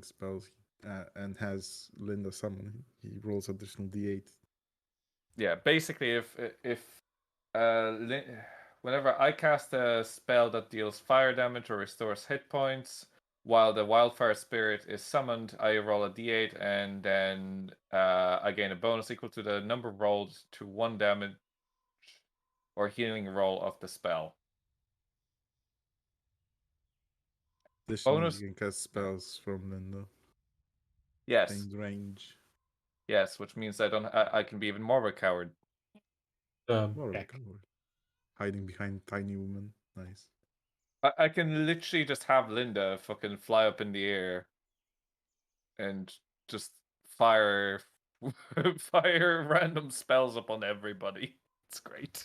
casting spells and has Linda summon, he rolls additional d8. Yeah, basically, whenever I cast a spell that deals fire damage or restores hit points, while the wildfire spirit is summoned, I roll a d8 and then I gain a bonus equal to the number rolled to 1 damage or healing roll of the spell. Additionally, Bonus? you can cast spells from Linda. Yes. Same range. Yes, which means I can be even more of a coward. More of a coward. Hiding behind tiny woman. Nice. I can literally just have Linda fucking fly up in the air and just fire fire random spells upon everybody. It's great.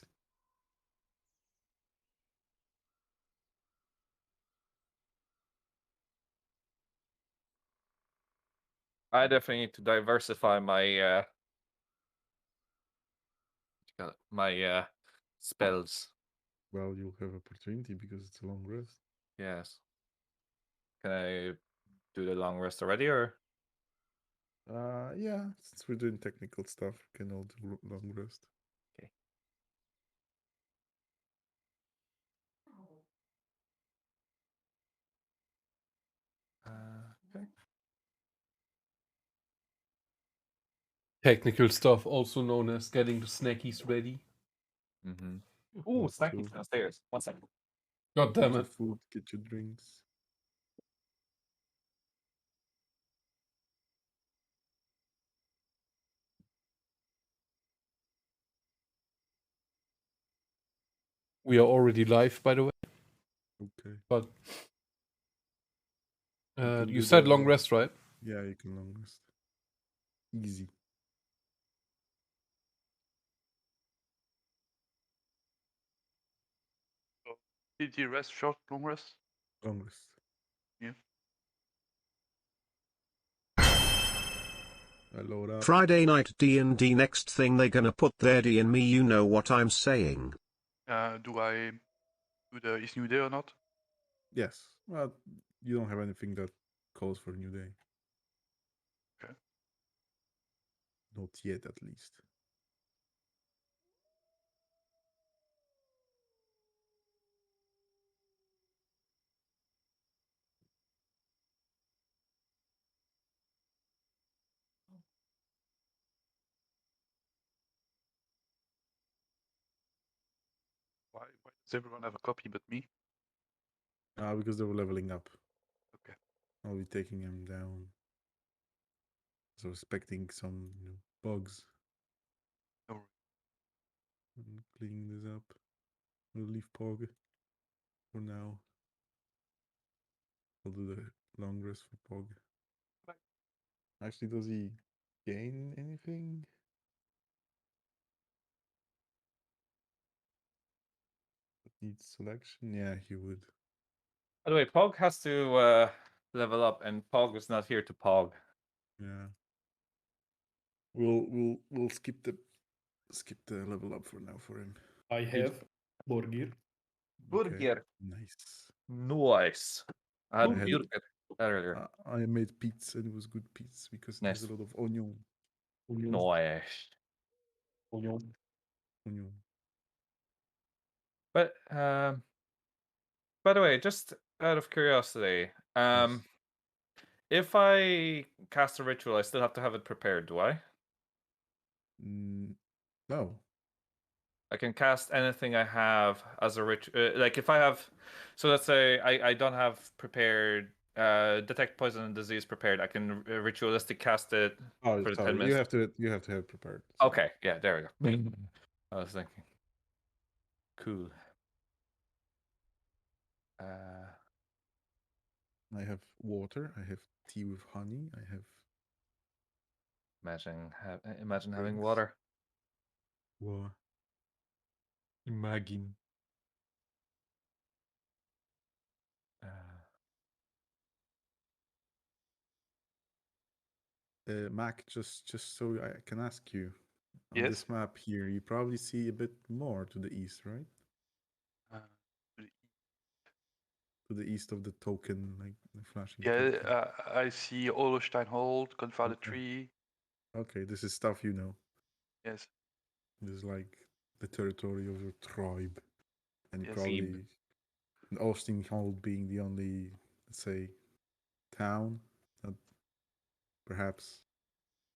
I definitely need to diversify my spells. Well, you'll have opportunity because it's a long rest. Yes. Can I do the long rest already, or? Yeah, since we're doing technical stuff, we can all do long rest. Okay. Okay. Technical stuff, also known as getting the snackies ready. Mm-hmm. Ooh, snackies downstairs. 1 second. God damn Get your it. food, get your drinks. We are already live, by the way. Okay. But can you do said the- long rest, right? Yeah, you can long rest. Easy. Did you rest short, long rest? Long rest. Yeah. I load up. Friday night D&D, next thing they gonna put their D in me, you know what I'm saying. Do I do the Is New Day or not? Yes. Well, you don't have anything that calls for a new day. Okay. Not yet, at least. Why does everyone have a copy but me? Because they were leveling up. Okay. I'll be taking them down. So expecting some bugs. No. I'm cleaning this up. We'll leave Pog for now. I'll do the long rest for Pog. Actually, does he gain anything? Needs selection? Yeah, he would. By the way, Pog has to level up, and Pog is not here to Pog. Yeah. We'll skip the level up for now for him. I have Borgir. Burger. Nice. Nice. I had I had- burger earlier. I made pizza and it was good pizza because Nice. there's a lot of onion. Nice. Onion. But by the way, just out of curiosity, Yes. if I cast a ritual, I still have to have it prepared, do I? No. I can cast anything I have as a ritual. Like if I have, so let's say I don't have prepared detect poison and disease prepared. I can ritualistic cast it Oh, for the 10 sorry. minutes. You have to have it prepared. Sorry. Okay, yeah, there we go. I was thinking. Cool. I have water. I have tea with honey. I have. Imagine having drinks. water. What? Imagine. Mac, just so I can ask you, on Yes. this map here, you probably see a bit more to the east, right? To the to the east of the token, like the flashing. Yeah, token. I see Ollerstein Hold, Gunfather Okay. Tree. Okay, this is stuff you know. Yes. This is like the territory of your tribe, and Yes. probably and Austin-Hold being the only, let's say, town that perhaps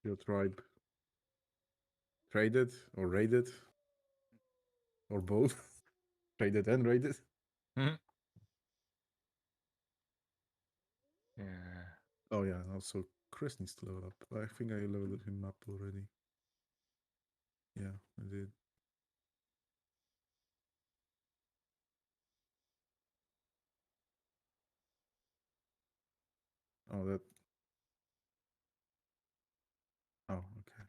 your tribe traded or raided, or both. Traded and raided. Yeah. Oh yeah, and also Chris needs to level up. I think I leveled him up already. Yeah, I did. Oh, that. Oh, okay.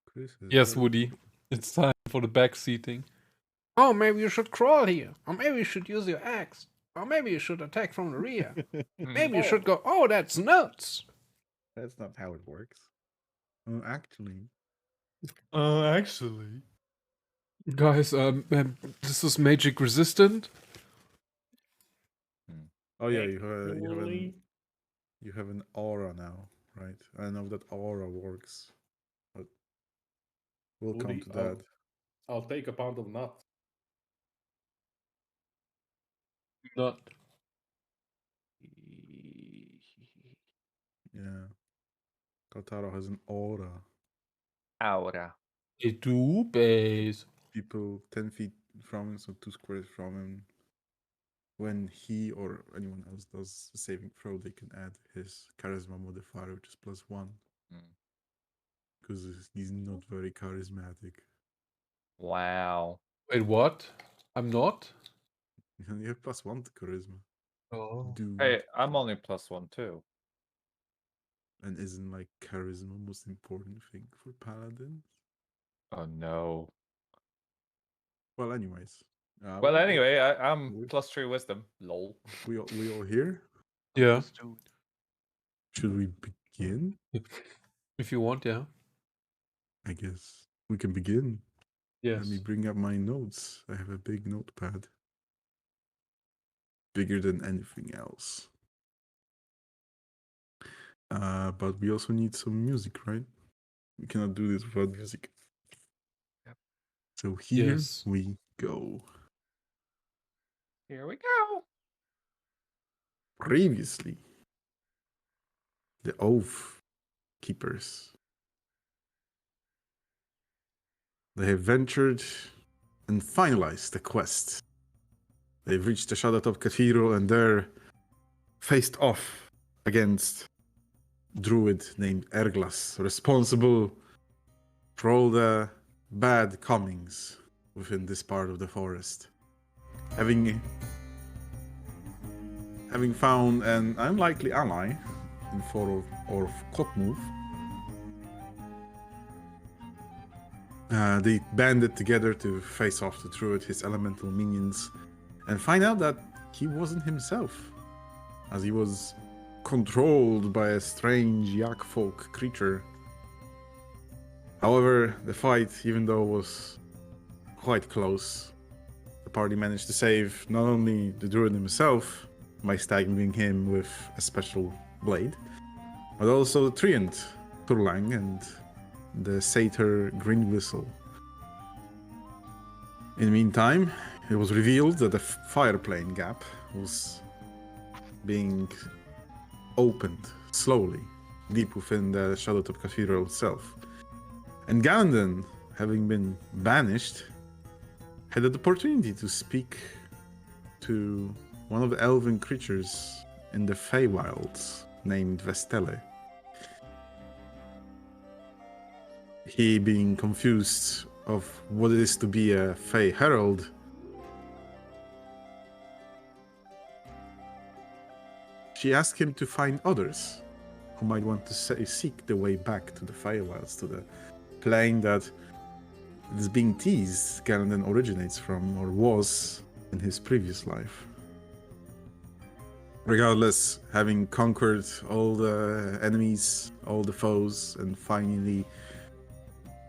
Chris has Yes, leveled Woody. up. It's time for the back seating. Oh, maybe you should crawl here. Or maybe you should use your axe. Or maybe you should attack from the rear. Maybe you should go, oh, that's nuts. That's not how it works. Actually. Actually. Guys, this is magic resistant. Oh yeah, you have Actually. you have an aura now, right? I know that aura works, but we'll come Woody, to that. I'll take a pound of nuts. Nut. Yeah. Kotaro has an aura. Aura. A two base. People 10 feet from him, so 2 squares from him. When he or anyone else does a saving throw, they can add his charisma modifier, which is +1. Because he's not very charismatic. Wow. Wait, what? I'm not? You have +1 to charisma. Oh. Dude. Hey, I'm only +1 too. And isn't like charisma most important thing for paladins? Oh no. Well, anyways. Well, anyway, I'm we- +3 wisdom. Lol. we all here? Yeah. Let's do it. Should we begin? If you want, yeah. I guess we can begin. Yes. Let me bring up my notes. I have a big notepad. Bigger than anything else. But we also need some music, right? We cannot do this without music. Yep. So here Yes. we go. Here we go. Previously, the Oath Keepers. They have ventured and finalized the quest. They've reached the Shadowtop Cathedral and they're faced off against druid named Erglas, responsible for all the bad comings within this part of the forest. Having found an unlikely ally in form of Kotmove, they banded together to face off the druid, his elemental minions, and find out that he wasn't himself, as he was controlled by a strange yak folk creature. However, the fight, even though was quite close, the party managed to save not only the druid himself by stabbing him with a special blade, but also the treant Turlang and the satyr Green Whistle. In the meantime, it was revealed that the fireplane gap was being opened slowly, deep within the Shadowtop Cathedral itself. And Gallandon, having been banished, had the opportunity to speak to one of the elven creatures in the Feywilds named Vestele. He, being confused of what it is to be a Fey Herald, she asked him to find others who might want to seek the way back to the Feywilds, to the plane that is being teased Gallandon originates from, or was in his previous life. regardless, having conquered all the enemies, all the foes, and finally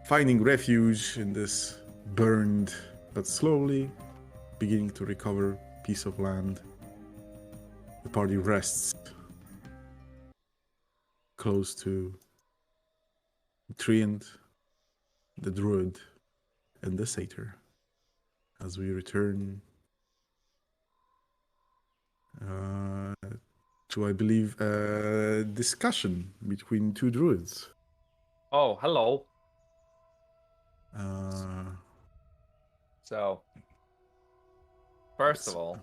finding refuge in this burned but slowly beginning to recover piece of land, the party rests close to the Treant, the Druid, and the Satyr as we return to, I believe, a discussion between two druids. Oh, hello. So, first of all,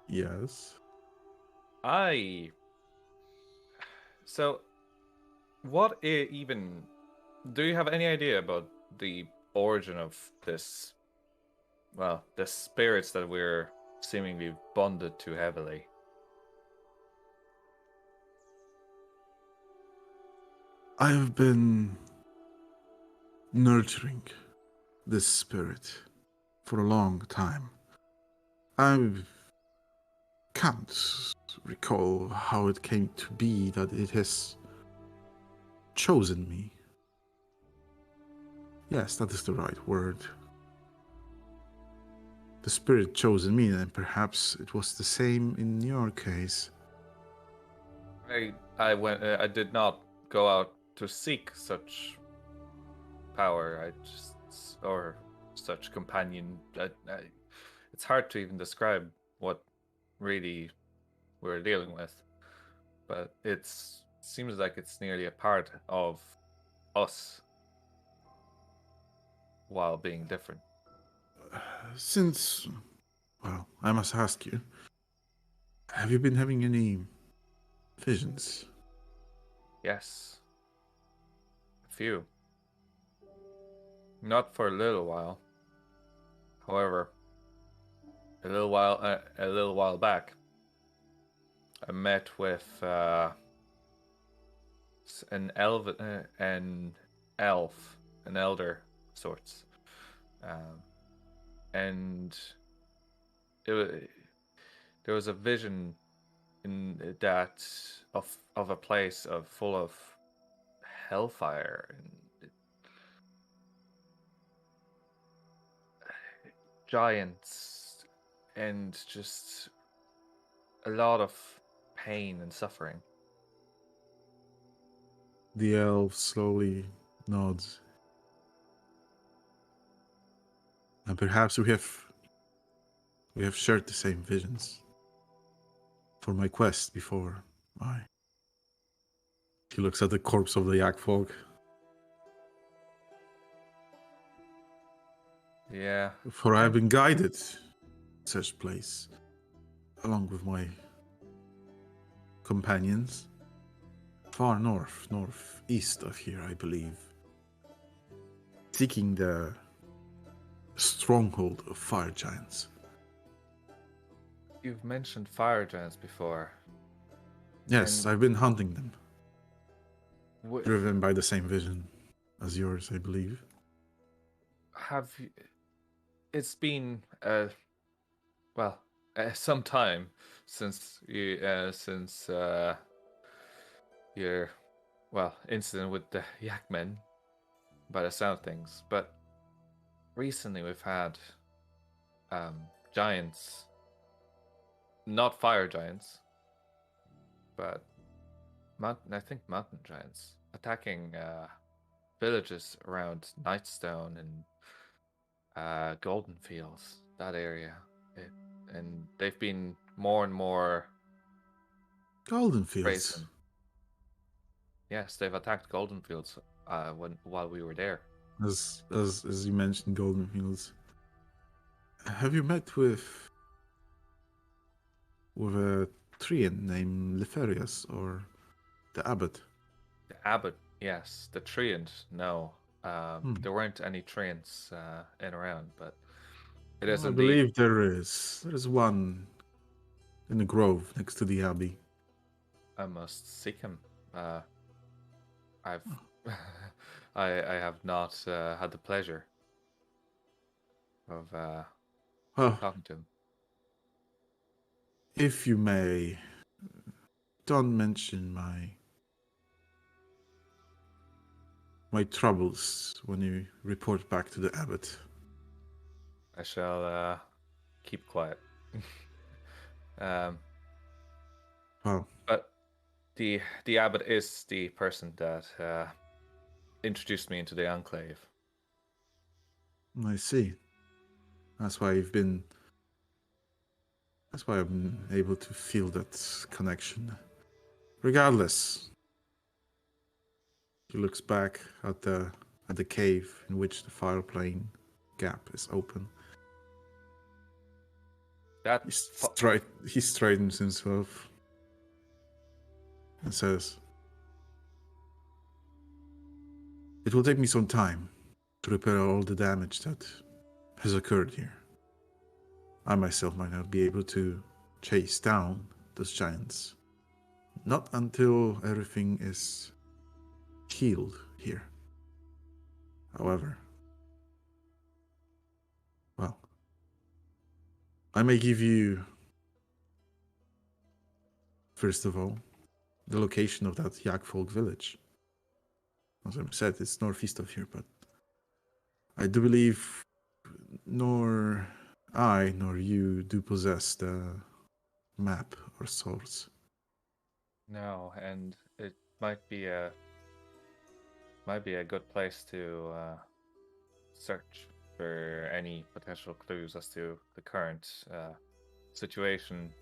Yes. So, even... Do you have any idea about the origin of this... Well, the spirits that we're seemingly bonded to heavily? I've been nurturing this spirit for a long time. I can't recall how it came to be that it has chosen me. Yes, that is the right word. The spirit chosen me, and perhaps it was the same in your case. I did not go out to seek such power. Or such companion. It's hard to even describe what really we're dealing with, but it seems like it's nearly a part of us while being different. Since, well, I must ask you, have you been having any visions? Yes. A few. Not for a little while. However, a little while back, I met with an elder sorts, and there was a vision in that of a place full of hellfire and giants and just a lot of pain and suffering. The elf slowly nods. And perhaps we have shared the same visions. For my quest before he looks at the corpse of the yak folk. Yeah. For I have been guided to such place, along with my companions, far northeast of here, I believe, seeking the stronghold of fire giants. You've mentioned fire giants before. Yes, And I've been hunting them, Wh- driven by the same vision as yours, I believe. have you... It's been some time since your incident with the Yakmen, by the sound of things. But recently we've had giants, not fire giants, but I think mountain giants attacking villages around Nightstone and Golden Fields, that area. And they've been more and more Golden Fields. brazen. Yes, they've attacked Golden Fields while we were there. As you mentioned, Golden Fields. Have you met with a Treant named Leferius or the Abbot? The Abbot, yes. The Treant, no. There weren't any Treants in around, but it is I indeed. believe there is. There is one in the grove next to the abbey. I must seek him. I've I have not had the pleasure of Well, talking to him. if you may don't mention my troubles when you report back to the abbot. I shall keep quiet. Well, But the abbot is the person that introduced me into the enclave. I see. That's why I'm able to feel that connection. Regardless, he looks back at the cave in which the fireplane gap is open. That He straightens himself and says, "It will take me some time to repair all the damage that has occurred here. I myself might not be able to chase down those giants. Not until everything is healed here. However, well, I may give you, first of all, the location of that Yakfolk village. As I said, it's northeast of here, but I do believe nor I nor you do possess the map or source. No, and it might be a good place to search for any potential clues as to the current situation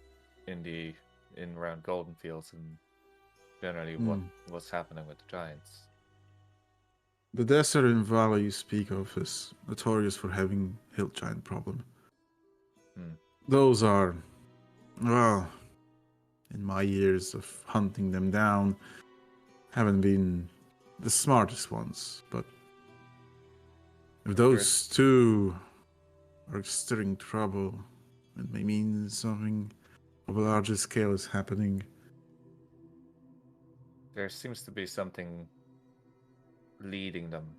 in around Golden Fields and generally what's happening with the giants. The desert in Valley you speak of is notorious for having hill giant problem. Those are, well, in my years of hunting them down, haven't been the smartest ones, but if those two are stirring trouble, it may mean something of a larger scale is happening. There seems to be something leading them,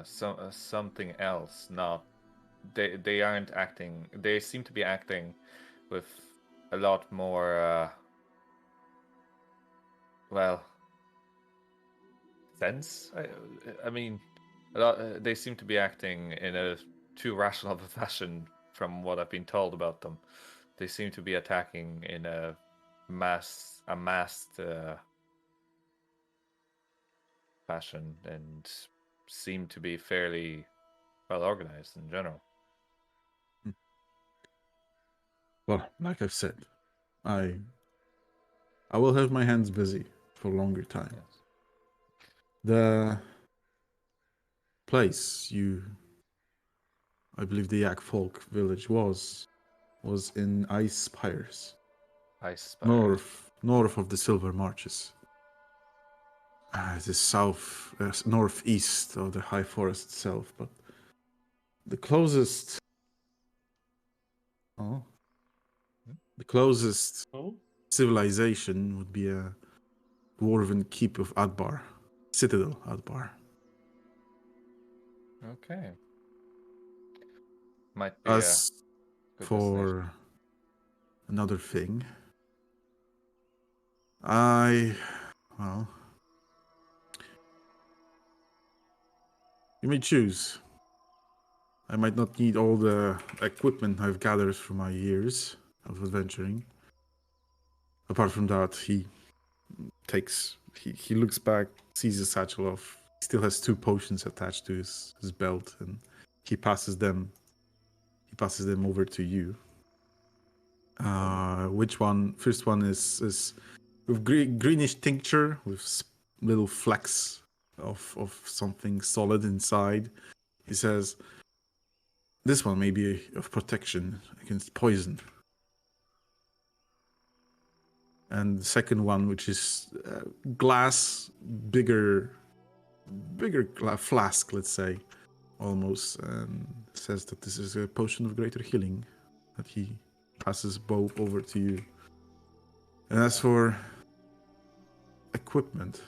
something else. Not they aren't acting. They seem to be acting with a lot more, well, sense. I mean, a lot. They seem to be acting in a too rational of a fashion, from what I've been told about them. They seem to be attacking in a massed fashion and seem to be fairly well organized in general. Well, like I've said, I will have my hands busy for a longer time. Yes. The place I believe the Yak Folk village was in Ice Spires, north of the Silver Marches. It is northeast of the High Forest itself, but the closest civilization would be a dwarven keep of Adbar, Citadel Adbar. Okay. Might be As a good for destination. another thing, you may choose. I might not need all the equipment I've gathered through my years of adventuring. Apart from that, he looks back, sees a satchel of, still has 2 potions attached to his belt, and he passes them over to you. Which one? First one is with greenish tincture with little flecks of something solid inside. He says, "This one may be of protection against poison." And the second one, which is glass, bigger flask, let's say, almost, says that this is a potion of greater healing that he passes both over to you. And as for equipment,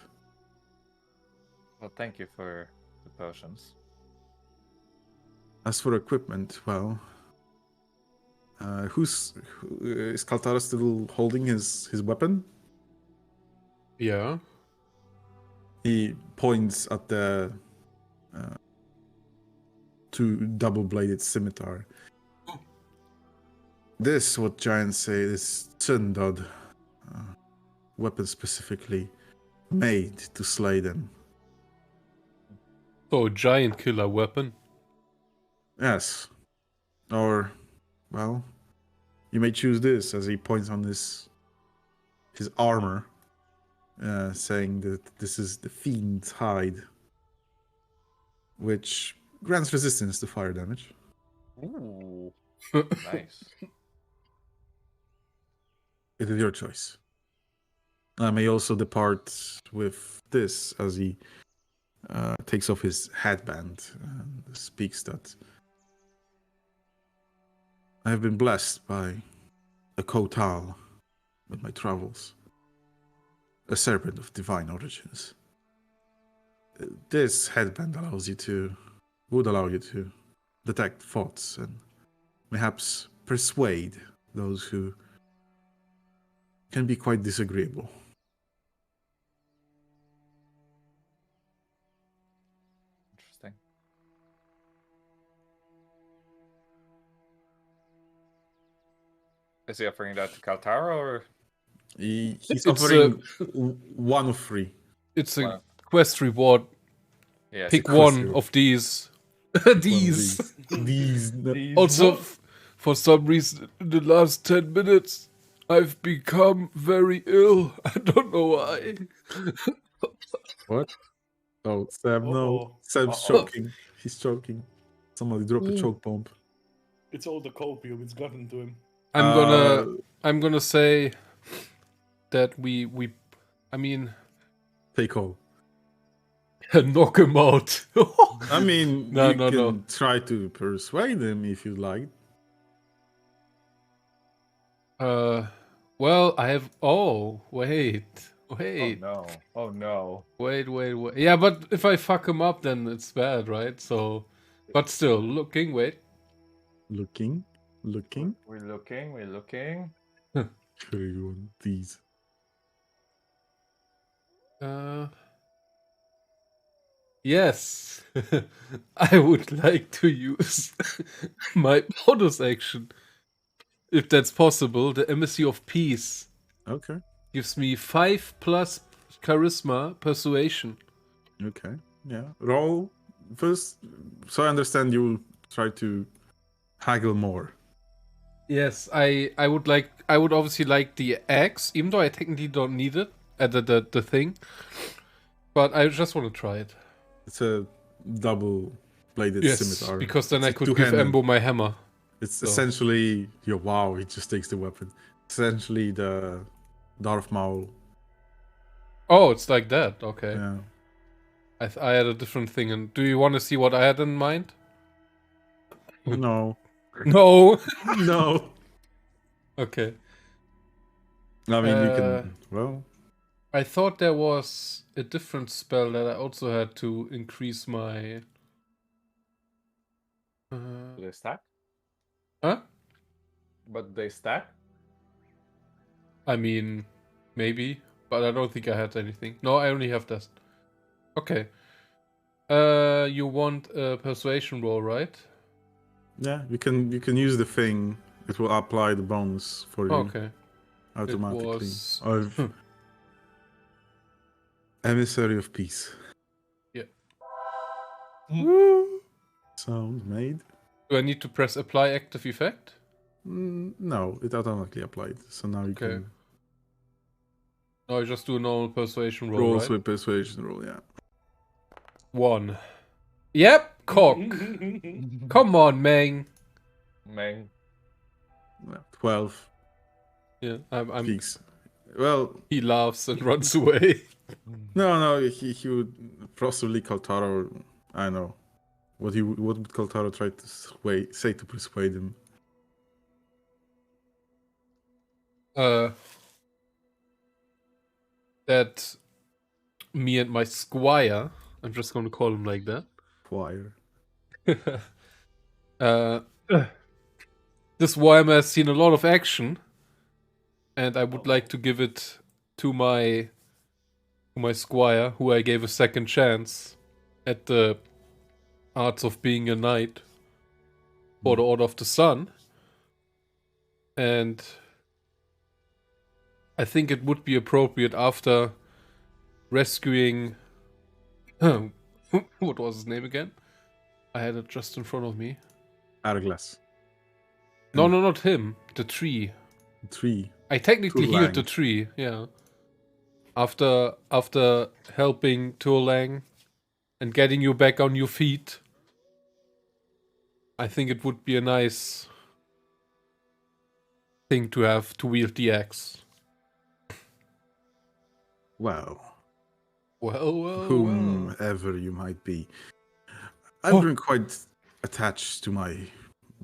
Well, thank you for the potions. well, is Kaltara still holding his weapon? Yeah. He points at the two double-bladed scimitar. This, what giants say, is Tsundod, weapon specifically made to slay them. So, giant killer weapon. Yes. Or, well, you may choose this, as he points on his armor, saying that this is the Fiend's hide, which grants resistance to fire damage. Ooh, nice. It is your choice. I may also depart with this, as he takes off his headband and speaks that I have been blessed by a Kotal with my travels, a serpent of divine origins. This headband would allow you to detect thoughts and perhaps persuade those who can be quite disagreeable. Interesting. Is he offering that to Kaltara or? He's It's offering one of three. It's a Wow. quest reward. Yes. Pick quest one reward. of these. One of These. These. Also, for some reason, in the last 10 minutes, I've become very ill. I don't know why. What? Oh, Sam, no. Uh-oh. Sam's Uh-oh. choking. He's choking. Somebody drop a choke bomb. It's all the copium. It's gotten to him. I'm gonna say that we I mean Take all. knock him out. I mean, No, you no, can no. try to persuade him if you like. Well, I have. Oh, wait. Oh Wait. no! Oh no! Wait. Yeah, but if I fuck him up, then it's bad, right? So, but still, wait. Looking. We're looking. Sure, you want these. Yes. I would like to use my bonus action. If that's possible, the Embassy of Peace Okay. gives me 5 plus charisma persuasion. Okay. Yeah. Roll first. So I understand you try to haggle more. Yes, I would obviously like the axe, even though I technically don't need it, the thing. But I just want to try it. It's a double-bladed Yes, scimitar. because then It's I a could give two-handed. Embo my hammer. It's So. essentially wow, he just takes the weapon. Essentially the Darth Maul. Oh, it's like that. Okay. Yeah. I had a different thing. And do you want to see what I had in mind? No. No. No. Okay. I mean you can well I thought there was a different spell that I also had to increase my. Do they stack? Huh? But they stack? I mean, maybe, but I don't think I had anything. No, I only have this. Okay. You want a persuasion roll, right? yeah, you can use the thing. It will apply the bonus for you Okay. automatically. was- Of Emissary of Peace. Sound made? Do I need to press apply active effect? No, it automatically applied. So now you Okay. can No, I just do a normal persuasion roll, rolls right? with persuasion roll. Yeah. 1. Yep, cock. Come on, Meng. Meng. 12 Yeah, I'm. peaks. Well, He laughs and runs away. no, he would possibly Kaltaro. I know. What would Kaltaro try to say to persuade him? That me and my squire, I'm just going to call him like that. Choir. This Warhammer has seen a lot of action, and I would like to give it to my to my squire, who I gave a second chance at the Arts of Being a Knight for the Order of the Sun. And I think it would be appropriate after rescuing... what was his name again? I had it just in front of me. Arglas. No, not him. The tree. Tree. I technically Tuolang. healed the tree, yeah. After helping Tuolang and getting you back on your feet, I think it would be a nice thing to have to wield the axe. Well, Well. whomever you might be. I've Oh. been quite attached to my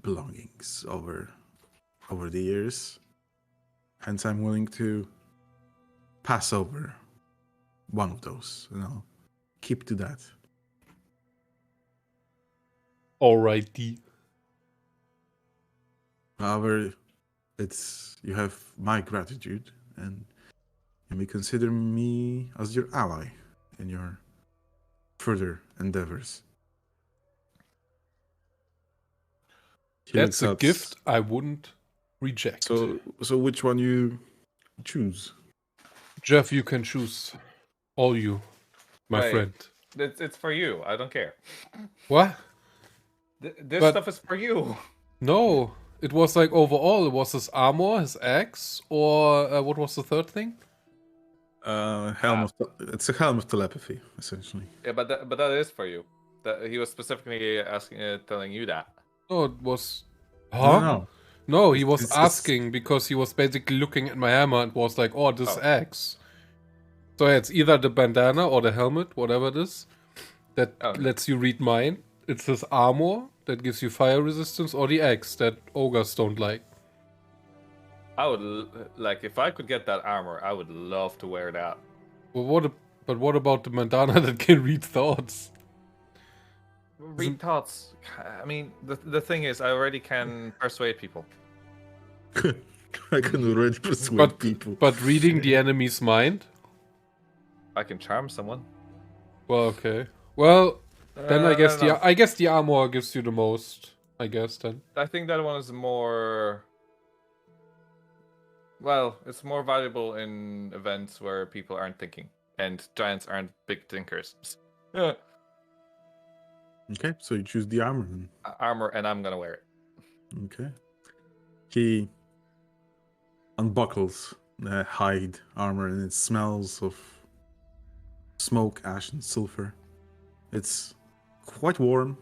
belongings over the years. Hence, I'm willing to pass over one of those, and I'll keep to that. Alrighty. However, you have my gratitude, and you may consider me as your ally in your further endeavors. He That's looks a at- gift I wouldn't reject. So which one you choose? Jeff, you can choose. All you, my Right. friend. It's for you. I don't care. What? This But- stuff is for you. No. It was like overall. It was his armor, his axe, or what was the third thing? It's a helm of telepathy, essentially. Yeah, but that is for you. That he was specifically asking, telling you that. No, it was. Huh? No. No, he was It's- asking because he was basically looking at my hammer and was like, "Oh, this Oh. axe." So it's either the bandana or the helmet, whatever it is, that Oh. lets you read mine. It's his armor that gives you fire resistance, or the axe that ogres don't like. I would like if I could get that armor. I would love to wear that. Well, what about the bandana that can read thoughts? Read thoughts. I mean, the thing is, I already can persuade people. I can already persuade But people. But reading the enemy's mind? I can charm someone. Well, okay. Well, then I guess don't know. I guess the armor gives you the most. I guess then. I think that one is more. Well, it's more valuable in events where people aren't thinking and giants aren't big thinkers. Okay, so you choose the armor then. Armor, and I'm gonna wear it. Okay. He unbuckles the hide armor, and it smells of smoke, ash, and sulfur. It's quite warm.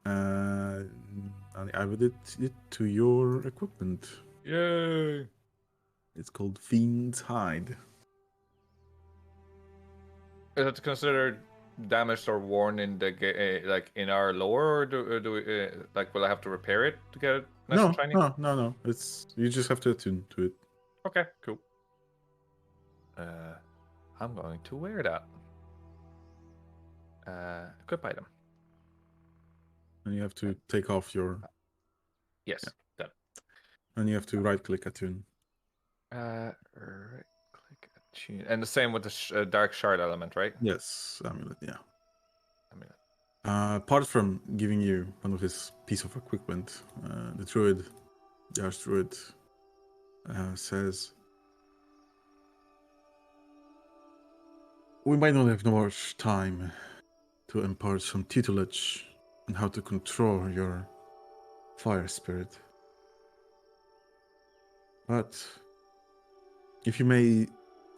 I added it to your equipment. Yay! It's called Fiend's Hide. Is it considered damaged or worn in the like in our lore, or do we like will I have to repair it to get it nice and shiny? No. It's you just have to attune to it. Okay, cool. I'm going to wear that. Equip item. And you have to take off your. Yes, done. And you have to right click attune. Right click attune, and the same with the dark shard element, right? Yes, amulet. Yeah. Amulet. Apart from giving you one of his piece of equipment, the druid, the archdruid, says, "We might not have much time to impart some tutelage on how to control your fire spirit, but if you may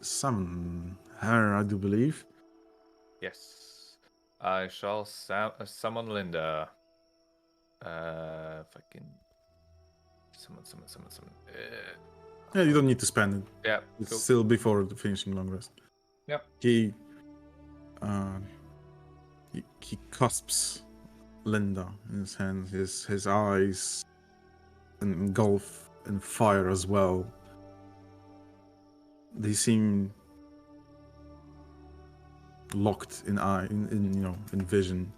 summon her, I do believe." Yes, I shall summon Linda. If I can summon. Yeah, you don't need to spend it. Yeah, It's cool. still before the finishing long rest. Yep. He cusps Linda in his hands. His eyes engulf in fire as well. They seem locked in in vision.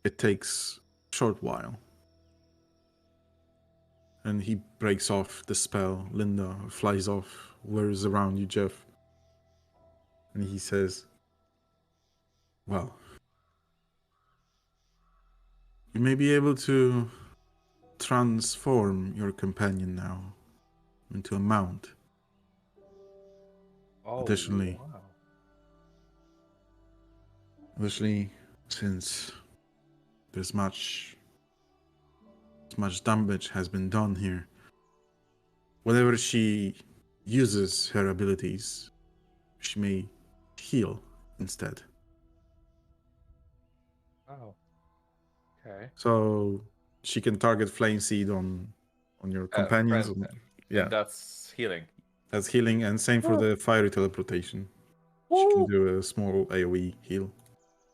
It takes a short while. And he breaks off the spell. Linda flies off, whirs around you, Jeff. And he says, well, you may be able to transform your companion now into a mount. Oh, Additionally, wow. since there's much damage has been done here, whenever she uses her abilities, she may heal instead. Oh. Okay. So she can target Flame Seed on your companions. Friend, Yeah, that's healing. that's healing, and same for the fiery teleportation. She can do a small AoE heal.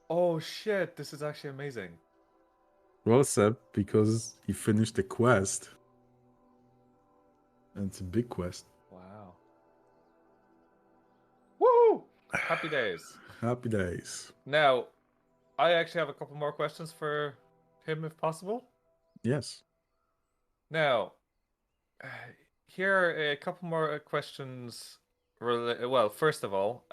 Oh shit, this is actually amazing. Well said, because you finished the quest. And it's a big quest. Wow. Woo! Happy days. Happy days. Now, I actually have a couple more questions for him if possible. Yes. Now, here are a couple more questions. Well, first of all,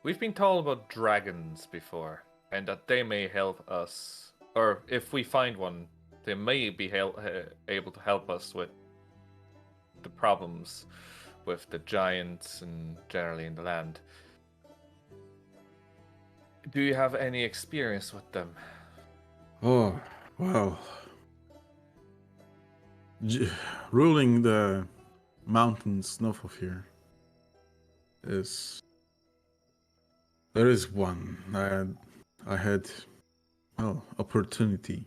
we've been told about dragons before, and that they may help us, or if we find one, they may be able to help us with the problems with the giants and generally in the land. Do you have any experience with them? Oh, well. Ruling the mountains north of here is... There is one. I had, well, opportunity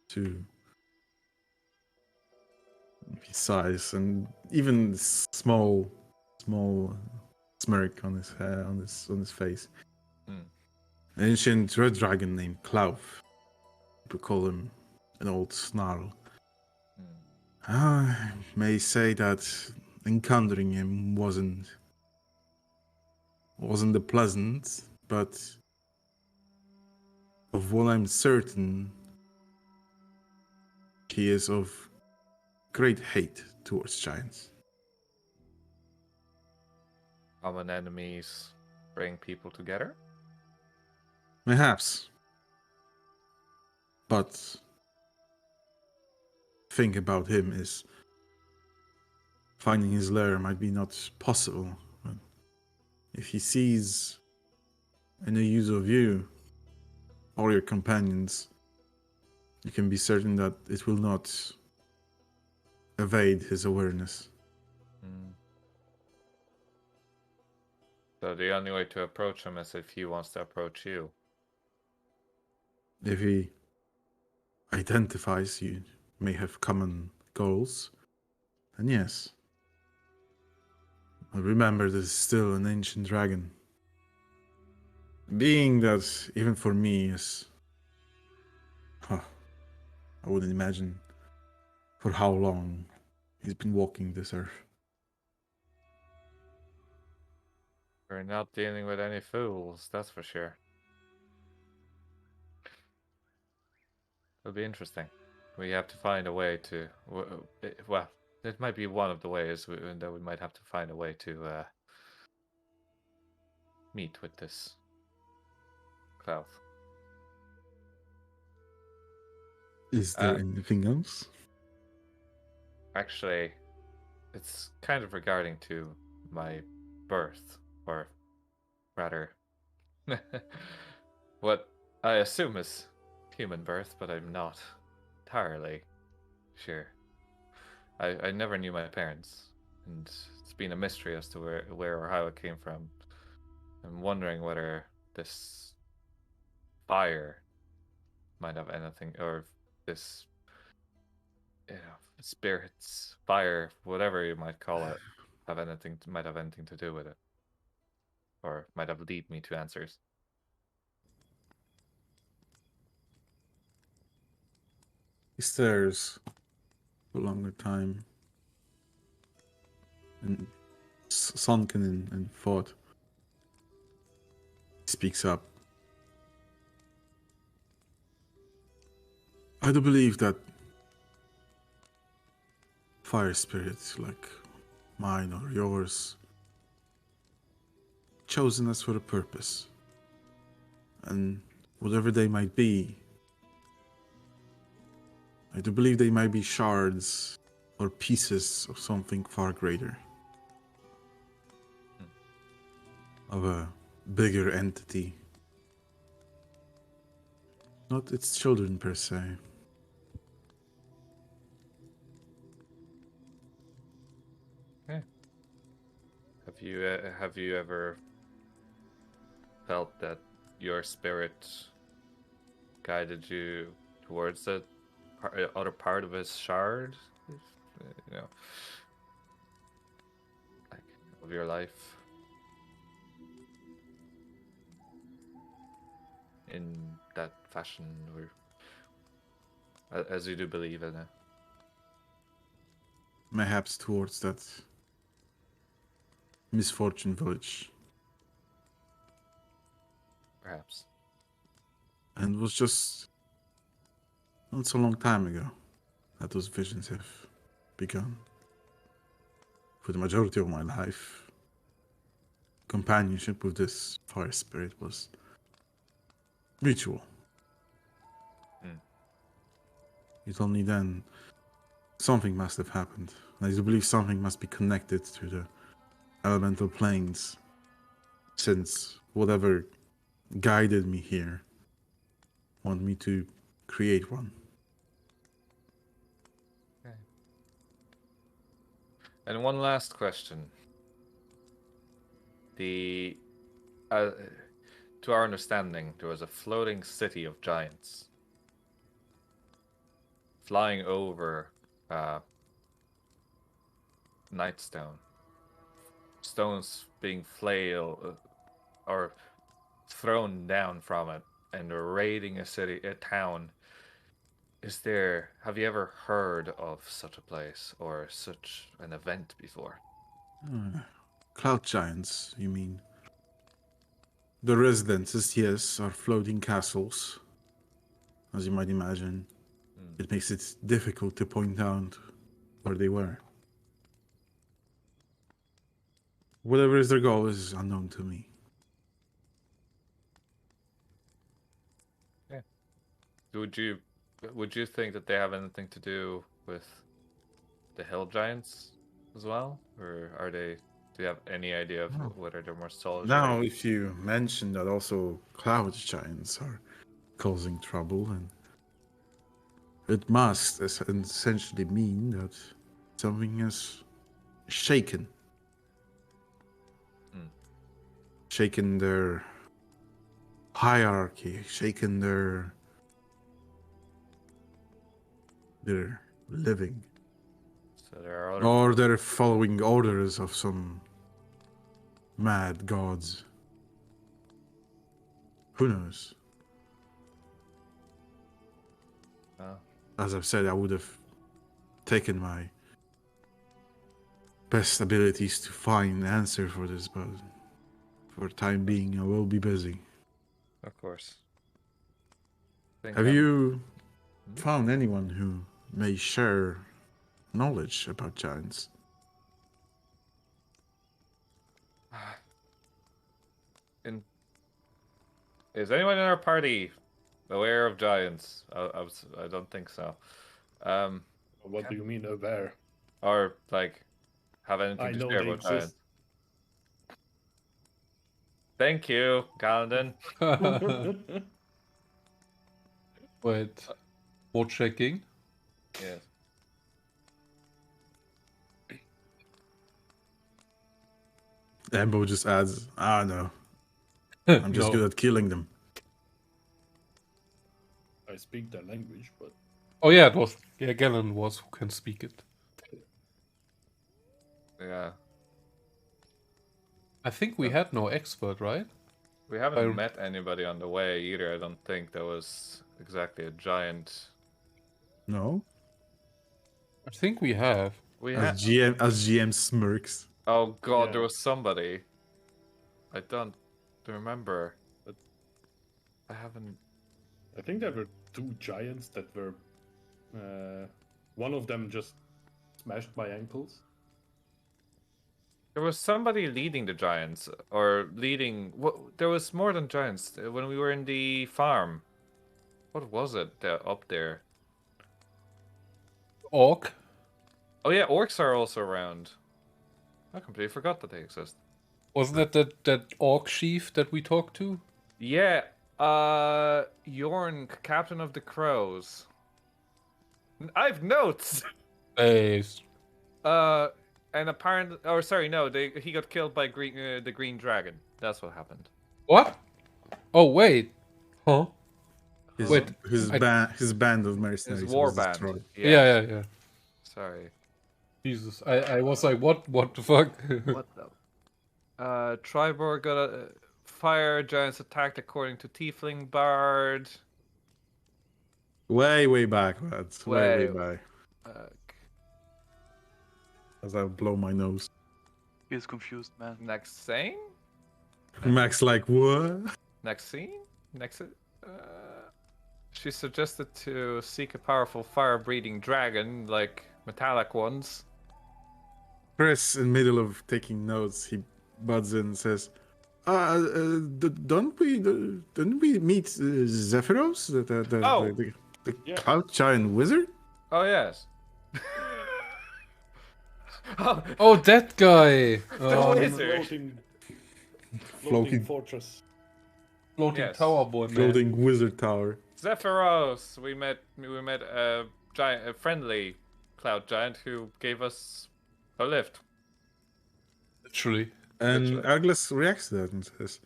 to... Besides, and even small smirk on his face. Hmm. An ancient red dragon named Klauv. We call him an old snarl. I may say that encountering him wasn't the pleasant, but of what I'm certain, he is of great hate towards giants. Common enemies bring people together? Perhaps. But thing about him is finding his lair might be not possible. But if he sees any use of you or your companions, you can be certain that it will not evade his awareness. So the only way to approach him is if he wants to approach you. If he identifies you may have common goals, then yes. But remember, this is still an ancient dragon. Being that, even for me, is... I wouldn't imagine for how long he's been walking this earth. We're not dealing with any fools, that's for sure. It'll be interesting. We have to find a way to... Well, it might be one of the ways that we might have to find a way to meet with this Klauv. Is there anything else? Actually, it's kind of regarding to my birth, or rather, what I assume is human birth, but I'm not entirely sure. I never knew my parents, and it's been a mystery as to where or how it came from. I'm wondering whether this fire might have anything, or this, spirits, fire, whatever you might call it, might have anything to do with it, or might have lead me to answers. He stares for a longer time, and sunken in thought. He speaks up. I do believe that fire spirits like mine or yours chosen us for a purpose. And whatever they might be, I do believe they might be shards or pieces of something far greater. Of a bigger entity. Not its children per se. Have you ever felt that your spirit guided you towards the other part of his shard? You know, like of your life, in that fashion, or as you do believe in it. Perhaps towards that misfortune village. Perhaps. And it was just not so long time ago that those visions have begun. For the majority of my life, companionship with this fire spirit was mutual. It's only then something must have happened. I do believe something must be connected to the elemental planes, since whatever guided me here wanted me to create one. Okay. And one last question. To our understanding, there was a floating city of giants flying over Nightstone. Stones being flailed or thrown down from it, and they're raiding a town. Have you ever heard of such a place or such an event before? Cloud giants, you mean? The residences, yes, are floating castles. As you might imagine, it makes it difficult to point out where they were. Whatever is their goal is unknown to me. Yeah. Would you think that they have anything to do with the hill giants as well, or do you have any idea of whether they're more solitary? Now, if you mention that also cloud giants are causing trouble, and it must essentially mean that something is shaken. Shaken their hierarchy, shaken their living. So there are Or they're following orders of some mad gods. Who knows? As I've said, I would have taken my best abilities to find an answer for this, but for the time being, I will be busy. Of course. Have you found anyone who may share knowledge about giants? Is anyone in our party aware of giants? I don't think so. What do you mean aware? Or like have anything I to know share they about giants? exist. Thank you, Galadin. Wait, more checking. Yes. Ambo just adds, no. I'm just No. good at killing them. I speak their language, but Oh yeah, it was. Yeah, Galen was who can speak it. Yeah. I think we had no expert, right? We haven't met anybody on the way either. I don't think there was exactly a giant. No? I think we have. As GM smirks. Oh god, Yeah. there was somebody. I don't remember. But I haven't. I think there were two giants that were One of them just smashed my ankles. There was somebody leading the giants, or leading. There was more than giants when we were in the farm. What was it up there? Orc? Oh yeah, orcs are also around. I completely forgot that they exist. Wasn't that orc chief that we talked to? Yeah, Yorn, captain of the crows. I've notes. Hey, And apparently, or sorry, no, he got killed by the green dragon. That's what happened. what? Oh wait, huh? His, Wait, his band of mercenaries His war was band. destroyed. Yeah. Sorry. Jesus, I was like, what the fuck? What the? Triborg got a fire giants attacked according to Tiefling Bard. Way back, lads. Way Way- back. Uh, As I blow my nose. He's confused, man. next scene? Max like, what? Next scene? She suggested to seek a powerful fire-breathing dragon, like metallic ones. Chris, in middle of taking notes, he butts in and says, don't we meet Zephyros, Oh. the Yeah. cloud giant wizard? Oh yes. Oh, Oh, that guy! Oh, Um, is there? Floating Floating- fortress. floating Yes. tower boy, man. Floating wizard tower. Zephyros. We met a giant, a friendly cloud giant who gave us a lift. Literally. And Literally. Arglas reacts to that and says,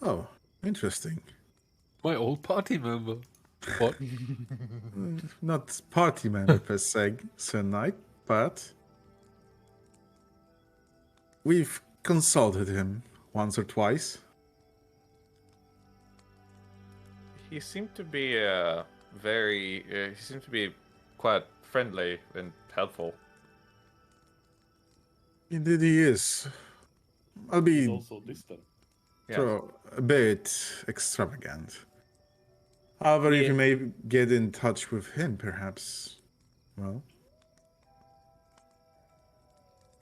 oh, interesting. My old party member. What? Not party member per se, Sir Knight, but we've consulted him once or twice. He seemed to be he seemed to be quite friendly and helpful. Indeed he is. I'll He's be also distant. Yeah. a bit extravagant. However, if Yeah. you may get in touch with him, perhaps. Well.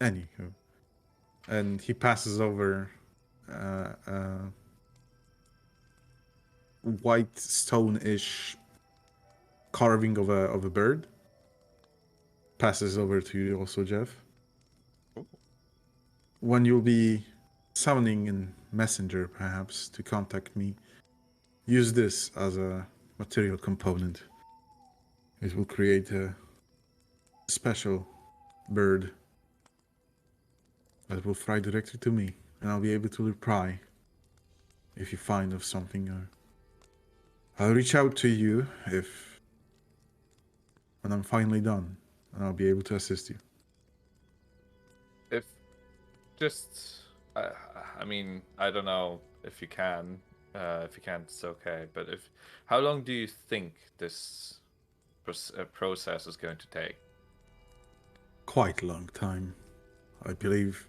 Anywho. And he passes over white stone-ish carving of a bird. Passes over to you also, Jeff. When you'll be summoning in messenger, perhaps, to contact me, use this as a material component. It will create a special bird that will fly directly to me, and I'll be able to reply if you find of something. I'll reach out to you when I'm finally done, and I'll be able to assist you. If just, I mean, I don't know if you can. If you can't, it's okay. But how long do you think this process is going to take? Quite a long time, I believe.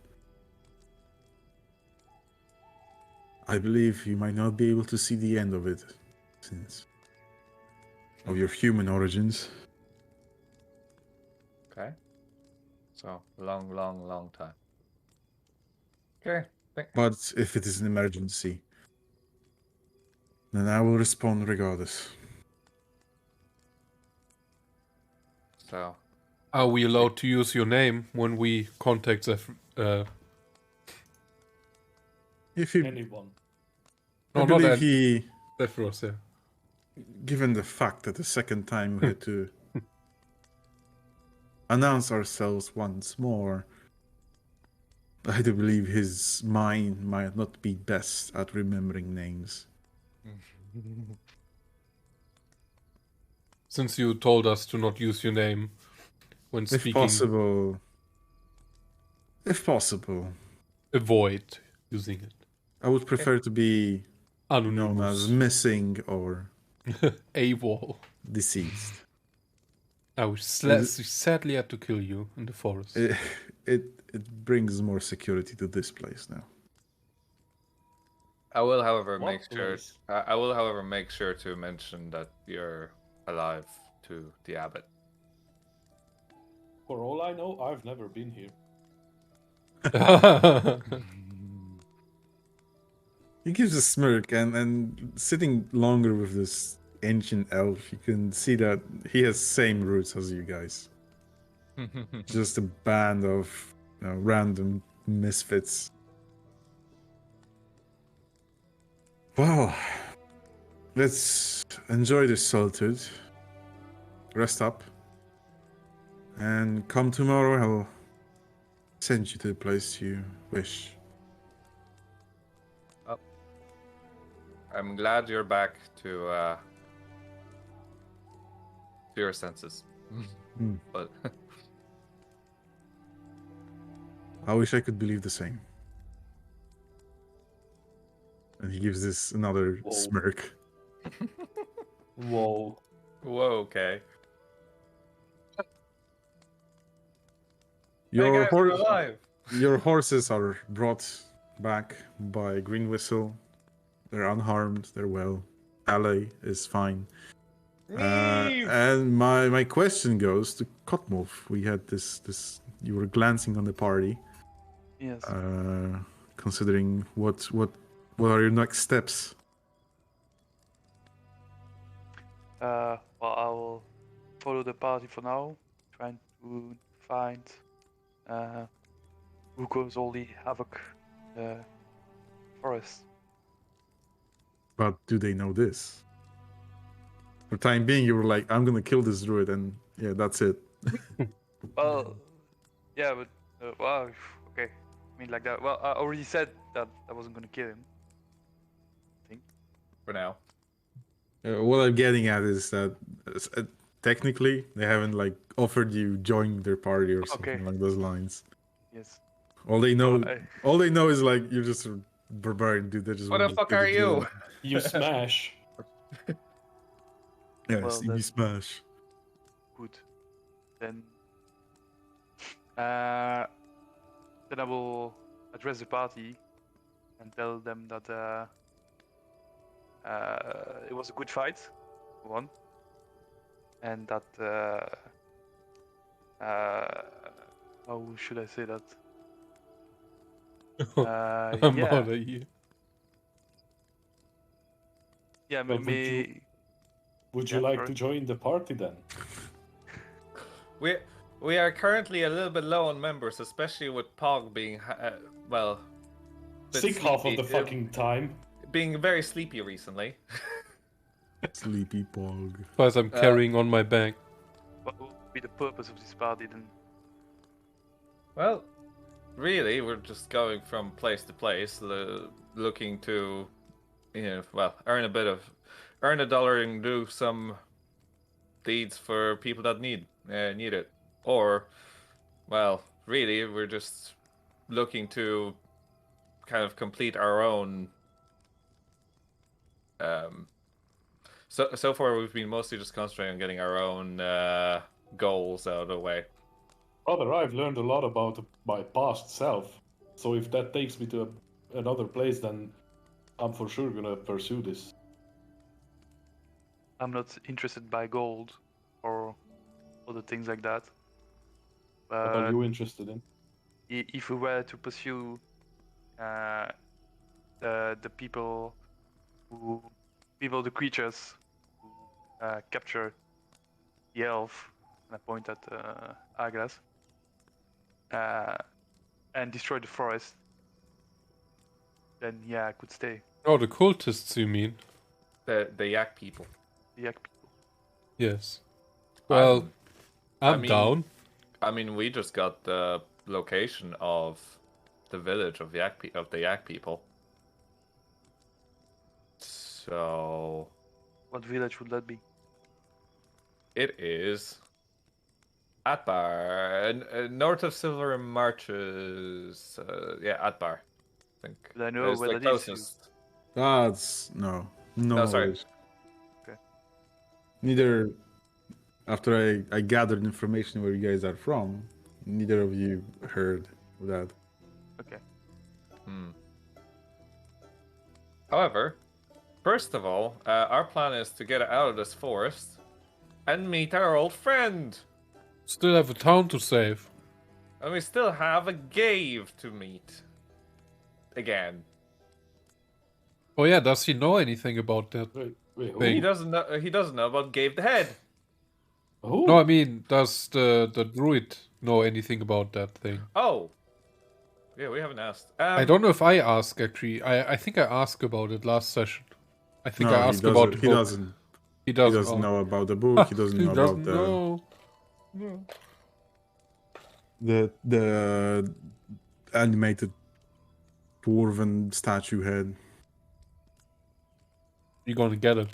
I believe you might not be able to see the end of it, since of your human origins. Okay. So long time. Okay. But if it is an emergency, then I will respond regardless. So Are we allowed to use your name when we contact If you, Anyone. I No, not believe that. he, Zephyros, yeah. given the fact that the second time we had to announce ourselves once more, I do believe his mind might not be best at remembering names. Since you told us to not use your name when If speaking, possible, avoid using it. I would prefer to be known as Anonymous. missing or AWOL. deceased. I we sadly had to kill you in the forest. It brings more security to this place now. I will, however, What make sure. place? I will, however, make sure to mention that you're alive to the abbot. For all I know, I've never been here. He gives a smirk, and sitting longer with this ancient elf, you can see that he has same roots as you guys. Just a band of random misfits. Well, let's enjoy this solitude. Rest up. And come tomorrow, I'll send you to the place you wish. I'm glad you're back to your senses. But I wish I could believe the same. And he gives this another Whoa. smirk. Whoa. whoa, okay. Your, Hey guys, I'm alive. your horses are brought back by Green Whistle. They're unharmed. They're well. Alley is fine. And my question goes to Kotmolf. We had this. You were glancing on the party, Yes. considering what are your next steps? Well, I will follow the party for now, trying to find who caused all the havoc in the forest. But do they know this? For the time being, you were like, "I'm gonna kill this druid," and yeah, that's it. Well, yeah, but well, okay. I mean, like that. Well, I already said that I wasn't gonna kill him. For now. What I'm getting at is that technically they haven't like offered you join their party or something Okay. along those lines. Yes. All they know, I- all they know is like you're just a barbarian dude. They just What want the to fuck kill are the you? druid. You smash. Yeah, Well, Stevie that's- Smash. Good. Then I will address the party and tell them that it was a good fight, one, and that how should I say that? I'm Yeah, out of here. yeah, But maybe. Would you Yeah, like sorry. to join the party then? We are currently a little bit low on members, especially with Pog being well, bit Sick half of sleepy, the fucking time. being very sleepy recently. Sleepy Pog. Plus, I'm carrying on my back. What will be the purpose of this party then? Well, really, we're just going from place to place, looking to, earn a dollar and do some deeds for people that need it. Or, well, really, we're just looking to kind of complete our own. So far, we've been mostly just concentrating on getting our own goals out of the way. Brother, I've learned a lot about my past self. So if that takes me to another place, then I'm for sure gonna pursue this. I'm not interested by gold or other things like that. What are But you interested in? if we were to pursue the people, the creatures who capture the elf, and I point at Agras, and destroy the forest, then yeah, I could stay. Oh, the cultists, you mean? The yak people. The yak people. Yes. Well, I I'm mean- down. I mean, we just got the location of the village of the yak people. So What village would that be? it is Atbar, north of Silver Marches. Atbar. I think. Do I know It's where the that is? closest. That's no sorry. knowledge. Okay. Neither. After I gathered information where you guys are from, neither of you heard of that. Okay. However, first of all, our plan is to get out of this forest and meet our old friend. Still have a town to save. And we still have a Gave to meet. Again. Oh yeah, does he know anything about that? Wait, who? Thing. He doesn't know about Gave the Head. Who? No, I mean, does the druid know anything about that thing? Oh. Yeah, we haven't asked. I don't know if I asked actually. I think I asked about it last session. I think No, I he asked about the doesn't. He book. doesn't. He He doesn't, doesn't oh. know about the book. He doesn't He know doesn't about know. the animated dwarven statue head. You're gonna get it.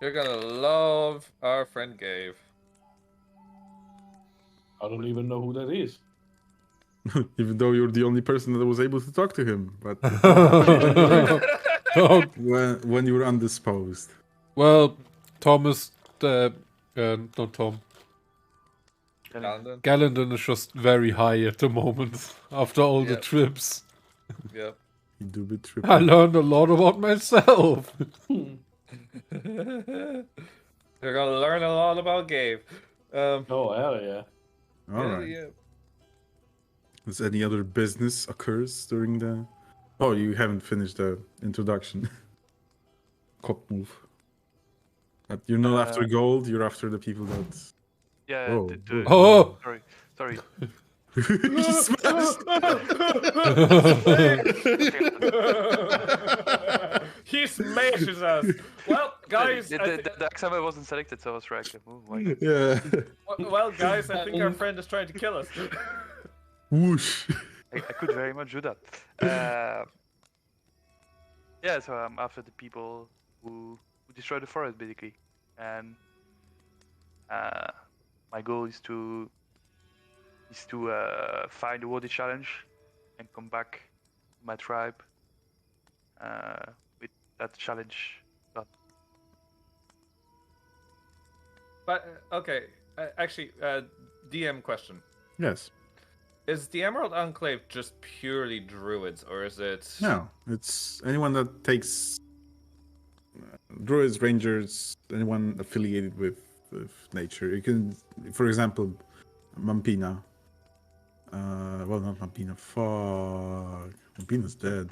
You're gonna love our friend Gave. I don't even know who that is. Even though you're the only person that was able to talk to him, but Oh, when you were undisposed. well, Thomas, not Tom. London. Gallandon is just very high at the moment after all the Yep. trips. Yep. You do be I tripping. learned a lot about myself. You're gonna learn a lot about Gave. Oh, hell yeah. All yeah, right. yeah. Does any other business occurs during the? Oh, you haven't finished the introduction. Cop move. But you're not after gold. You're after the people that. Yeah. Oh, Oh! Sorry. He smashed. He smashes us. Well, guys. The XML wasn't selected, so I was right. Oh, why? Yeah. Well, guys, I think our friend is trying to kill us. Whoosh. I could very much do that. Yeah, so I'm after the people who destroy the forest, basically, and my goal is to find the worthy challenge and come back to my tribe with that challenge done. But okay, actually, DM question: Yes. Is the Emerald Enclave just purely druids, or is it? No, it's anyone that takes druids, rangers, anyone affiliated with nature. You can, for example, Mampina. Well, not Mampina. Fuck, Mampina's dead.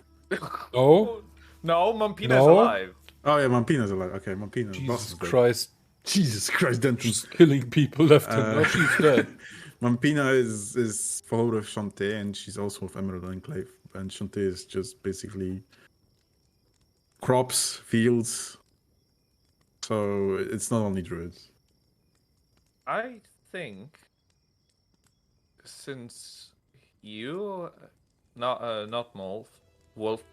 Oh, No, Mampina's No. alive. Oh yeah, Mampina's alive. Okay, Mampina. boss Jesus is dead. Christ. Jesus Christ, Denton. Just killing people left and right. She's dead. Mampina is follower of Shantae, and she's also of Emerald Enclave. And Shantae is just basically crops, fields. So it's not only druids. I think since you, not Wolf,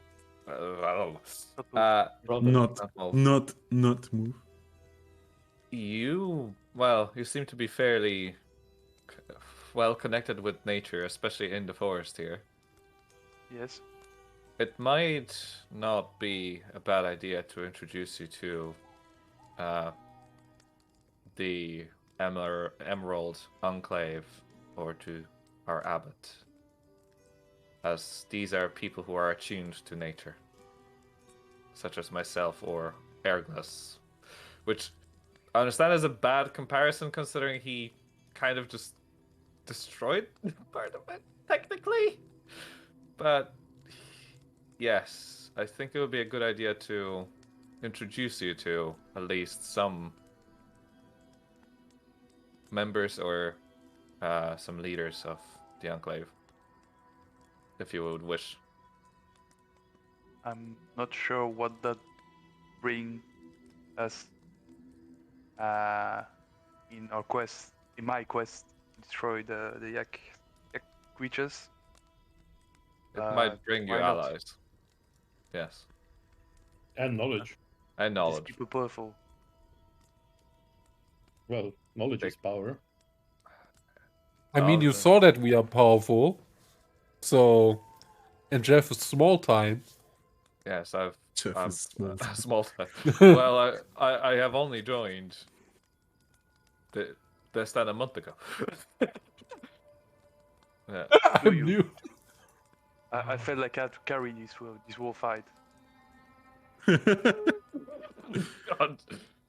I don't know. Brother. Not move. You seem to be fairly well connected with nature, especially in the forest here. Yes. It might not be a bad idea to introduce you to the Emerald Enclave or to our abbot, as these are people who are attuned to nature, such as myself or Erglas, which I understand is a bad comparison considering he kind of just destroyed part of it, technically. But yes, I think it would be a good idea to introduce you to at least some members or some leaders of the Enclave, if you would wish. I'm not sure what that bring us in our quest, in my quest, to destroy the yak creatures. It might bring you why not? allies. Yes, And knowledge. and These knowledge. people powerful. Well, knowledge is power. I mean, you Okay. saw that we are powerful. So, and Jeff is small time. Yes, I've Jeff is small. small time. Well, I have only joined less than a month ago. Yeah. I knew. I felt like I had to carry this whole fight. God.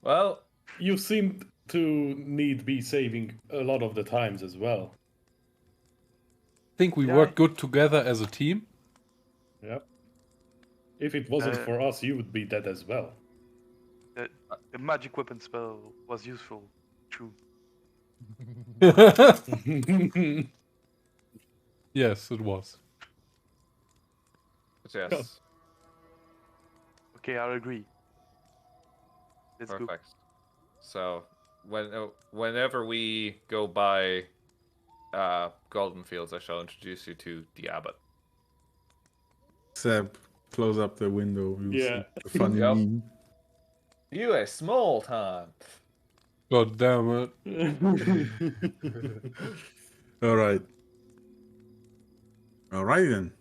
Well, You seemed to need be saving a lot of the times as well. Think we Yeah, work good together as a team. Yep. If it wasn't Uh, for us, you would be dead as well. The magic weapon spell was useful. True. Yes, it was. But yes, Okay, I'll agree. Let's go. perfect. So whenever we go by Golden Fields, I shall introduce you to the abbot. Seb, close up the window. You'll Yeah. see the funny Yep. meme. You a small time. God damn it. All right. All right then.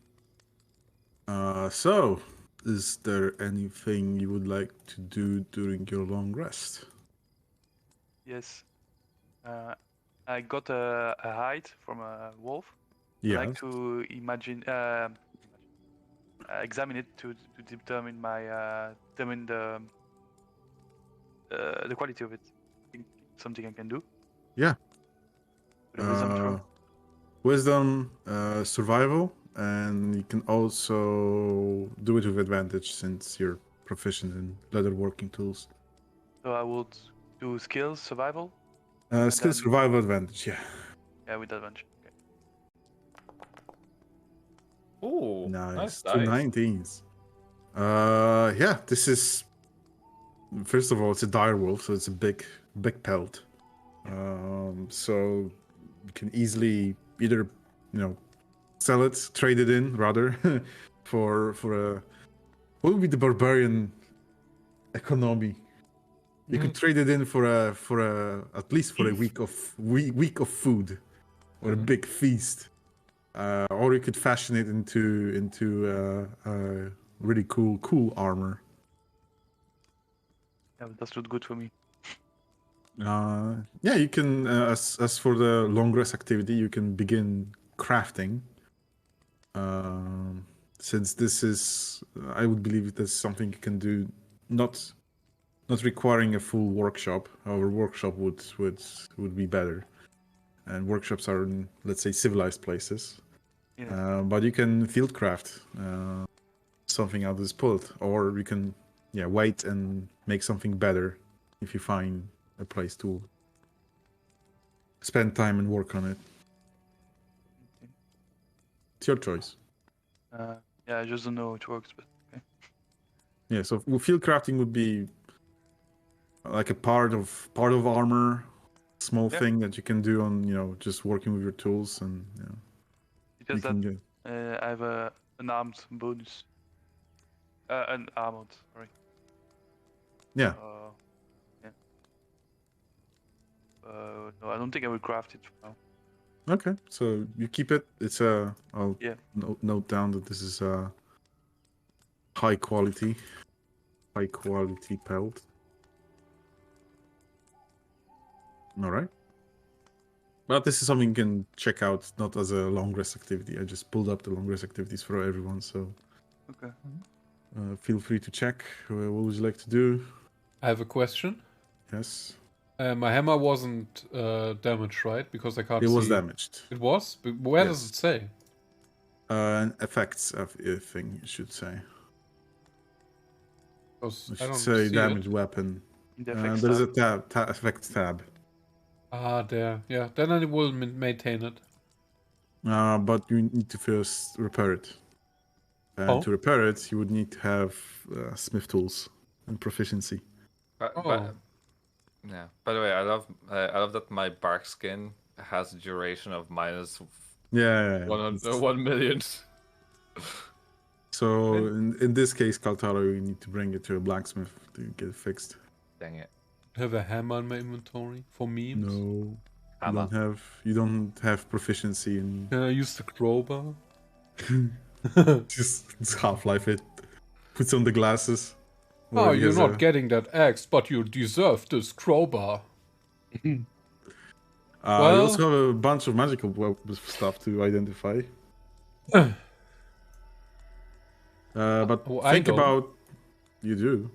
So, is there anything you would like to do during your long rest? Yes. I got a hide from a wolf. I Yeah. like to examine it to determine the quality of it. I think it's something I can do. Yeah. With a wisdom throw. Wisdom, survival, and you can also do it with advantage since you're proficient in leatherworking tools. So I would do skills, survival. Skill then- survival advantage, yeah. Yeah, with advantage. Okay. Ooh, Nice. nice. 219s. Yeah, this is. First of all, it's a dire wolf, so it's a big pelt. So you can easily either, sell it, trade it in rather, for a. What would be the barbarian economy? You could trade it in for a at least for a week of food, or a big feast, or you could fashion it into really cool armor. Yeah, that's not good for me. Yeah, you can. As for the long rest activity, you can begin crafting. Since this is, I would believe that's something you can do, not requiring a full workshop. However, workshop would be better, and workshops are in, let's say, civilized places. Yeah. But you can field craft something out of this pullet, or you can, wait and make something better if you find a place to spend time and work on it. It's your choice. Yeah, I just don't know how it works, but okay. Yeah, so field crafting would be like a part of armor, small Yeah. thing that you can do on, just working with your tools, and It's just you can that get. I have an armed bonus. An armored, sorry. Yeah. Yeah. No, I don't think I will craft it for now. Okay, so you keep it. It's I'll Yeah. note down that this is a high quality pelt. All right. But this is something you can check out, not as a long rest activity. I just pulled up the long rest activities for everyone, so Okay. feel free to check. What would you like to do? I have a question. Yes, My hammer wasn't damaged, right? Because I can't it see. was damaged. It was? But where does Yes. it say? An effects of a thing, you should say. 'Cause You I should don't say see damaged it. weapon. In the effects There's a tab. effects tab. Ah, there. Yeah, then I will maintain it. But you need to first repair it. And Oh. to repair it, you would need to have smith tools and proficiency. But, Oh. yeah. By the way, I love that my bark skin has a duration of minus Yeah. 1 million. So in this case, Kaltaro, you need to bring it to a blacksmith to get it fixed. Dang it. Have a hammer in my inventory for memes. No, Hammer. you don't have proficiency in Can I use the crowbar? just Half-Life it. Puts on the glasses. Oh, Or he you're has not a- getting that axe, but you deserve this crowbar. You Well- also have a bunch of magical stuff to identify. But Oh, I think don't. about you do.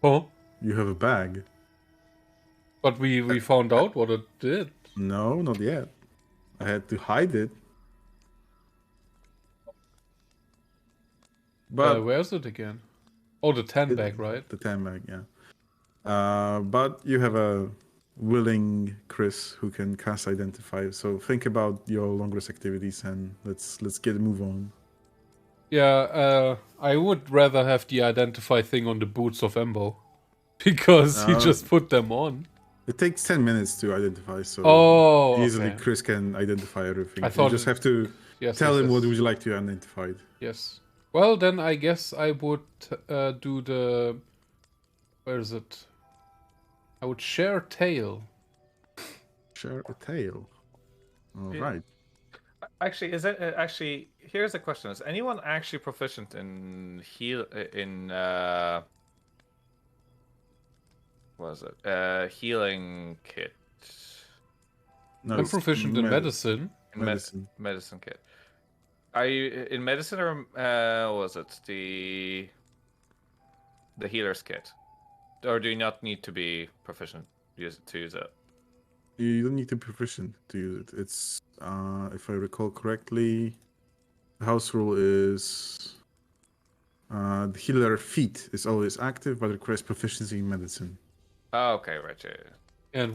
Oh, You have a bag. But we found out what it did. No, not yet. I had to hide it. But Where's it again? Oh, the 10 bag, right? The 10 bag, yeah. But you have a willing Chris who can cast Identify. So think about your long rest activities and let's get a move on. Yeah, I would rather have the Identify thing on the boots of Embo. Because he just put them on. It takes 10 minutes to identify, so easily okay. Chris can identify everything. I You thought just have to tell him what would you like to identify. Yes. Well, then I guess I would do the... Where is it? I would share tail. Share a tail. All Yeah. right. Actually, is it actually? Here's a question: is anyone actually proficient in what is it? Healing kit. No, I'm it's proficient in medicine. In medicine kit. Are you in medicine or was it the healer's kit? Or do you not need to be proficient to use it? You don't need to be proficient to use it. It's, if I recall correctly, the house rule is the healer feat is always active but requires proficiency in medicine. Oh, okay, right. Yeah. And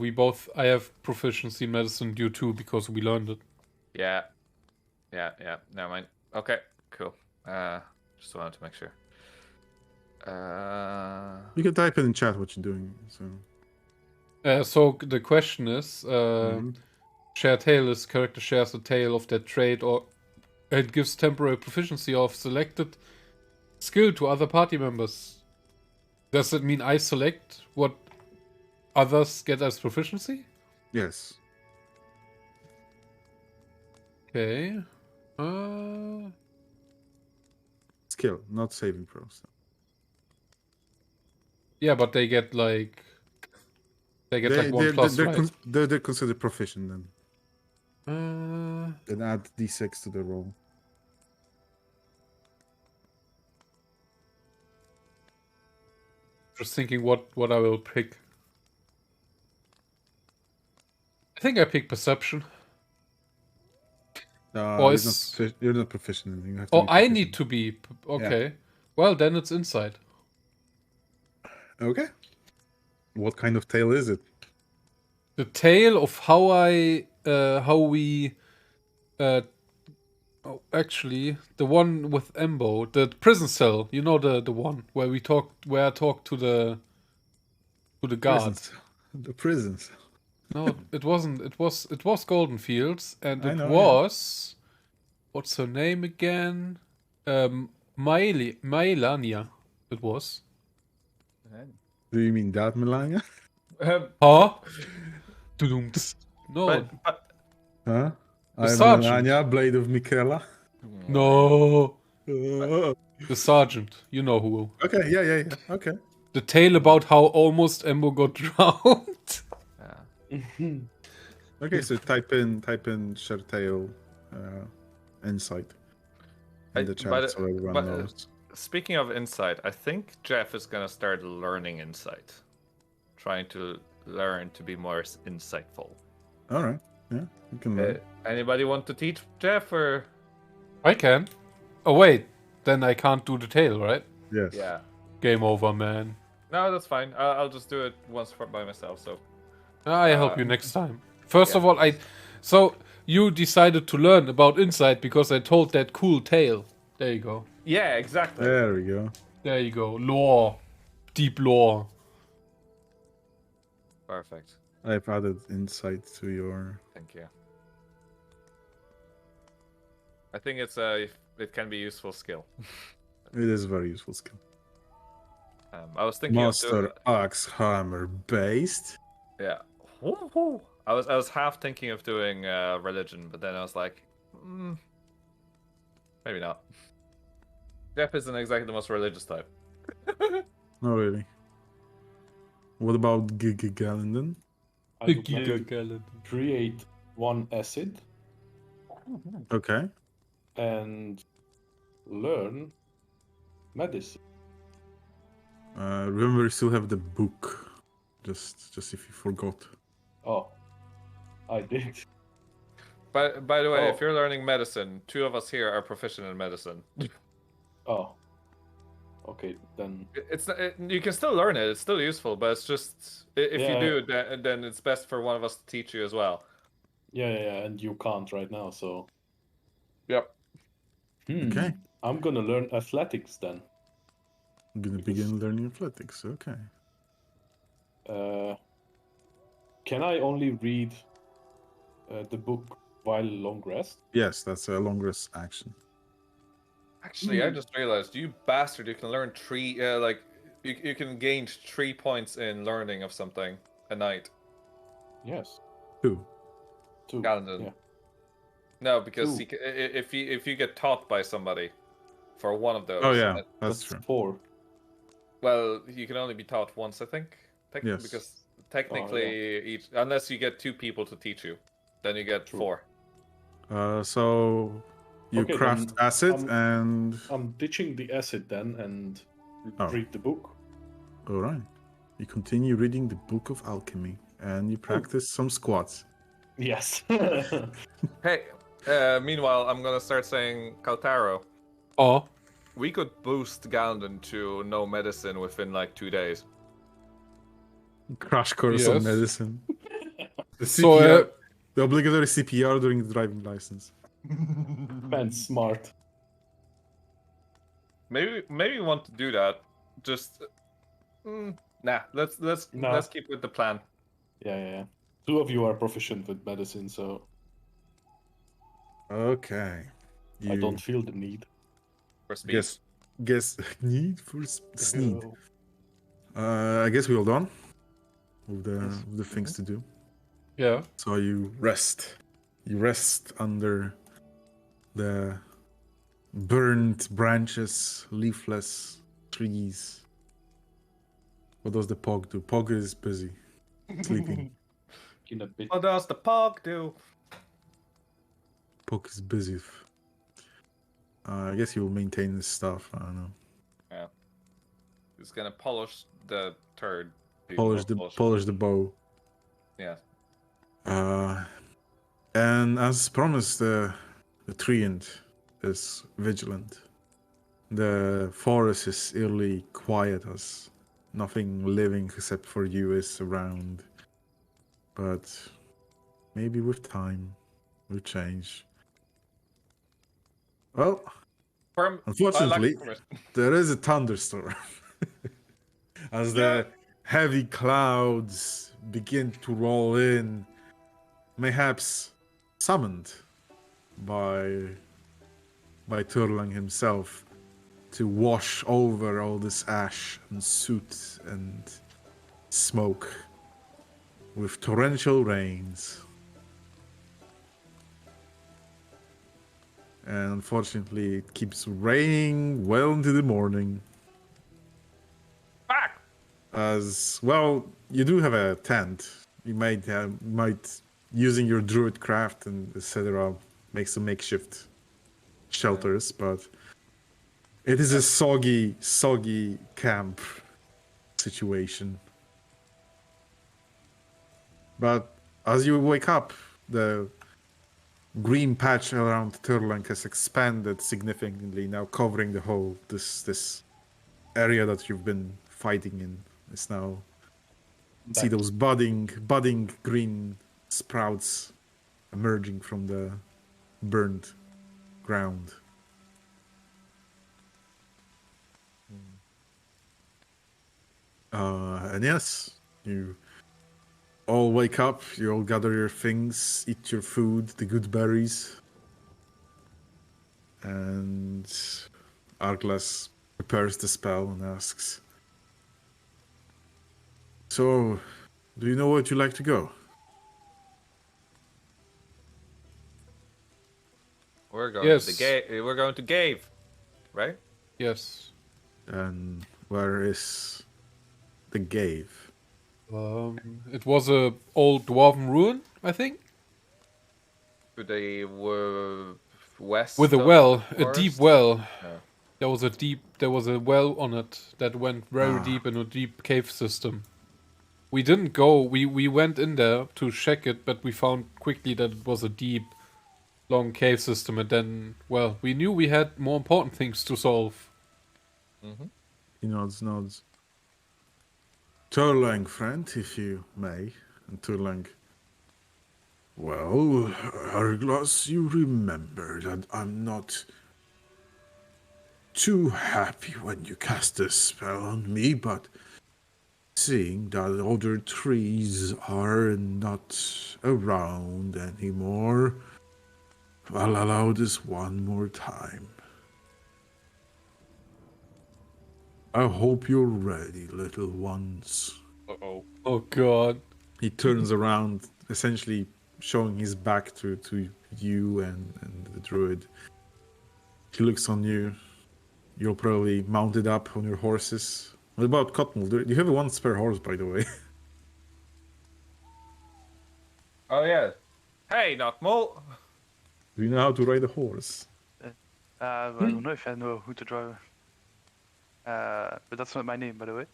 I have proficiency in medicine due to because we learned it. Yeah. Never mind. Okay, cool. Just wanted to make sure. You can type in chat what you're doing. So the question is, share tail is character shares the tail of that trait, or it gives temporary proficiency of selected skill to other party members. Does it mean I select what others get as proficiency? Yes. Okay. Skill, not saving throws. Yeah, but they get like... They get like 1 plus, right? They're considered proficient then. Then add d6 to the roll. Just thinking what I will pick. I think I pick perception. Or you're not proficient. You have to I need to be. Okay. Yeah. Well, then it's insight. Okay. What kind of tale is it? The tale of how we actually, the one with Embo, the prison cell. You know the one where I talked to the guards. The prisons. No, it wasn't. It was Golden Fields, and it was what's her name again? Maelania. It was. Do you mean that Melania? Huh? No. Huh? The I'm sergeant. Melania, Blade of Michaela. No. The sergeant. You know who. Okay, yeah. Okay. The tale about how almost Embo got drowned. Okay, so type in share tale insight in the chat so everyone knows. Speaking of insight, I think Jeff is gonna start learning insight. Trying to learn to be more insightful. Alright, yeah, you can learn. Anybody want to teach Jeff or? I can. Oh wait, then I can't do the tale, right? Yes. Yeah. Game over, man. No, that's fine. I'll just do it once by myself, so. I help you next time. First of all, so you decided to learn about insight because I told that cool tale. There you go. Yeah, exactly. There we go. There you go. Lore. Deep lore. Perfect. I've added insight to your... Thank you. I think it can be a useful skill. It is a very useful skill. I was thinking Master Axe Hammer based. Yeah. Woo-hoo. I was half thinking of doing religion, but then I was like, maybe not. Jeff isn't exactly the most religious type. Oh, really? What about Gigalendon? I would like to create 1 acid. Okay. And learn medicine. Remember, you still have the book Just if you forgot. Oh, I did. By the way, if Oh. you're learning medicine, 2 of us here are proficient in medicine. Oh. Okay, then. You can still learn it. It's still useful, but it's just if you Yeah. do, then it's best for one of us to teach you as well. Yeah, and you can't right now, so. Yep. Okay. I'm gonna learn athletics then. I'm gonna begin learning athletics. Okay. Can I only read the book while long rest? Yes, that's a long rest action. Actually, I just realized, you bastard, you can learn 3, like, you can gain 3 points in learning of something a night. Yes. 2. 2. Galandon. Yeah. No, because Two. if you get taught by somebody for one of those. Oh yeah, that's That's true. 4. Well, you can only be taught once, I think. Yes. Because technically, each unless you get 2 people to teach you, then you get True. 4. So you Okay, craft then acid and I'm ditching the acid then and Oh. read the book. all right. You continue reading the Book of Alchemy and you practice some squats. Yes. Hey, meanwhile, I'm gonna start saying Kaltaro. Oh, We could boost Galandon to know medicine within like 2 days. Crash course on Yes. medicine. The So, CPR, the obligatory CPR during the driving license. Man, smart. Maybe we want to do that. Just nah. Let's keep with the plan. Yeah. 2 of you are proficient with medicine, so Okay. I don't feel the need. For speed. Guess need for sneed. No. I guess we're all done with Yes. the things to do. yeah. So you rest. You rest under the burnt branches, leafless trees. What does the pog do? Pog is busy sleeping. In a bit. What does the pog do? Pog is busy. I guess he will maintain his stuff. I don't know. He's gonna polish the turd. Polish the bow. Yeah. And as promised, the treant is vigilant. The forest is eerily quiet as nothing living except for you is around. But maybe with time, will change. Well, unfortunately, there is a thunderstorm. As the heavy clouds begin to roll in, mayhaps summoned by Turlang himself to wash over all this ash and soot and smoke with torrential rains. And unfortunately, it keeps raining well into the morning. Back. As well, you do have a tent. You might using your druid craft and etc. make some makeshift shelters, but it is a soggy camp situation. But as you wake up, the green patch around Turlang has expanded significantly, now covering the whole this area that you've been fighting in. It's now see those budding green sprouts emerging from the burned ground. And yes, you all wake up, you all gather your things, eat your food, the good berries. And Arglas prepares the spell and asks, "So, do you know where you'd like to go?" We're going Yes. to the We're going to Gave, right? Yes. And where is the Gave? It was a old dwarven ruin, I think, To the west. with a of well, the a deep forest? well. Yeah. There was a well on it that went very Ah. deep in a deep cave system, we didn't go. We went in there to check it, but we found quickly that it was a deep, long cave system, and then, well, we knew we had more important things to solve. He nods. Turlang, friend, if you may. And Turlang. Well, Arglas, you remember that I'm not too happy when you cast a spell on me, but seeing that other trees are not around anymore, I'll allow this one more time. I hope you're ready, little ones. Uh-oh. Oh god. He turns around, essentially showing his back to you and the druid. He looks on you. You're probably mounted up on your horses. What about Cottonwool? Do you have one spare horse, by the way? Oh yeah. Hey, Knockmole. Do you know how to ride a horse? I don't know if I know who to drive. But that's not my name, by the way.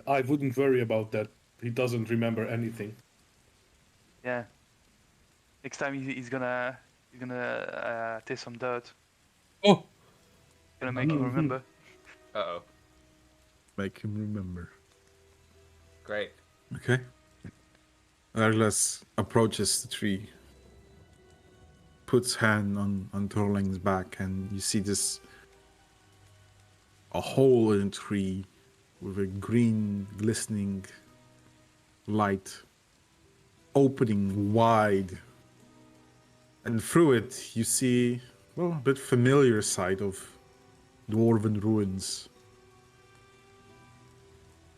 I wouldn't worry about that. He doesn't remember anything. Yeah. Next time he's gonna taste some dirt. Oh, Gonna make him remember. Uh-oh. Make him remember. Great. Okay. Arglas approaches the tree, puts hand on Torling's back, and you see a hole in the tree with a green glistening light opening wide, and through it you see, well, a bit familiar sight of dwarven ruins.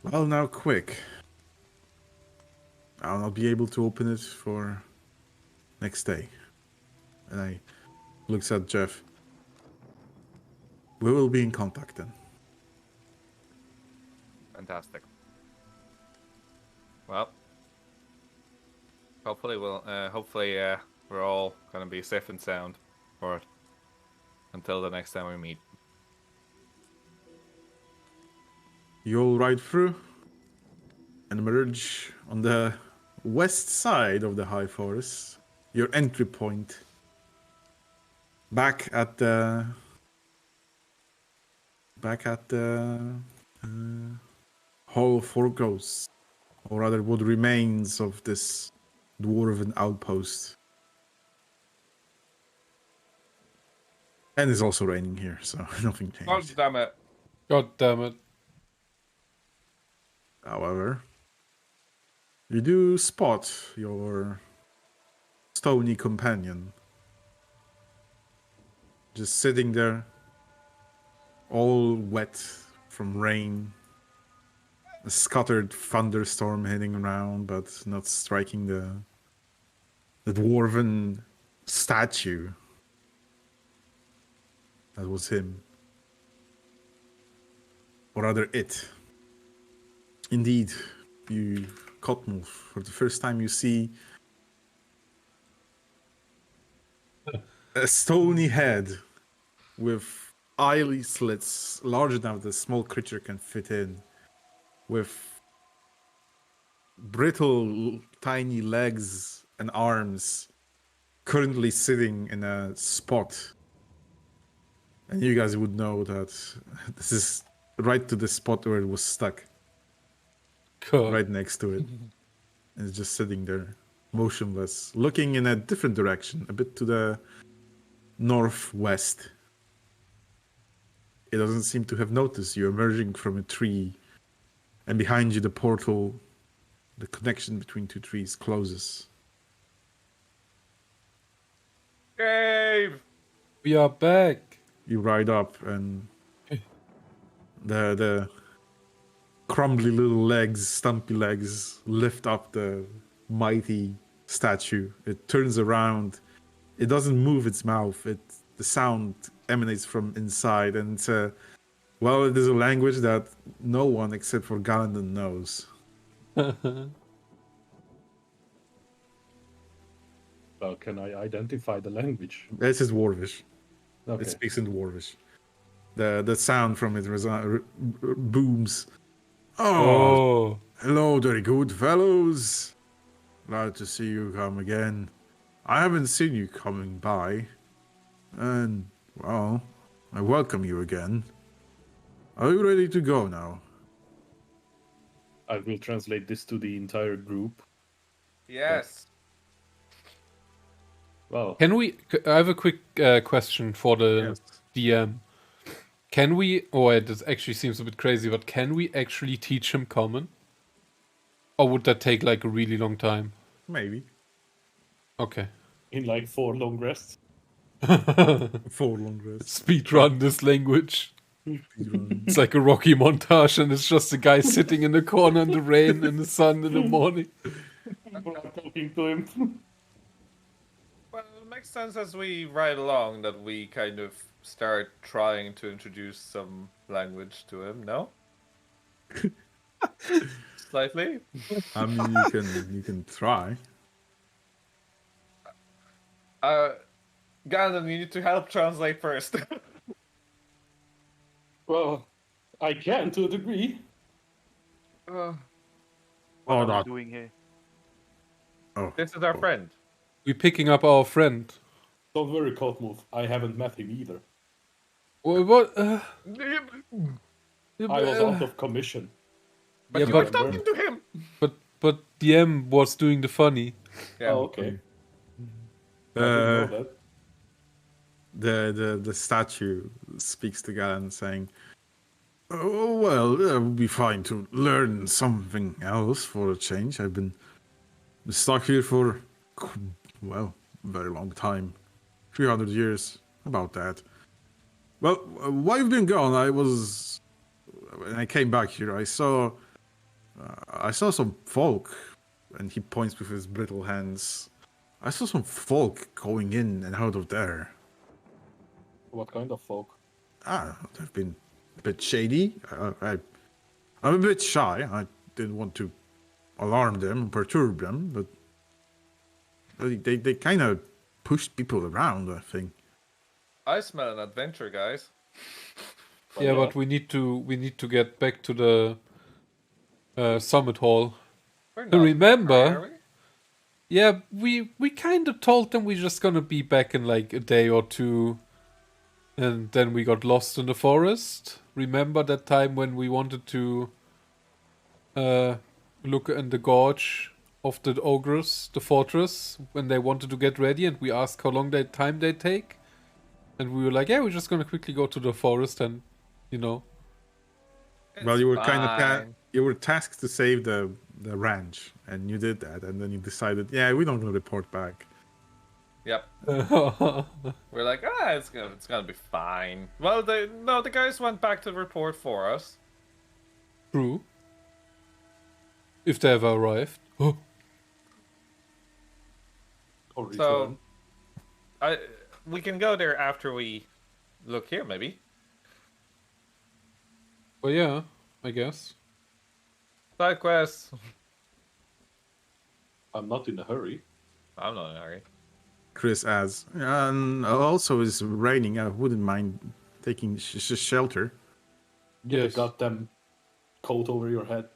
Well, now quick. I'll not be able to open it for next day. And I looks at Jeff. We will be in contact then. Fantastic. Well, hopefully we're all gonna be safe and sound for it until the next time we meet. You'll ride through and emerge on the west side of the High Forest. Your entry point. Back at the Hall of Four Ghosts, or rather what remains of this dwarven outpost. And it's also raining here, so nothing changed. God damn it! god damn it. However, you do spot your stony companion just sitting there, all wet from rain. A scattered thunderstorm hitting around, but not striking the dwarven statue. That was him. Or rather it. Indeed, you, Cottonwolf, for the first time you see a stony head with eye slits large enough that a small creature can fit in, with brittle, tiny legs and arms, currently sitting in a spot. And you guys would know that this is right to the spot where it was stuck. God. Right next to it. And it's just sitting there, motionless, looking in a different direction, a bit to the northwest. It doesn't seem to have noticed you emerging from a tree, and behind you the portal, the connection between two trees, closes. Dave! We are back. You ride up, and the crumbly little legs, stumpy legs, lift up the mighty statue. It turns around. It doesn't move its mouth. The sound emanates from inside, and it's it is a language that no one except for Galandon knows. Well, can I identify the language? This is Dwarvish. Okay. It speaks in Dwarvish. The sound from it booms. Oh, Oh. hello there, good fellows. Glad to see you come again. I haven't seen you coming by. And, well, I welcome you again. Are you ready to go now? I will translate this to the entire group. Yes. Well, Can we? I have a quick question for the Yes. DM. Can we? Oh, this actually seems a bit crazy, but can we actually teach him common? Or would that take like a really long time? Maybe. Okay. in like 4 long rests. 4 long rests. Speed run this language. It's like a Rocky montage, and it's just a guy sitting in the corner in the rain and the sun in the morning. People are talking to him. Well, it makes sense as we ride along that we kind of start trying to introduce some language to him, no? Slightly? I mean, you can try. Gandalf, you need to help translate first. Well, I can to a degree. What Oh, are we that. doing here? Oh, This is our friend. We're picking up our friend. Don't worry, Cotmove. I haven't met him either. What? I was out of commission. But Yeah, you but- were talking to him. But DM was doing the funny. Yeah. Oh, okay. I didn't know that. the statue speaks to Galan, saying, "Oh well, it would be fine to learn something else for a change. I've been stuck here for well, a very long time, 300 years, about that. Well, while you've been gone, when I came back here, I saw some folk, and he points with his brittle hands. I saw some folk going in and out of there. What kind of folk? They've been a bit shady. I'm a bit shy. I didn't want to alarm them, perturb them, but they kind of pushed people around, I think. I smell an adventure, guys. Yeah, but we need to get back to the summit hall. We're Remember- are we? Yeah, we kind of told them we're just gonna be back in like a day or two, and then we got lost in the forest. Remember that time when we wanted to look in the gorge of the ogres, the fortress, when they wanted to get ready, and we asked how long time they take, and we were like, yeah, we're just gonna quickly go to the forest and, you know. Well, you were kind of fine. you were tasked to save the ranch, and you did that, and then you decided, yeah, we don't want to report back. Yep. We're like, it's gonna be fine. Well, the guys went back to report for us. True. If they ever arrived. Oh. Or So, return. we can go there after we look here, maybe. Well, yeah, I guess. Side quests. I'm not in a hurry. I'm not in a hurry. Chris adds, and also it's raining. I wouldn't mind taking shelter. Get Yes. a goddamn coat over your head.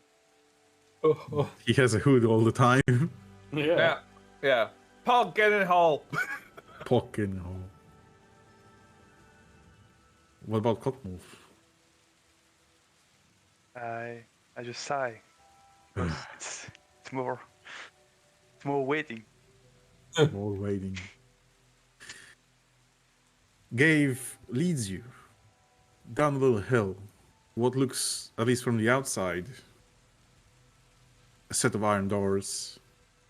Oh. He has a hood all the time. Yeah. Yeah. Paul, get in hole. Fucking hell. What about Cotmove? I just sigh. Because it's more waiting. More waiting. Gave leads you down a little hill. What looks, at least from the outside, a set of iron doors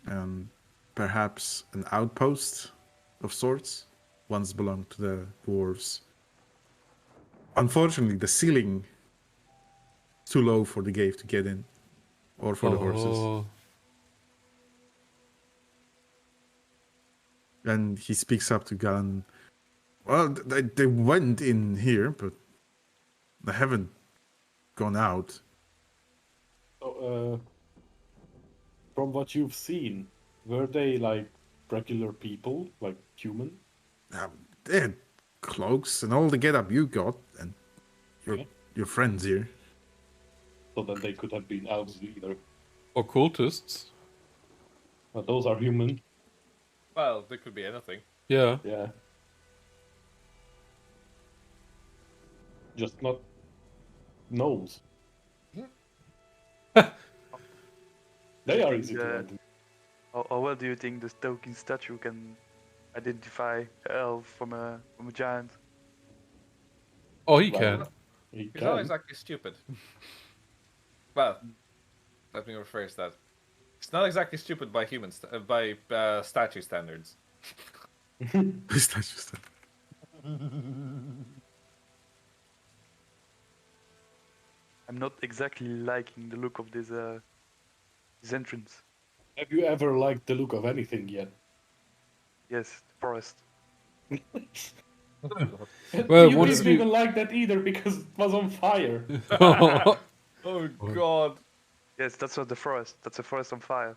and perhaps an outpost of sorts. Once belonged to the dwarves. Unfortunately, the ceiling is too low for the Gave to get in, or for the horses. Oh. And he speaks up to Galan. Well, they went in here, but they haven't gone out. So, from what you've seen, were they like regular people, like human? They had cloaks and all the get-up you got, and your friends here. So then they could have been elves either. Or cultists. But those are human. Well, there could be anything. Yeah. Yeah. Just not gnomes. They are easy to Yeah. identify. Or well do you think this token statue can identify an elf from a giant? Oh, he Well, can. He He's not can. exactly stupid. Well, let me rephrase that. It's not exactly stupid by statue standards. Is that just a... I'm not exactly liking the look of this entrance. Have you ever liked the look of anything yet? Yes, the forest. Well, you once didn't we- even like that either because it was on fire. Oh god. Yes, that's not the forest. That's a forest on fire.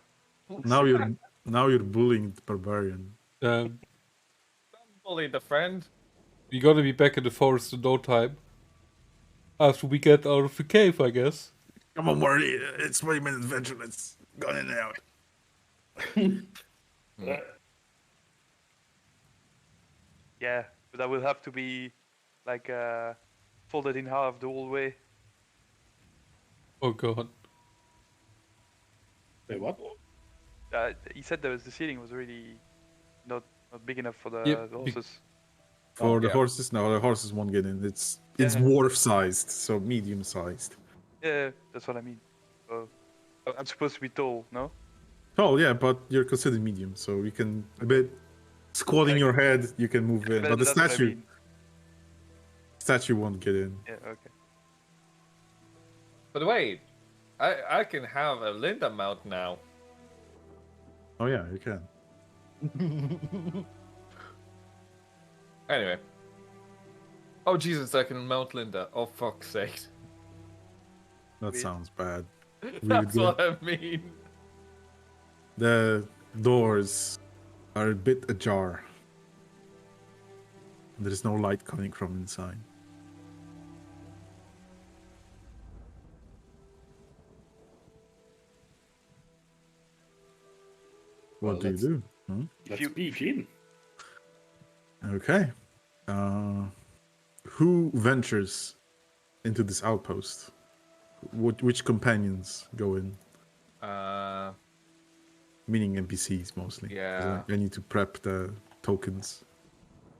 Now you're bullying the barbarian. um, Don't bully the friend. we gotta be back in the forest in no time. After we get out of the cave, I guess. Come on, Marty. It's 20 minutes adventure. Let's go in and out. Yeah, but that will have to be like folded in half the whole way. Oh god. Wait, what? He said the ceiling was really not big enough for the, Yep, the horses. For the yeah. horses, no, the horses won't get in. It's Yeah. dwarf sized, so medium sized. Yeah, that's what I mean. So, I'm supposed to be tall, no? Oh yeah, but you're considered medium, so you can a bit squatting Like- your head. You can move in, but the that's what I statue mean. statue won't get in. Yeah, okay. But wait, I can have a Linda mount now. Oh yeah, you can. Anyway. Oh Jesus, I can mount Linda. Oh fuck's sake. That Wait. sounds bad. That's good. what I mean. The doors are a bit ajar. There is no light coming from inside. What Well, do you let's- do? Hmm? Let's you- peek in. Okay. Who ventures into this outpost? Which companions go in? Meaning NPCs mostly. 'cause Yeah. I need to prep the tokens.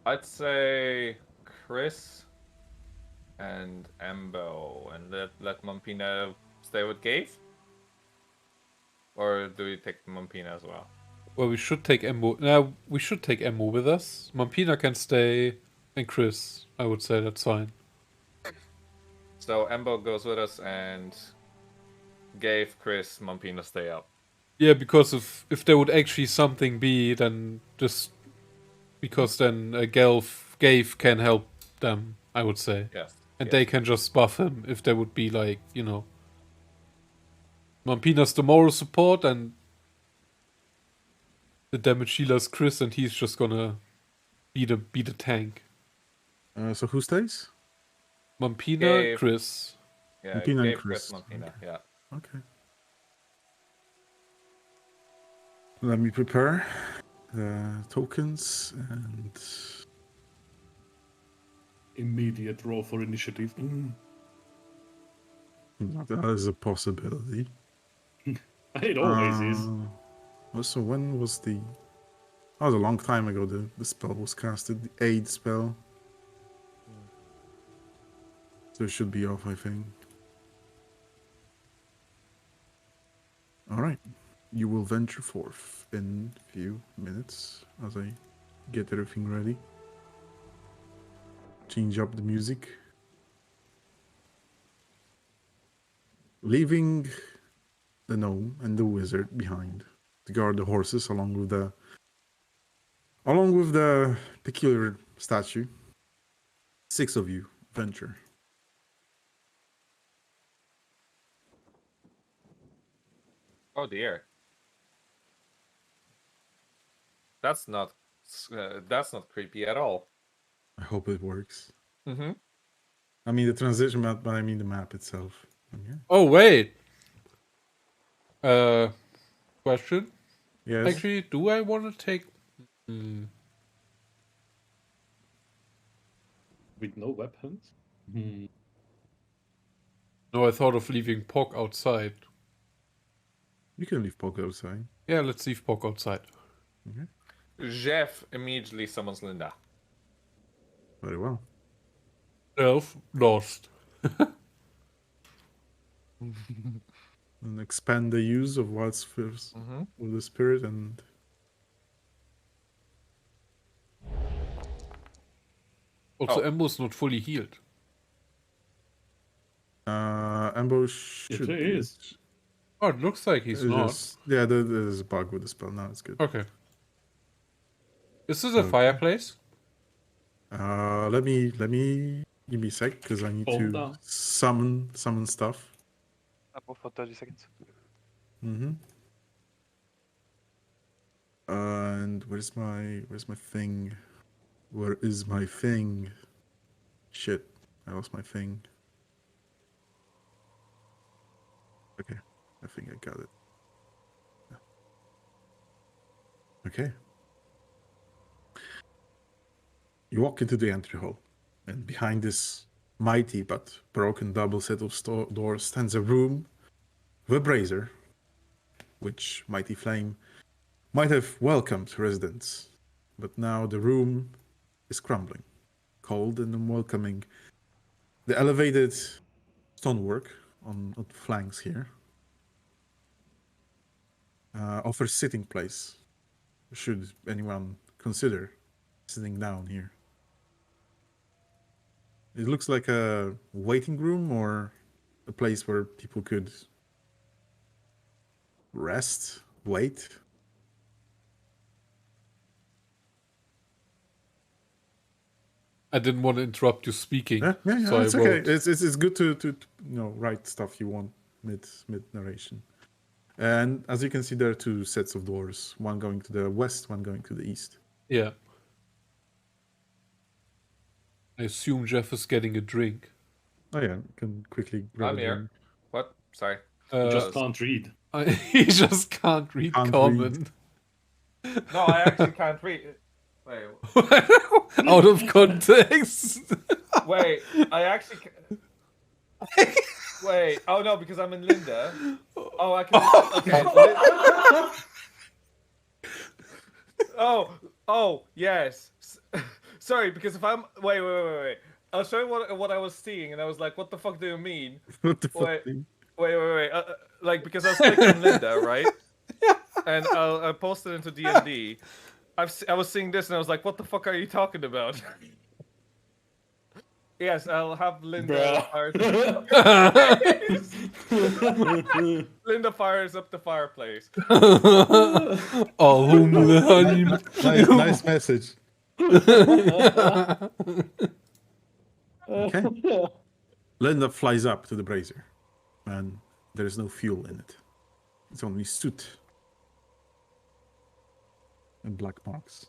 I'd say Chris and Embo, and let Mumpina stay with Gave. Or do we take Mumpina as well? Well, we should take Emmo. No, we should take Emmo with us. Mampina can stay, and Chris. I would say that's fine. So Embo goes with us, and Gave, Chris, Mumpina stay up. Yeah, because if there would actually something be, then just because then Gave can help them. I would say, Yes. and yes. they can just buff him if there would be like Mampina's the moral support and the damage healer's Chris, and he's just gonna be the tank. So who stays? Mampina, Gave. Chris. Yeah, Mumpina and Gave, Chris. Mumpina. Okay. Yeah. Okay. Let me prepare the tokens and Immediate roll for initiative. that is a possibility. It always is. Also, when was the? That was a long time ago. The spell was casted. The aid spell. So it should be off, I think. All right, you will venture forth in a few minutes as I get everything ready. Change up the music. Leaving the gnome and the wizard behind to guard the horses along with the peculiar statue. 6 of you venture. Oh dear. That's not creepy at all. I hope it works. Mm-hmm. I mean the transition map, but I mean the map itself. Yeah. Oh wait. Question. Yes. Actually, do I want to take? Hmm. With no weapons? Hmm. No, I thought of leaving Pog outside. You can leave Poker outside. Yeah, let's leave Pog outside. Jeff immediately summons Linda. Very well. Elf lost. And expand the use of Wild Spheres with the spirit and Also, Oh. Embo's not fully healed. ambush. It should be- is. Oh, it looks like he's it not. is- Yeah, there's a bug with the spell. Now it's good. Okay. Is this a Okay. fireplace? Let me give me a sec because I need Calm to down. summon stuff. Up for 30 seconds. Mm-hmm. And where's my thing? Where is my thing? Shit, I lost my thing. Okay, I think I got it. Okay. You walk into the entry hall, and behind this mighty but broken double set of doors stands a room with a brazier, which Mighty Flame might have welcomed residents, but now the room is crumbling, cold and unwelcoming. The elevated stonework on the flanks here offers sitting place, should anyone consider sitting down here. It looks like a waiting room or a place where people could rest, wait. I didn't want to interrupt you speaking. Yeah, so it's I okay. wrote- It's good to write stuff you want mid narration. And as you can see, there are two sets of doors: one going to the west, one going to the east. Yeah. I assume Jeff is getting a drink. Oh yeah, you can quickly grab I'm a here. drink. What? Sorry. You just Uh, can't read. He just can't read Can't common. No, I actually can't read. Wait, Out of context. wait. I actually. Wait. Oh no, because I'm in Linda. Oh, I can. Okay. Oh, yes. Sorry, because if I'm wait. I was showing what I was seeing, and I was like, "What the fuck do you mean?" What the fuck? Wait. thing? Wait. Like because I was clicking Linda, right? And I posted into D&D. I was seeing this, and I was like, "What the fuck are you talking about?" Yes, I'll have Linda fire. Linda fires up the fireplace. Oh, man. Nice message. Okay. Linda flies up to the brazier, and there is no fuel in it. It's only soot and black marks.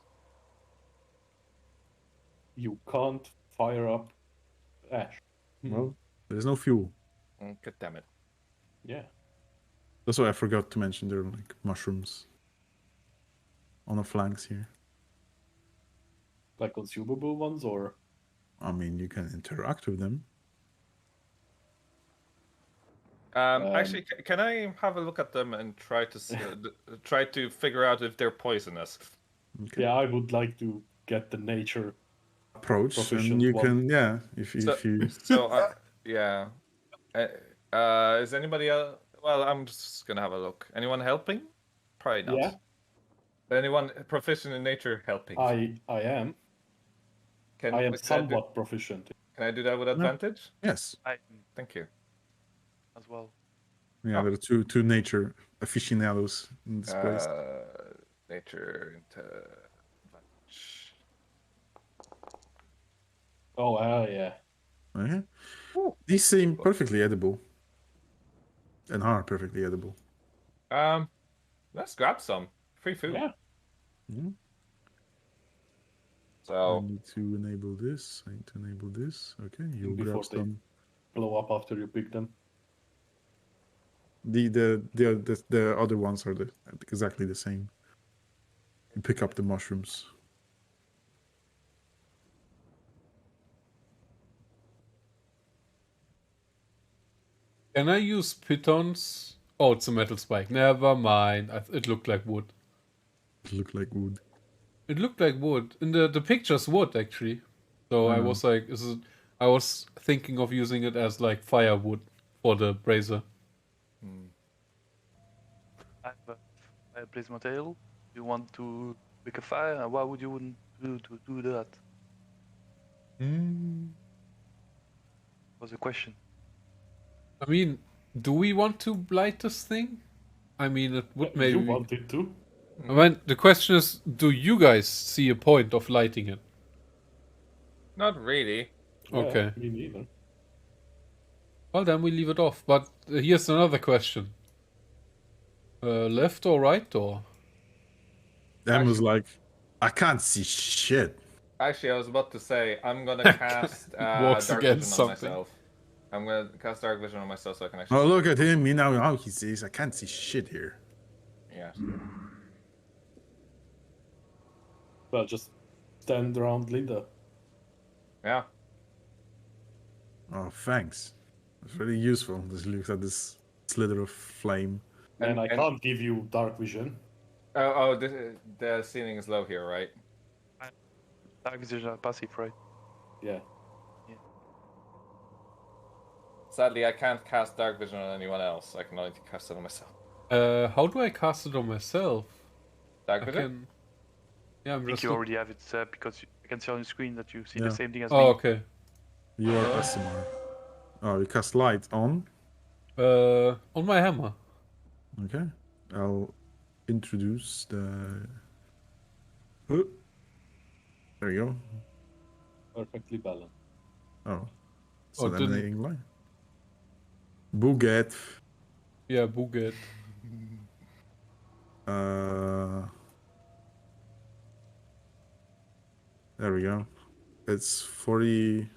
You can't fire up ash. Well, there is no fuel. God damn it. Yeah. That's why I forgot to mention there are like mushrooms on the flanks here. Like consumable ones, or I mean, you can interact with them. Actually, can I have a look at them and try to try to figure out if they're poisonous? Okay. yeah, I would like to get the nature. Approach, and Proficient you one. can, yeah, if So- you So, yeah. Is anybody else? Well, I'm just gonna have a look. Anyone helping? Probably not. Yeah. Anyone proficient in nature helping? I am. Can, I am can somewhat proficient. Can I do that with advantage? yes, Thank you. As well. yeah, there are two nature aficionados in this place. Nature into. Oh, yeah. Okay. These seem perfectly edible, and are perfectly edible. Let's grab some free food. Yeah. Mhm. I So need to enable this. I need to enable this. Okay, you Before grab they- some. Blow up after you pick them. The other ones are exactly the same. You pick up the mushrooms. Can I use pitons? Oh, it's a metal spike. Never mind. It looked like wood. It look like wood. It looked like wood. In the picture's wood, actually. So I was like, I was thinking of using it as like firewood for the brazier. I have a fireplace material. You want to make a fire? And why would you wouldn't do that? Was a question. I mean, do we want to light this thing? I mean, it would maybe. You wanted to? I mean, the question is, do you guys see a point of lighting it? not really. Okay. Yeah, me neither. Well, then we leave it off. But here's another question. Left or right door? Dan was like, I can't see shit. Actually, I was about to say I'm gonna cast Walks Dark against Vision on something. myself. I'm gonna cast Dark Vision on myself so I can actually. Oh, look at him. You know how he sees. I can't see shit here. Yeah. Well, just stand around Linda. Yeah. Oh, thanks. It's really useful. Just looks at this slither of flame. And I can't give you dark vision. Oh, the ceiling is low here, right? Dark vision are passive, right? Yeah. Sadly, I can't cast Dark Vision on anyone else. I can only cast it on myself. How do I cast it on myself? Dark I Vision? can. Yeah, I'm I think just. you already have it because I can see on the screen that you see Yeah. the same thing as Oh, me. okay. You are Asimar. Oh, you cast light on. On my hammer. Okay. I'll introduce the. There you go. Perfectly balanced. Oh. It's Oh, an didn't- emanating light. Bouget. Yeah, Bouget. There we go. It's 40.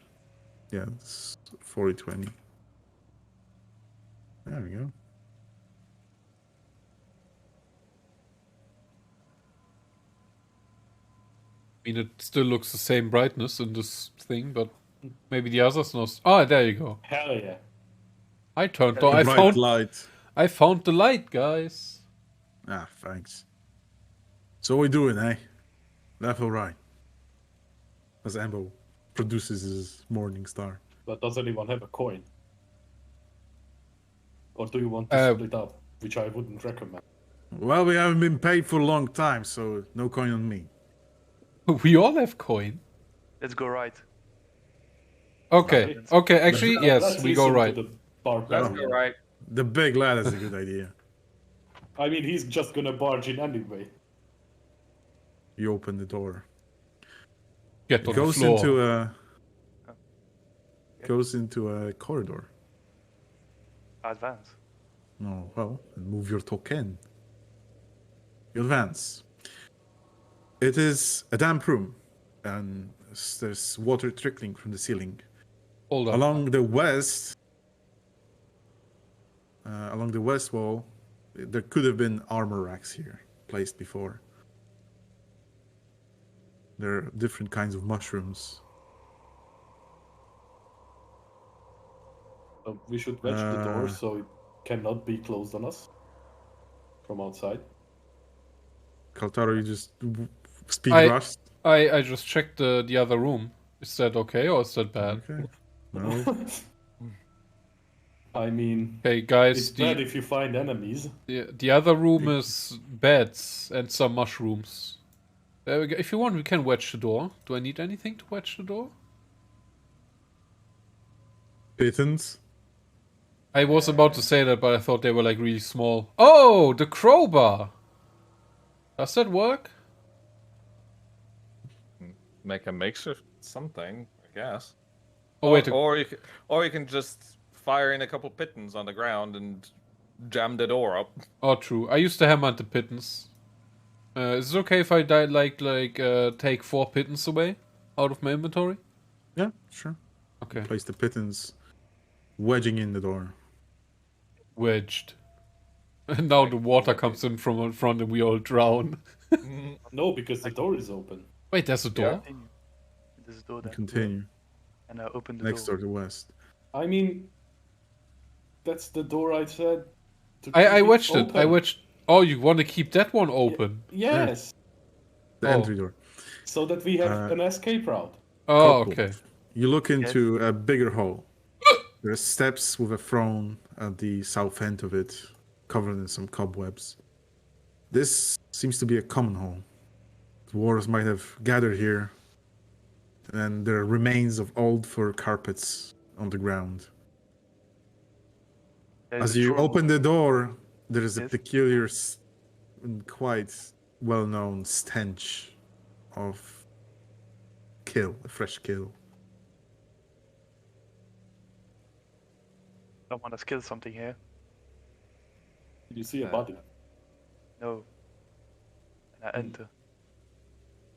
Yeah, it's 40/20. There we go. I mean, it still looks the same brightness in this thing, but maybe the others not. Oh, there you go. Hell yeah. I turned The on. I bright found. light. I found the light, guys. Ah, thanks. So what we doing, eh? Left or right? As Ambo produces his morning star. But does anyone have a coin? Or do you want to split up? Which I wouldn't recommend. Well, we haven't been paid for a long time, so no coin on me. We all have coin. Let's go right. Okay. Okay. Actually, yes, Let's we go listen to right. the bar Let's player. go right. The big lad is a good idea. I mean, he's just gonna barge in anyway. You open the door. Get It on the goes floor. into a corridor. Advance. Oh, well, move your token. You advance. It is a damp room, and there's water trickling from the ceiling. Hold on. Along the west wall, there could have been armor racks here placed before. There are different kinds of mushrooms. So we should wedge the door so it cannot be closed on us from outside. Kaltaro, you just speed I- rushed. I just checked the other room. Is that okay or is that bad? Okay. No. I mean, Okay, guys. it's bad if you find enemies. The other room is beds and some mushrooms. If you want, we can wedge the door. Do I need anything to wedge the door? Pittons. I was about to say that, but I thought they were like really small. Oh, the crowbar. Does that work? Make a makeshift something, I guess. Oh wait, Or you can just fire in a couple pittons on the ground and jam the door up. oh true. I used the hammer and the pittons. Is it okay if I take 4 pittance away out of my inventory? Yeah, sure. Okay. Place the pittance, wedging in the door. Wedged. And now the water comes in from in front and we all drown. No, because the door is open. Wait, there's a door? Continue. There's a door there. Continue. And I open the Next door. door to west. I mean, that's the door I said. To I keep wedged it. I open. wedged. Oh, you want to keep that one open? Yes, The Oh. entry door. so that we have an escape route. Oh, Couple. okay. You look into a bigger hall. There are steps with a throne at the south end of it, covered in some cobwebs. This seems to be a common hall. Dwarves might have gathered here, and there are remains of old fur carpets on the ground. There's As a you throne. open the door, there is a Yes. peculiar and quite well-known stench of kill, a fresh kill. Someone has killed something here. Did you see a body? No. And I enter.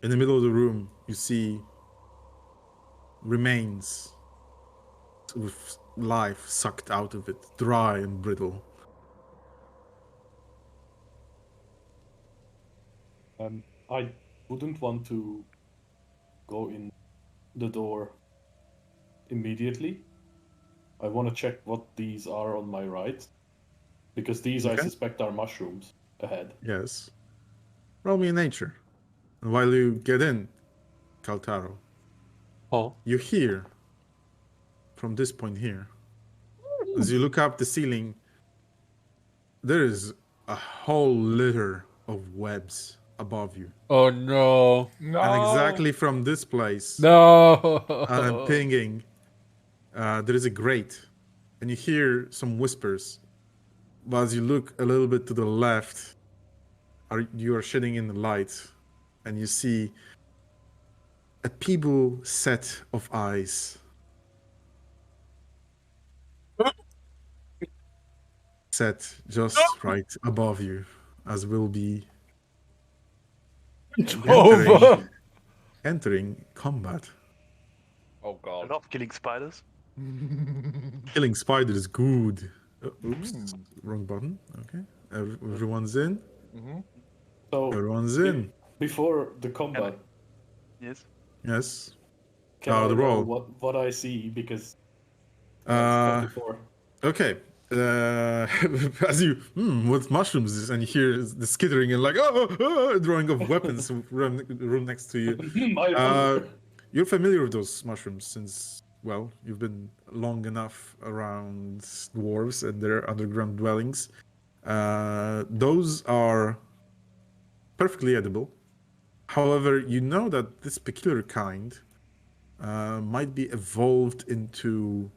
In the middle of the room, you see remains with life sucked out of it, dry and brittle. I wouldn't want to go in the door immediately. I want to check what these are on my right, because these I Okay. suspect are mushrooms ahead. Yes. Roll me in nature. And while you get in, Kaltaro, Oh. you hear from this point here, as you look up the ceiling, there is a whole litter of webs above you. Oh no. No. And exactly from this place, No. and I'm pinging, there is a grate, and you hear some whispers. But as you look a little bit to the left, you are shedding in the light, and you see a feeble set of eyes. Set just right above you, as will be Over. entering combat. Oh I god. love killing spiders. Killing spiders is good. Oops, wrong button. Okay, everyone's in. So Everyone's in. before the combat, Yes. Yes. can Oh, I the roll roll. what I see, because Uh, that's 24. okay. As you with mushrooms is, and you hear the skittering and like drawing of weapons room next to you. I wonder. You're familiar with those mushrooms since, well, you've been long enough around dwarves and their underground dwellings. Those are perfectly edible. However, you know that this peculiar kind might be evolved into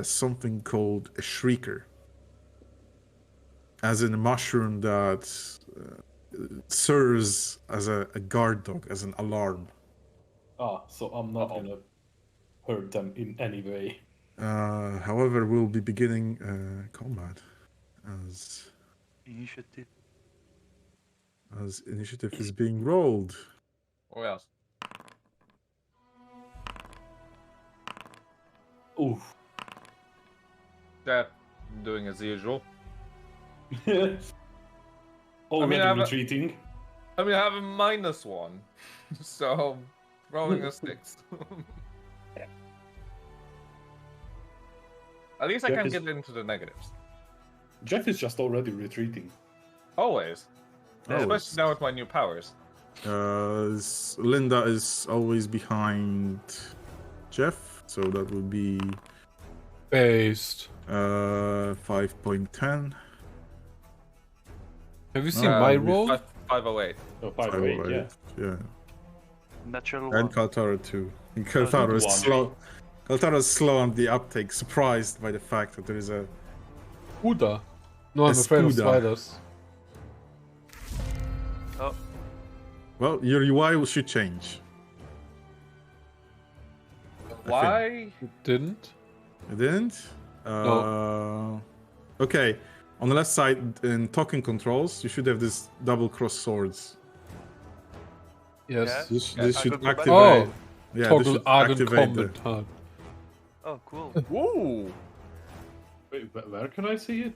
something called a shrieker, as in a mushroom that serves as a guard dog, as an alarm. So I'm not gonna hurt them in any way. However, we'll be beginning combat Initiative. as initiative is being rolled. Oh yes. Oof. Yeah, doing as usual. Already I'm a- retreating. I mean, I have a -1, so rolling a 6. At least I Yeah, can 'cause- get into the negatives. Jeff is just already retreating. Always. Always. Especially now with my new powers. Linda is always behind Jeff, so that would be Based. 5.10. Have you seen Uh, my we- roll? 508. Oh, 508, yeah. Yeah. Natural And one. Kaltaro too. And Kaltaro is one. slow. Kaltaro is slow on the uptake, surprised by the fact that there is a Spuda. No, I'm afraid of Spuda. spiders. Oh, well, your UI should change. Why? Didn't? It didn't? Okay. On the left side, in talking controls, you should have this double cross swords. Yes. This I should could go back. activate. Oh, Yeah, this toggle should Arden activate the. combat hard. Oh, cool. Woo! Wait, where can I see it?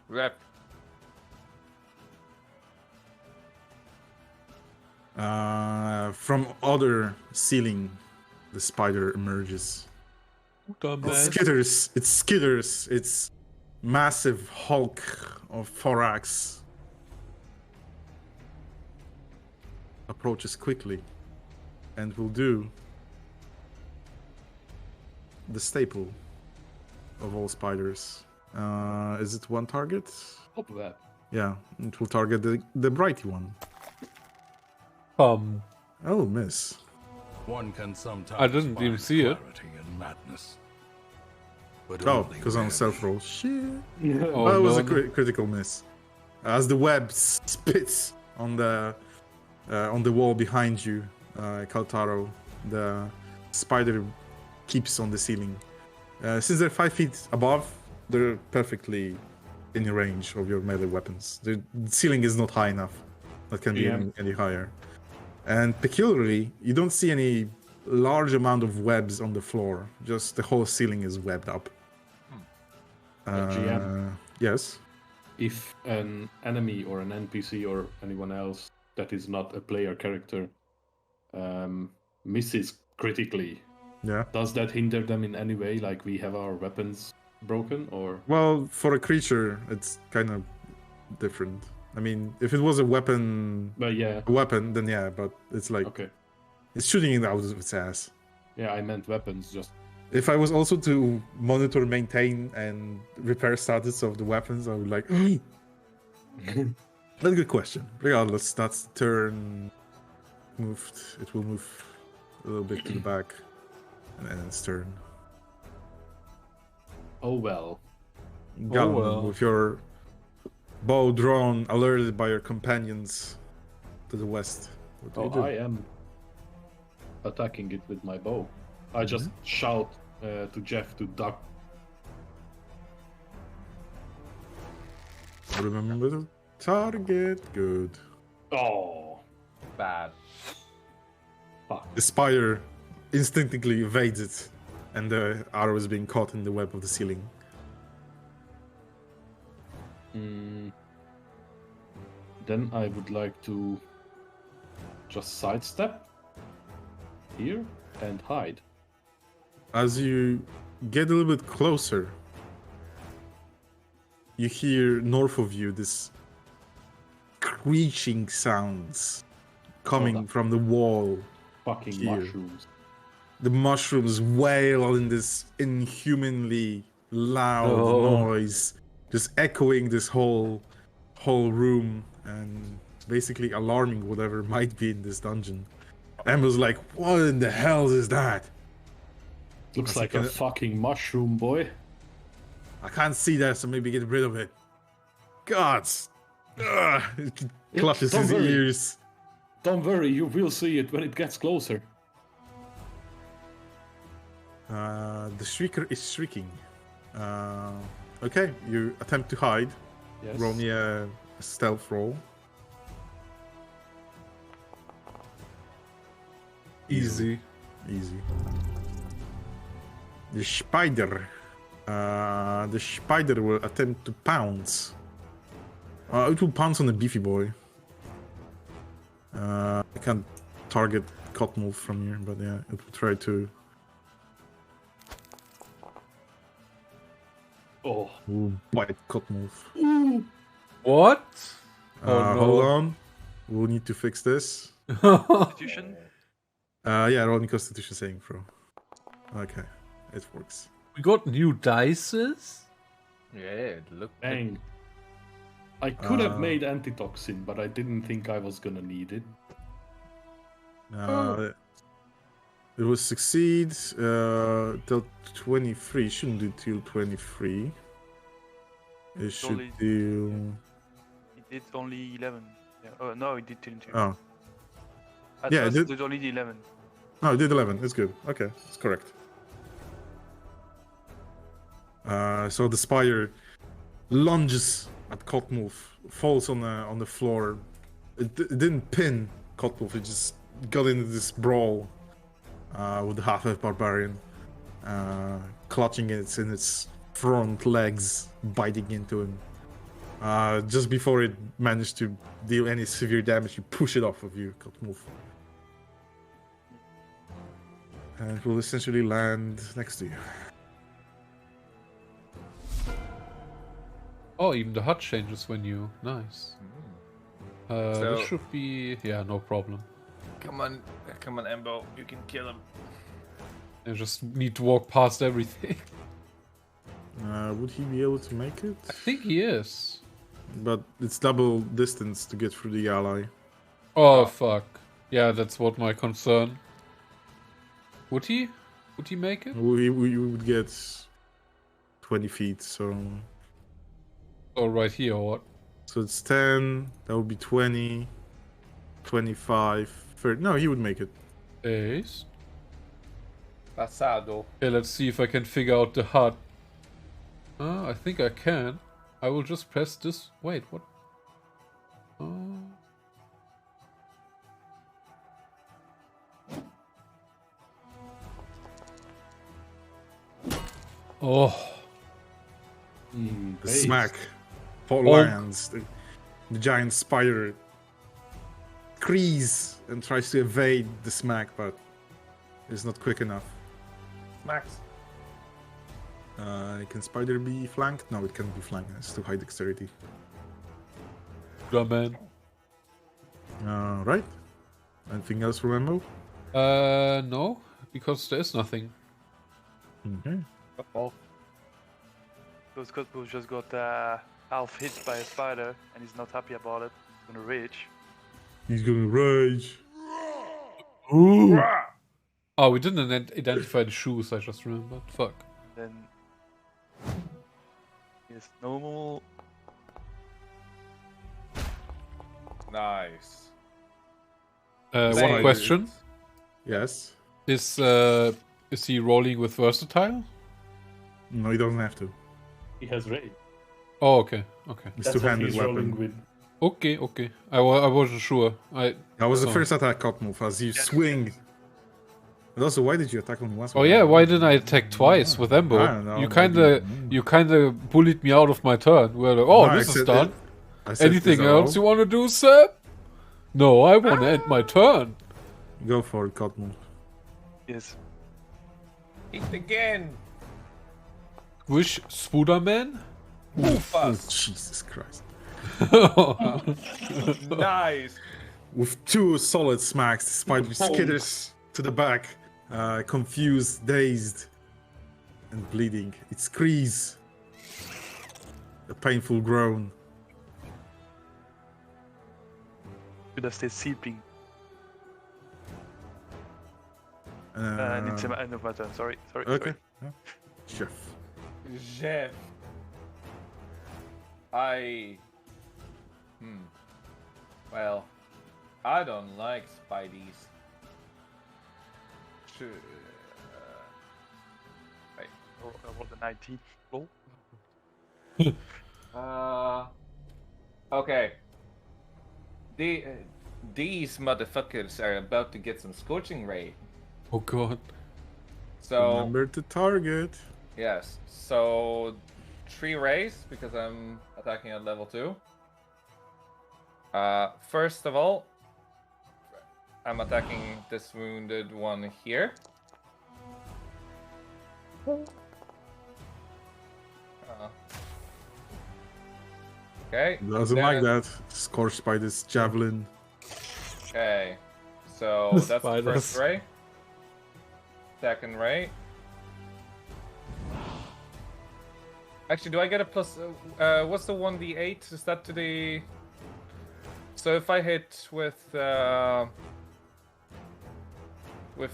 Rep. From other ceiling, the spider emerges. It skitters. It skitters. Its massive hulk of thorax approaches quickly, and will do the staple of all spiders. Is it one target? Hope that. Yeah, it will target the brighty one. Oh, miss. One can sometimes I didn't even find see it. clarity in madness. But Oh, only because I'm rarely. self-roll. Shit. Oh, That was no, a critical miss. As the web spits on the wall behind you, Kaltaro, the spider keeps on the ceiling. Since they're 5 feet above, they're perfectly in range of your melee weapons. The ceiling is not high enough. That can be Yeah. any higher. And peculiarly, you don't see any large amount of webs on the floor. Just the whole ceiling is webbed up. GM. Yes. If an enemy or an NPC or anyone else that is not a player character misses critically, Yeah. does that hinder them in any way? Like we have our weapons broken, or Well, for a creature, it's kind of different. I mean, if it was a weapon, but yeah, then yeah. But it's like okay, it's shooting it out of its ass. yeah, I meant weapons. Just If I was also to monitor, maintain, and repair status of the weapons, I would like. That's a good question. Regardless, that's the turn. Moved. It will move a little bit to the back, and then its turn. oh well. Gallon, well. with your bow drawn, alerted by your companions to the west. What do you do? I am attacking it with my bow. I just shout to Jeff to duck. Remember the target. Good. Oh, Bad. fuck. The spider instinctively evades it, and the arrow is being caught in the web of the ceiling. Then I would like to just sidestep here and hide. As you get a little bit closer, you hear north of you this screeching sounds coming from the wall. Fucking Here. mushrooms. The mushrooms wail in this inhumanly loud Oh. noise, just echoing this whole room and basically alarming whatever might be in this dungeon. Amber's like, what in the hell is that? Looks That's like like a a- fucking mushroom, boy. I can't see that, so maybe get rid of it. Gods! Ugh. He clutches don't his worry. ears. Don't worry, you will see it when it gets closer. The shrieker is shrieking. Okay, you attempt to hide. Yes. Roll me a stealth roll. Easy. Easy. The spider. The spider will attempt to pounce. It will pounce on the beefy boy. I can't target Cottonwolf from here, but yeah, it will try to. Oh. Bite Cottonwolf. What? Oh, no. Hold on. We'll need to fix this. Constitution? Yeah, roll me Constitution saving throw. Okay, it works. We got new dices? Yeah, it looked. Dang. I could have Uh, made antitoxin, but I didn't think I was gonna need it. It will succeed till 23. Shouldn't do till 23. It should only- do. It did only 11. Yeah. Oh, no, it did 22. Oh, At yeah, it first did- it did only 11. no, it did 11. It's good. Okay, it's correct. So the spire lunges at Kotmulf, falls on the floor. It didn't pin Kotmulf, it just got into this brawl with the half-elf barbarian, clutching it in its front legs, biting into him. Just before it managed to deal any severe damage, you push it off of you, Kotmulf. And it will essentially land next to you. Oh, even the HUD changes when you... Nice. So- This should be... Yeah, no problem. Come on, Embo, you can kill him. I just need to walk past everything. Would he be able to make it? I think he is. But it's double distance to get through the ally. Oh, fuck. Yeah, that's what my concern. Would he? Would he make it? We would get 20 feet, so... Oh, right here, or what? So it's 10, that would be 20, 25, 30. No, he would make it. Ace. Passado. Okay, let's see if I can figure out the HUD. I think I can. I will just press this. Wait, what? Oh. The Ace. smack. Paul Oh. lands. The giant spider creases and tries to evade the smack, but is not quick enough. Max. Can spider be flanked? No, it can't be flanked. It's too high dexterity. Good man. Right. Anything else from Embo? No, because there's nothing. Okay. Those Cosmo just got half hit by a spider and he's not happy about it. He's gonna rage. He's gonna rage. Oh, we didn't identify the shoes, I just remembered. Fuck. Then it's normal. Nice. One Save. question. Yes. Is he rolling with versatile? No, he doesn't have to. He has rage. Oh, okay, okay. It's That's what two-handed he's weapon. rolling with. Okay, okay. I wasn't sure. That was the Sorry. first attack cut move as you swing. And also, why did you attack only once? Oh yeah, why didn't I attack twice with I don't Embo? know, You kinda bullied me out of my turn. We're like, oh, No, this I is said done. I said Anything these are else all. you wanna do, sir? No, I wanna end my turn. Go for it, cut move. Yes. Hit again. Wish Spooderman? Oh, Fuck. Jesus Christ. Nice. With two solid smacks, the spider skitters to the back, confused, dazed, and bleeding. It screams. A painful groan. Should have stayed sleeping. Uh, It's the end of my turn. Sorry. okay. Yeah. Chef. Jeff. Well, I don't like Spideys. Sure. Wait. I rolled a 19. Roll. Okay. These motherfuckers are about to get some scorching ray. Oh god. So Remember to target. yes. So 3 rays because I'm attacking at level 2. First of all, I'm attacking this wounded one here. Okay. Doesn't like then- that. Scorched by this javelin. Okay. So The that's the spiders. first ray. Second ray. Actually, do I get a plus? What's the 1d8? Is that to the? So if I hit with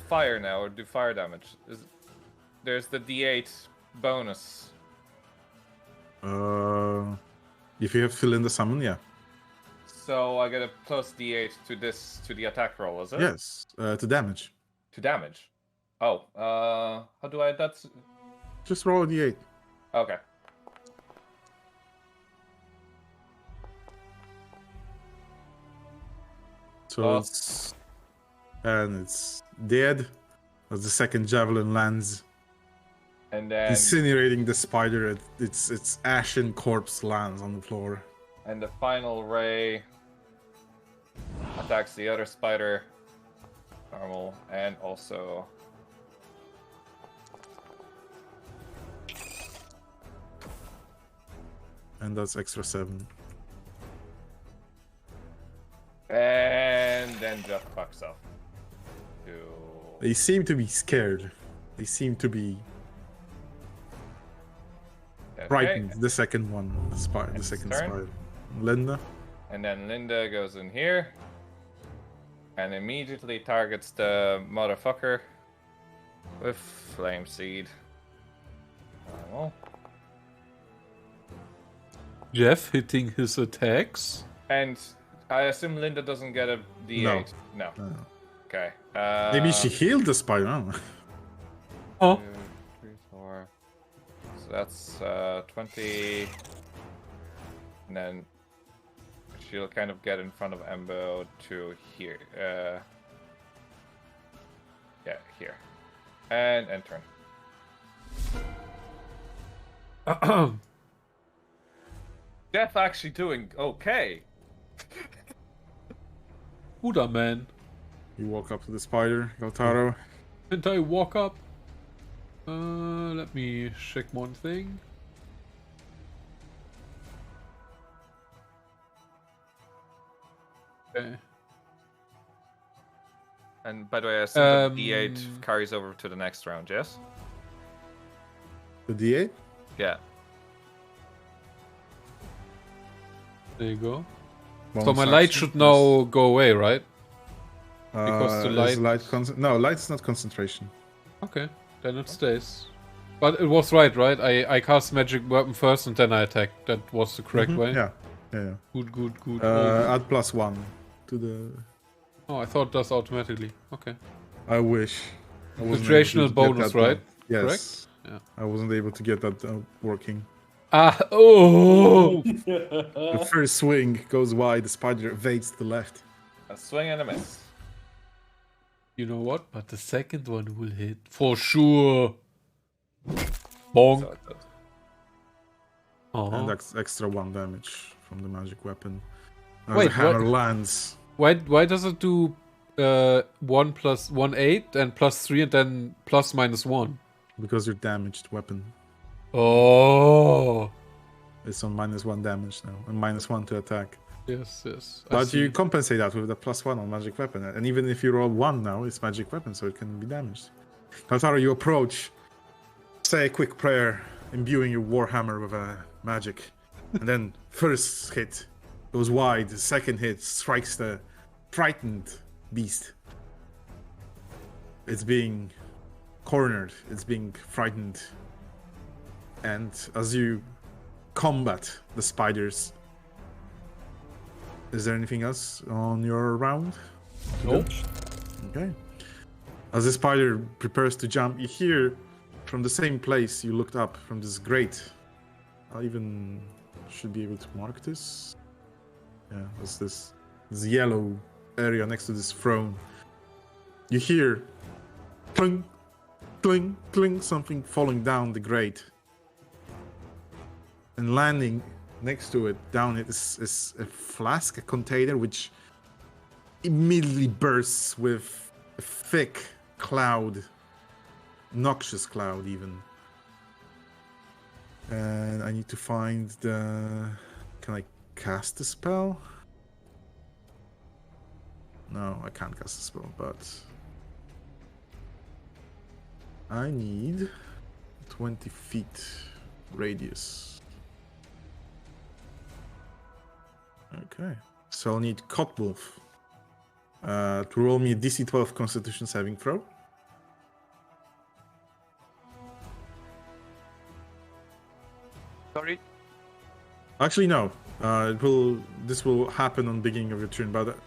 fire now, or do fire damage, there's the d8 bonus. If you have fill in the summon, yeah. So I get a plus d8 to the attack roll, is it? Yes. To damage. To damage. Oh, how do I? That's Just roll a d8. okay. So Lost. it's dead as the second javelin lands, And then incinerating the spider. Its ashen corpse lands on the floor. and the final ray attacks the other spider. Normal and also And that's extra 7. and then just fucks off. They seem to be scared. They seem to be frightened. The second one, the Its second turn. spider. Linda. And then Linda goes in here and immediately targets the motherfucker with Flame Seed. Normal. Jeff hitting his attacks. And I assume Linda doesn't get a D8. No. Okay. Maybe she healed the spider. I don't know. Oh, 2, 3, 4. So that's 20. And then she'll kind of get in front of Embo to here. Yeah, here. And turn. Jeff actually doing okay. Buddha man. You walk up to the spider, Galtaro. Can't I walk up? Let me check one thing. Okay. And by the way, I assume the D8 carries over to the next round, yes? The D8? Yeah. There you go. So Bonus my light action. should now go away, right? Because the is light- no, light's not concentration. Okay, then it stays. But it was right? I cast magic weapon first and then I attacked. That was the correct way. Yeah. Good. Add +1 to the. Oh, I thought that's automatically. Okay. I wish. I wasn't Situational able to get bonus, that right? done. Yes. Correct? Yeah. I wasn't able to get that working. Oh! The first swing goes wide. The spider evades to the left. A swing and a miss. You know what? But the second one will hit for sure. Bonk. So it does. Uh-huh. And that's extra 1 damage from the magic weapon. As Wait, the hammer what? lands. Why does it do 1 plus 1 8 and +3 and then +-1? Because your damaged weapon. Oh. It's on -1 damage now. And -1 to attack. Yes. I But you see. compensate that with a +1 on magic weapon. And even if you roll 1 now, it's magic weapon, so it can be damaged. Kaltaro, you approach. Say a quick prayer, imbuing your warhammer with magic. And then first hit goes wide. The second hit strikes the frightened beast. It's being cornered. It's being frightened. And as you combat the spiders, is there anything else on your round? Nope. Okay. As the spider prepares to jump, you hear from the same place you looked up from this grate. I even should be able to mark this. Yeah, it's this yellow area next to this throne. You hear clink, clink, clink, something falling down the grate. And landing next to it, down it, is a flask, a container, which immediately bursts with a thick cloud, noxious cloud even. And I need to find the... Can I cast the spell? No, I can't cast the spell, but... I need 20 feet radius. Okay, so I'll need Cotwolf to roll me a DC 12 Constitution saving throw. Sorry. Actually, no. This will happen on the beginning of your turn, but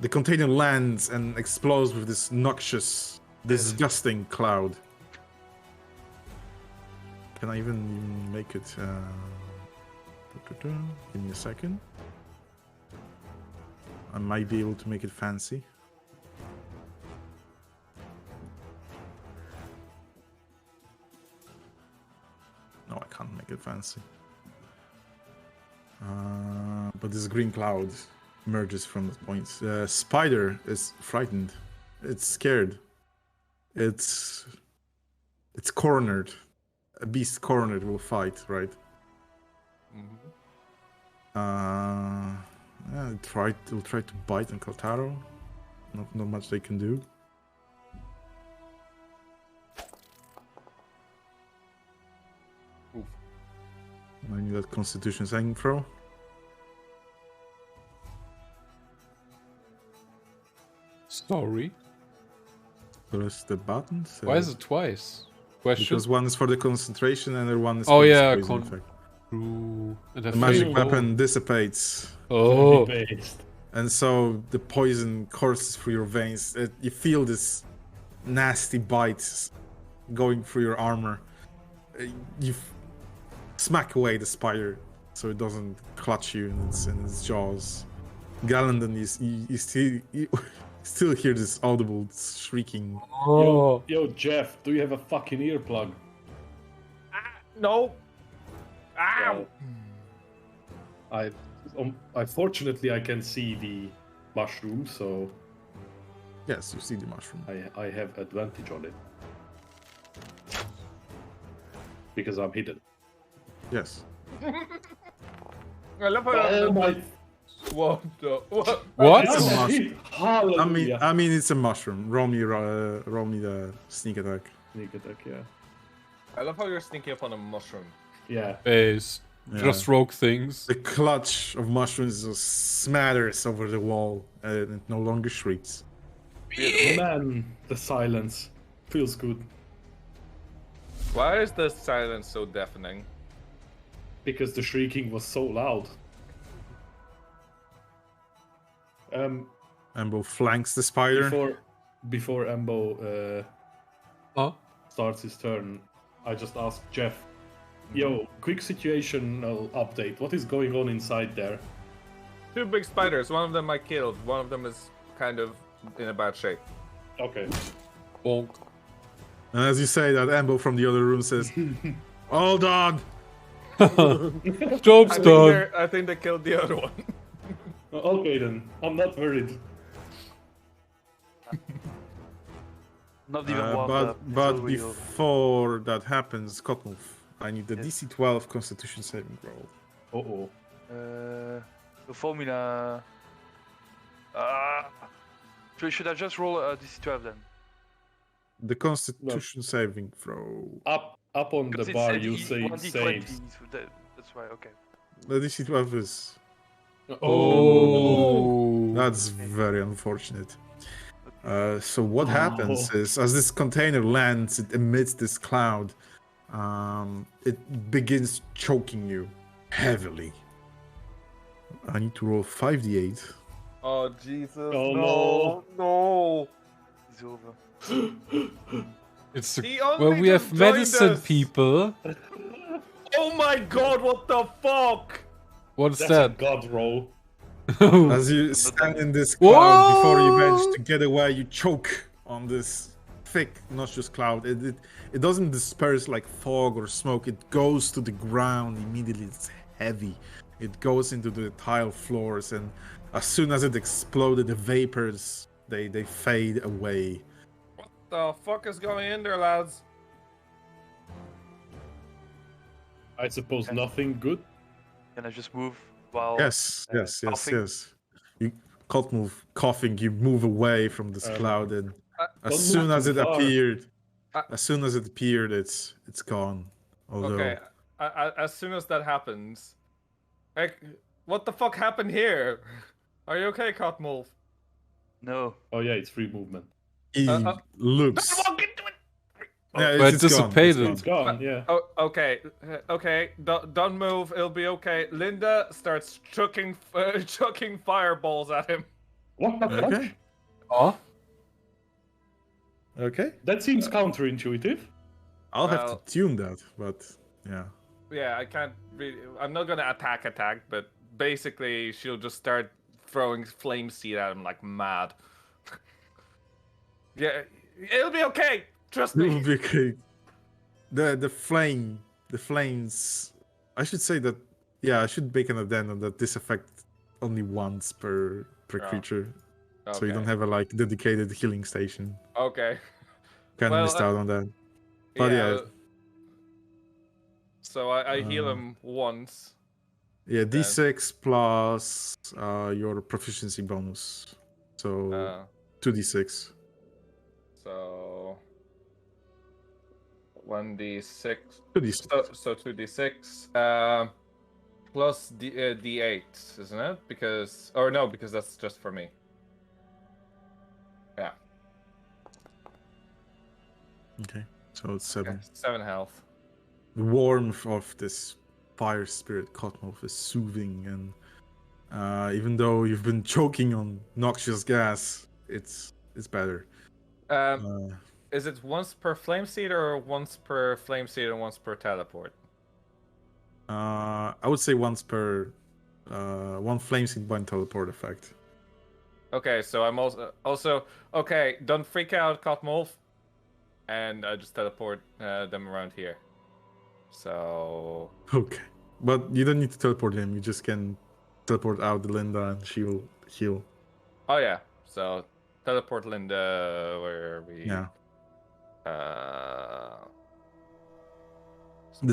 the container lands and explodes with this noxious, disgusting cloud. Can I even make it? Give me a second. I might be able to make it fancy. No, I can't make it fancy. But this green cloud emerges from the point. Spider is frightened. It's scared. It's cornered. A beast cornered will fight, right? Yeah, it'll try to bite on Kaltaro. Not much they can do. I need that Constitution saving throw. Sorry. Press the button. So Why is it twice? Question. because one is for the concentration and the one is Oh, for yeah, the poison effect. True. And I The magic failed. weapon dissipates, Oh. Based. and so the poison courses through your veins. You feel this nasty bite going through your armor. You smack away the spider so it doesn't clutch you in its jaws. Galandon, you still hear this audible shrieking. Oh. Yo, Jeff, do you have a fucking earplug? No. Ow! I fortunately I can see the mushroom, so Yes, you see the mushroom. I have advantage on it because I'm hidden. Yes. I love how Oh my! what the what? What? It's a mushroom. Hallelujah! I mean, it's a mushroom. Roll me the sneak attack. Sneak attack, yeah. I love how you're sneaking up on a mushroom. Yeah. Base. Yeah. Just rogue things. The clutch of mushrooms just smatters over the wall, and it no longer shrieks. Man, the silence feels good Why is the silence so deafening? because the shrieking was so loud. Embo flanks the spider. Before Embo Huh? starts his turn, I just asked Jeff, "Yo, quick situational update. What is going on inside there?" Two big spiders. One of them I killed. One of them is kind of in a bad shape. Okay. Bonk. And as you say that, Embo from the other room says, "Hold on." Job's done. I think they killed the other one. Okay then, I'm not worried. Not even one. But before that happens, Cotmove, I need the DC 12 Constitution saving throw. Uh-oh. The formula. Should I just roll a DC 12 then? The Constitution saving throw. Up on the Because bar, it said you say 1d20, saves. so that's why. Okay. The DC 12 is. Oh. That's very unfortunate. So what happens is, as this container lands, it emits this cloud. It begins choking you heavily. I need to roll 5d8. Oh Jesus! Oh, no! It's over. It's He the, only well, we have just joined medicine us. people. Oh my God! What the fuck? What is That's a that? god roll. As you stand in this cloud, before you manage to get away, you choke on this thick, noxious cloud. It doesn't disperse like fog or smoke. It goes to the ground immediately. It's heavy. It goes into the tile floors, and as soon as it exploded, the vapors they fade away. What the fuck is going in there, lads? I suppose nothing good. Can I just move while? Yes. coughing? You can't move, coughing. You move away from this cloud, and Don't as soon move as too it far. appeared, it's gone. Although, Okay. As soon as that happens, like, what the fuck happened here? Are you okay, Cotmolf? No. Oh yeah, it's free movement. he looks. Yeah, But it's gone, dissipated. It's gone, yeah. Oh, okay. Don't move. It'll be okay. Linda starts chucking fireballs at him. What the fuck? Okay. Oh? Okay. That seems counterintuitive. I'll have Well- to tune that, but yeah. Yeah, I can't really. I'm not gonna attack, but basically she'll just start throwing flame seed at him like mad. Yeah, it'll be okay. Trust It will me. be okay. The flames. I should say that. Yeah, I should make an addendum that this effect only once per Oh, creature, so you Okay. don't have a like dedicated healing station. Okay. Kind of Well, missed out on that. But yeah, So I heal Uh, him once. yeah, then, d6 plus your proficiency bonus, so uh, 2d6. so 1d6. 2d6. So 2d6. Plus d8, isn't it? Because because that's just for me. Yeah. Okay, so it's 7. Okay. 7 health. The warmth of this fire spirit Cottonmouth is soothing, and even though you've been choking on noxious gas, it's better. Is it once per flame seed or once per flame seed and once per teleport? I would say once per one flame seed, one teleport effect. Okay, so I'm also okay. Don't freak out, Cottonmouth, and I just teleport them around here. So Okay, but you don't need to teleport him. You just can teleport out Linda, and she will heal. oh yeah, so teleport Linda where we Yeah. So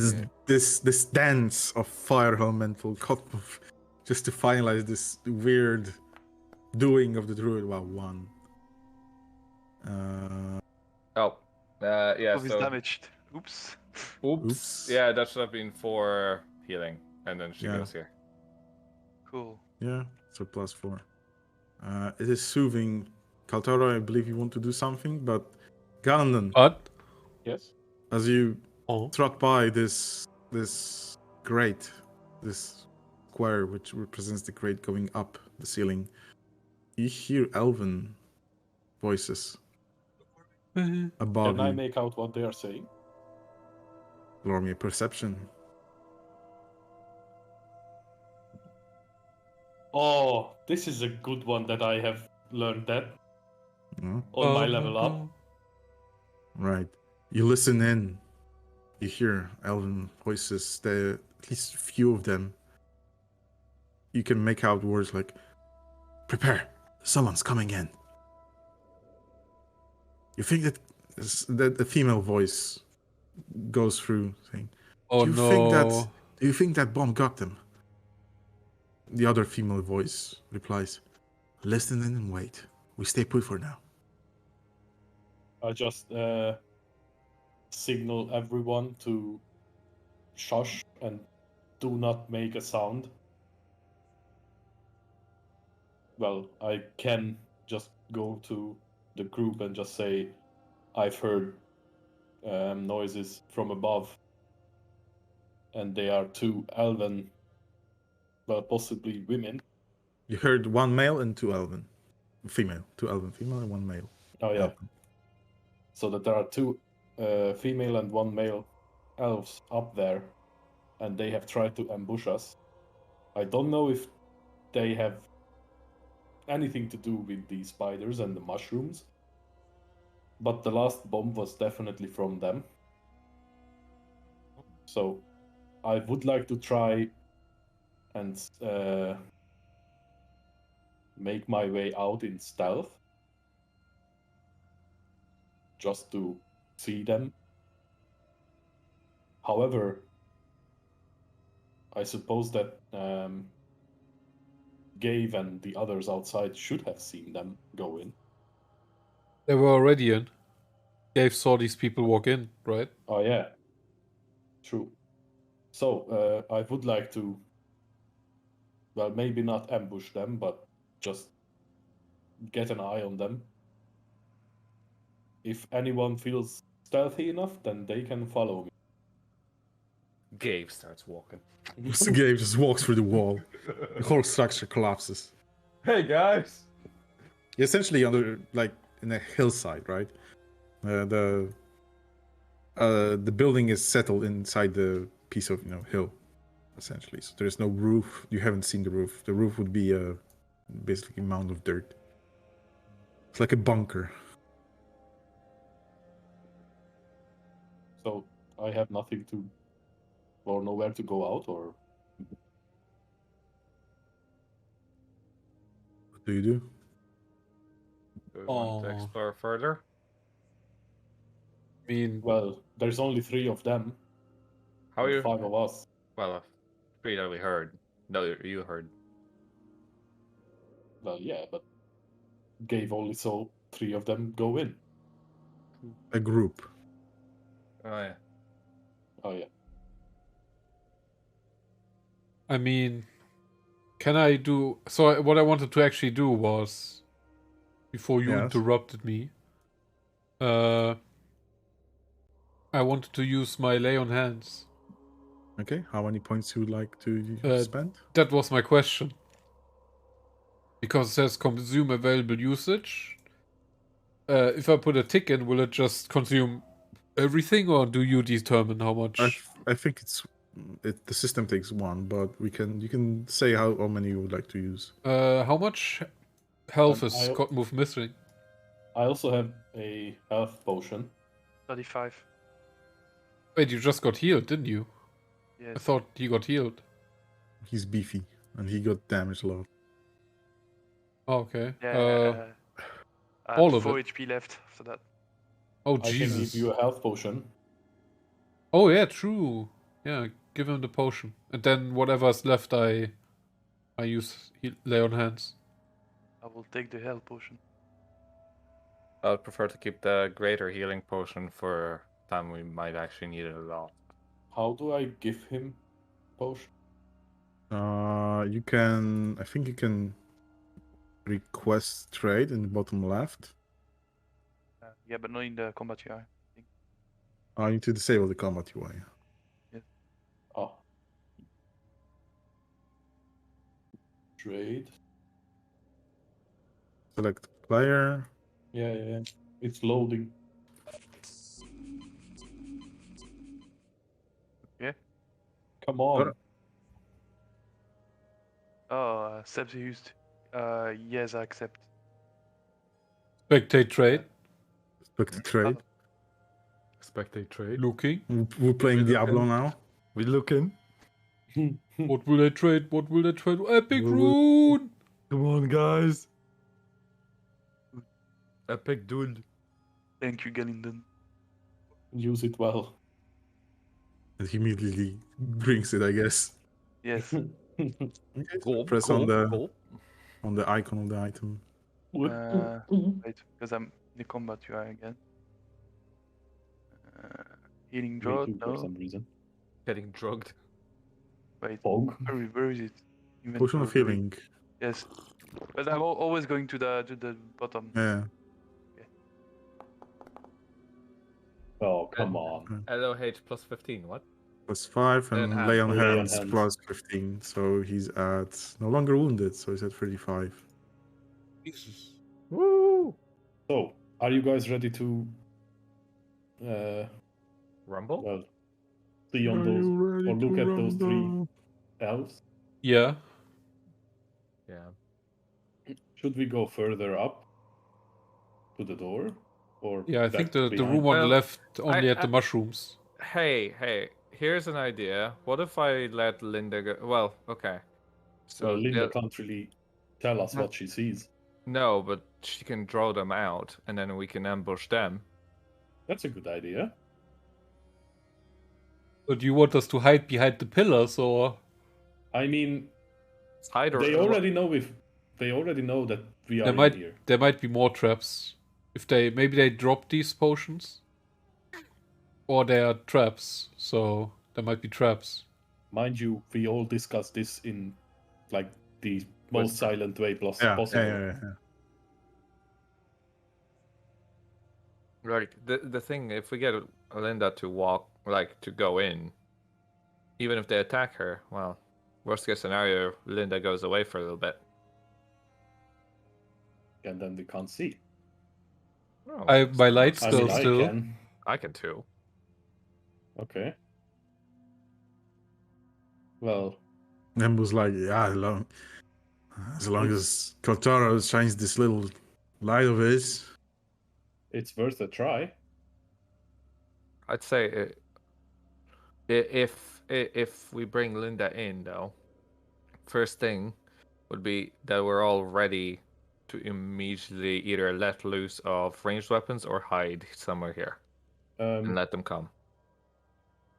This dance of fire elemental Cottonmouth, just to finalize this weird doing of the druid. Wow, 1. yeah. He's So damaged. Oops. Oops. Yeah, that should have been for healing, and then she Yeah. goes here. Cool. Yeah, so +4. It is soothing. Kaltara, I believe you want to do something, but Galandon, What? Yes. as you Oh. trot by this grate, this square which represents the grate going up the ceiling, you hear elven voices above Can I you. make out what they are saying? Roll me a perception. Oh, this is a good one that I have learned that No? on my level up. Right. You listen in. You hear elven voices. There, at least a few of them. You can make out words like, "Prepare, someone's coming in." You think that the female voice goes through, saying, Oh Do you think that bomb got them? The other female voice replies, "Listen in and wait. We stay put for now." I just signal everyone to shush and do not make a sound. Well, I can just go to the group and just say, I've heard noises from above, and they are 2 elven, well, possibly women. You heard 1 male and 2 elven female. 2 elven female and 1 male. Oh, yeah. elven. So that there are 2 female and 1 male elves up there, and they have tried to ambush us. I don't know if they have anything to do with these spiders and the mushrooms, but the last bomb was definitely from them. So I would like to try and make my way out in stealth, just to see them. However, I suppose that Gabe and the others outside should have seen them go in. They were already in. Dave saw these people walk in, right? Oh yeah, true. So I would like to, well, maybe not ambush them, but just get an eye on them. If anyone feels stealthy enough, then they can follow me. Gabe starts walking. Mr. Gabe just walks through the wall. The whole structure collapses. Hey guys. You're essentially under, like, in a hillside, right? The building is settled inside the piece of hill, essentially. So there's no roof. You haven't seen the roof. The roof would be basically a mound of dirt. It's like a bunker. So I have nothing to, or nowhere to go out, or What do you do? Do we want to Oh. explore further? I mean, well, there's only 3 of them. How are and you? 5 of us. Well, 3 that we heard. No, you heard. Well, yeah, but gave only so 3 of them go in. A group. Oh yeah. Oh yeah. I mean, can I do... So what I wanted to actually do was, before you Yes. interrupted me, I wanted to use my lay on hands. Okay, how many points you would like to spend? That was my question. Because it says consume available usage. If I put a tick in, will it just consume everything, or do you determine how much? I think the system takes 1, but you can say how many you would like to use. How much health is I- got move missing? I also have a health potion. 35. Wait, you just got healed, didn't you? I Yes. thought he got healed. He's beefy, and he got damaged a lot. Oh, okay. Yeah. I all had of 4 it. HP left after that. Oh I can give Jesus. you a health potion. Oh yeah, true. Yeah, give him the potion, and then whatever's left, I use lay on hands. I will take the health potion. I'd prefer to keep the greater healing potion for time we might actually need it a lot. How do I give him potion? You can. I think you can request trade in the bottom left. Yeah, but not in the combat UI. I need to disable the combat UI. Oh. Trade. Select player. Yeah. It's loading. Yeah. Come on. Oh, Seb's used. Yes, I accept. Spectate trade. Select the trade. Spectate trade. Looking. We're playing We Diablo looking? now. We looking. What will they trade? What will they trade? Epic Well, rune. Come on, guys. Epic dude. Thank you, Galinden. Use it well. And he immediately brings it, I guess. Yes. Okay, Gulp, press gulp, on the gulp. icon of the item. Wait, because I'm in the combat UI again. Healing Me draw? too, for No. some reason. Getting drugged. Wait, Fog. where is it? Potion of Inventory. healing. Yes. But I'm always going to the bottom. Yeah. Oh, come on. LOH plus 15, what? Plus 5 Lay and on lay on hands. Lay on hands hands. plus 15. So he's at no longer wounded, so he's at 35. Jesus. Woo! So, are you guys ready to Rumble? well see on those or look at those 3 elves? Yeah. Yeah. Should we go further up to the door? Or Yeah, I back think the behind? room on the Well, left only had I- the mushrooms. Hey, here's an idea. What if I let Linda go? Well, okay. So Well, Linda they'll- can't really tell us No. what she sees. no, but she can draw them out, and then we can ambush them. That's a good idea. But do you want us to hide behind the pillars, or? I mean, Let's hide they already know that we are There in might here. there might be more traps. If maybe they drop these potions, or they are traps. So there might be traps. Mind you, we all discussed this in like the most silent way possible. Yeah. Right. The thing, if we get Linda to walk, like to go in, even if they attack her, well, worst case scenario, Linda goes away for a little bit. And then we can't see. Oh, My light's I still mean, still. I can. I can too. Okay. Well, And was like, yeah, As long as Kotaro shines this little light of his. It's worth a try. I'd say if we bring Linda in, though, first thing would be that we're all ready to immediately either let loose of ranged weapons or hide somewhere here and let them come.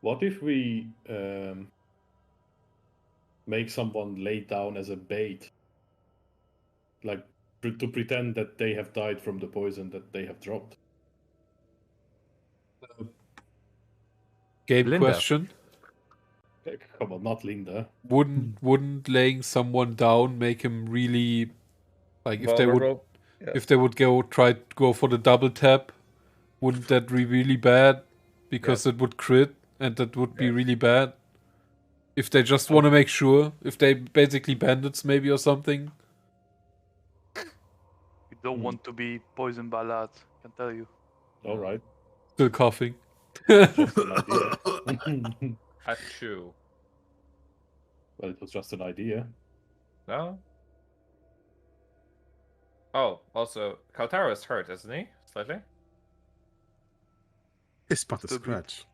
What if we make someone lay down as a bait? Like, to pretend that they have died from the poison that they have dropped. Game Linda. question. Come on, not Linda. Wouldn't laying someone down make him really like if Vulnerable? they would go for the double tap, wouldn't that be really bad? Because it would crit and that would be really bad. If they just want to make sure, if they basically bandits maybe or something. You don't want to be poisoned by lads, I can tell you. All right. Still coughing. Just an idea. Achoo. Well, it was just an idea. No? Oh, also, Kaltaro is hurt, isn't he? Slightly? His spot is Still good. scratch.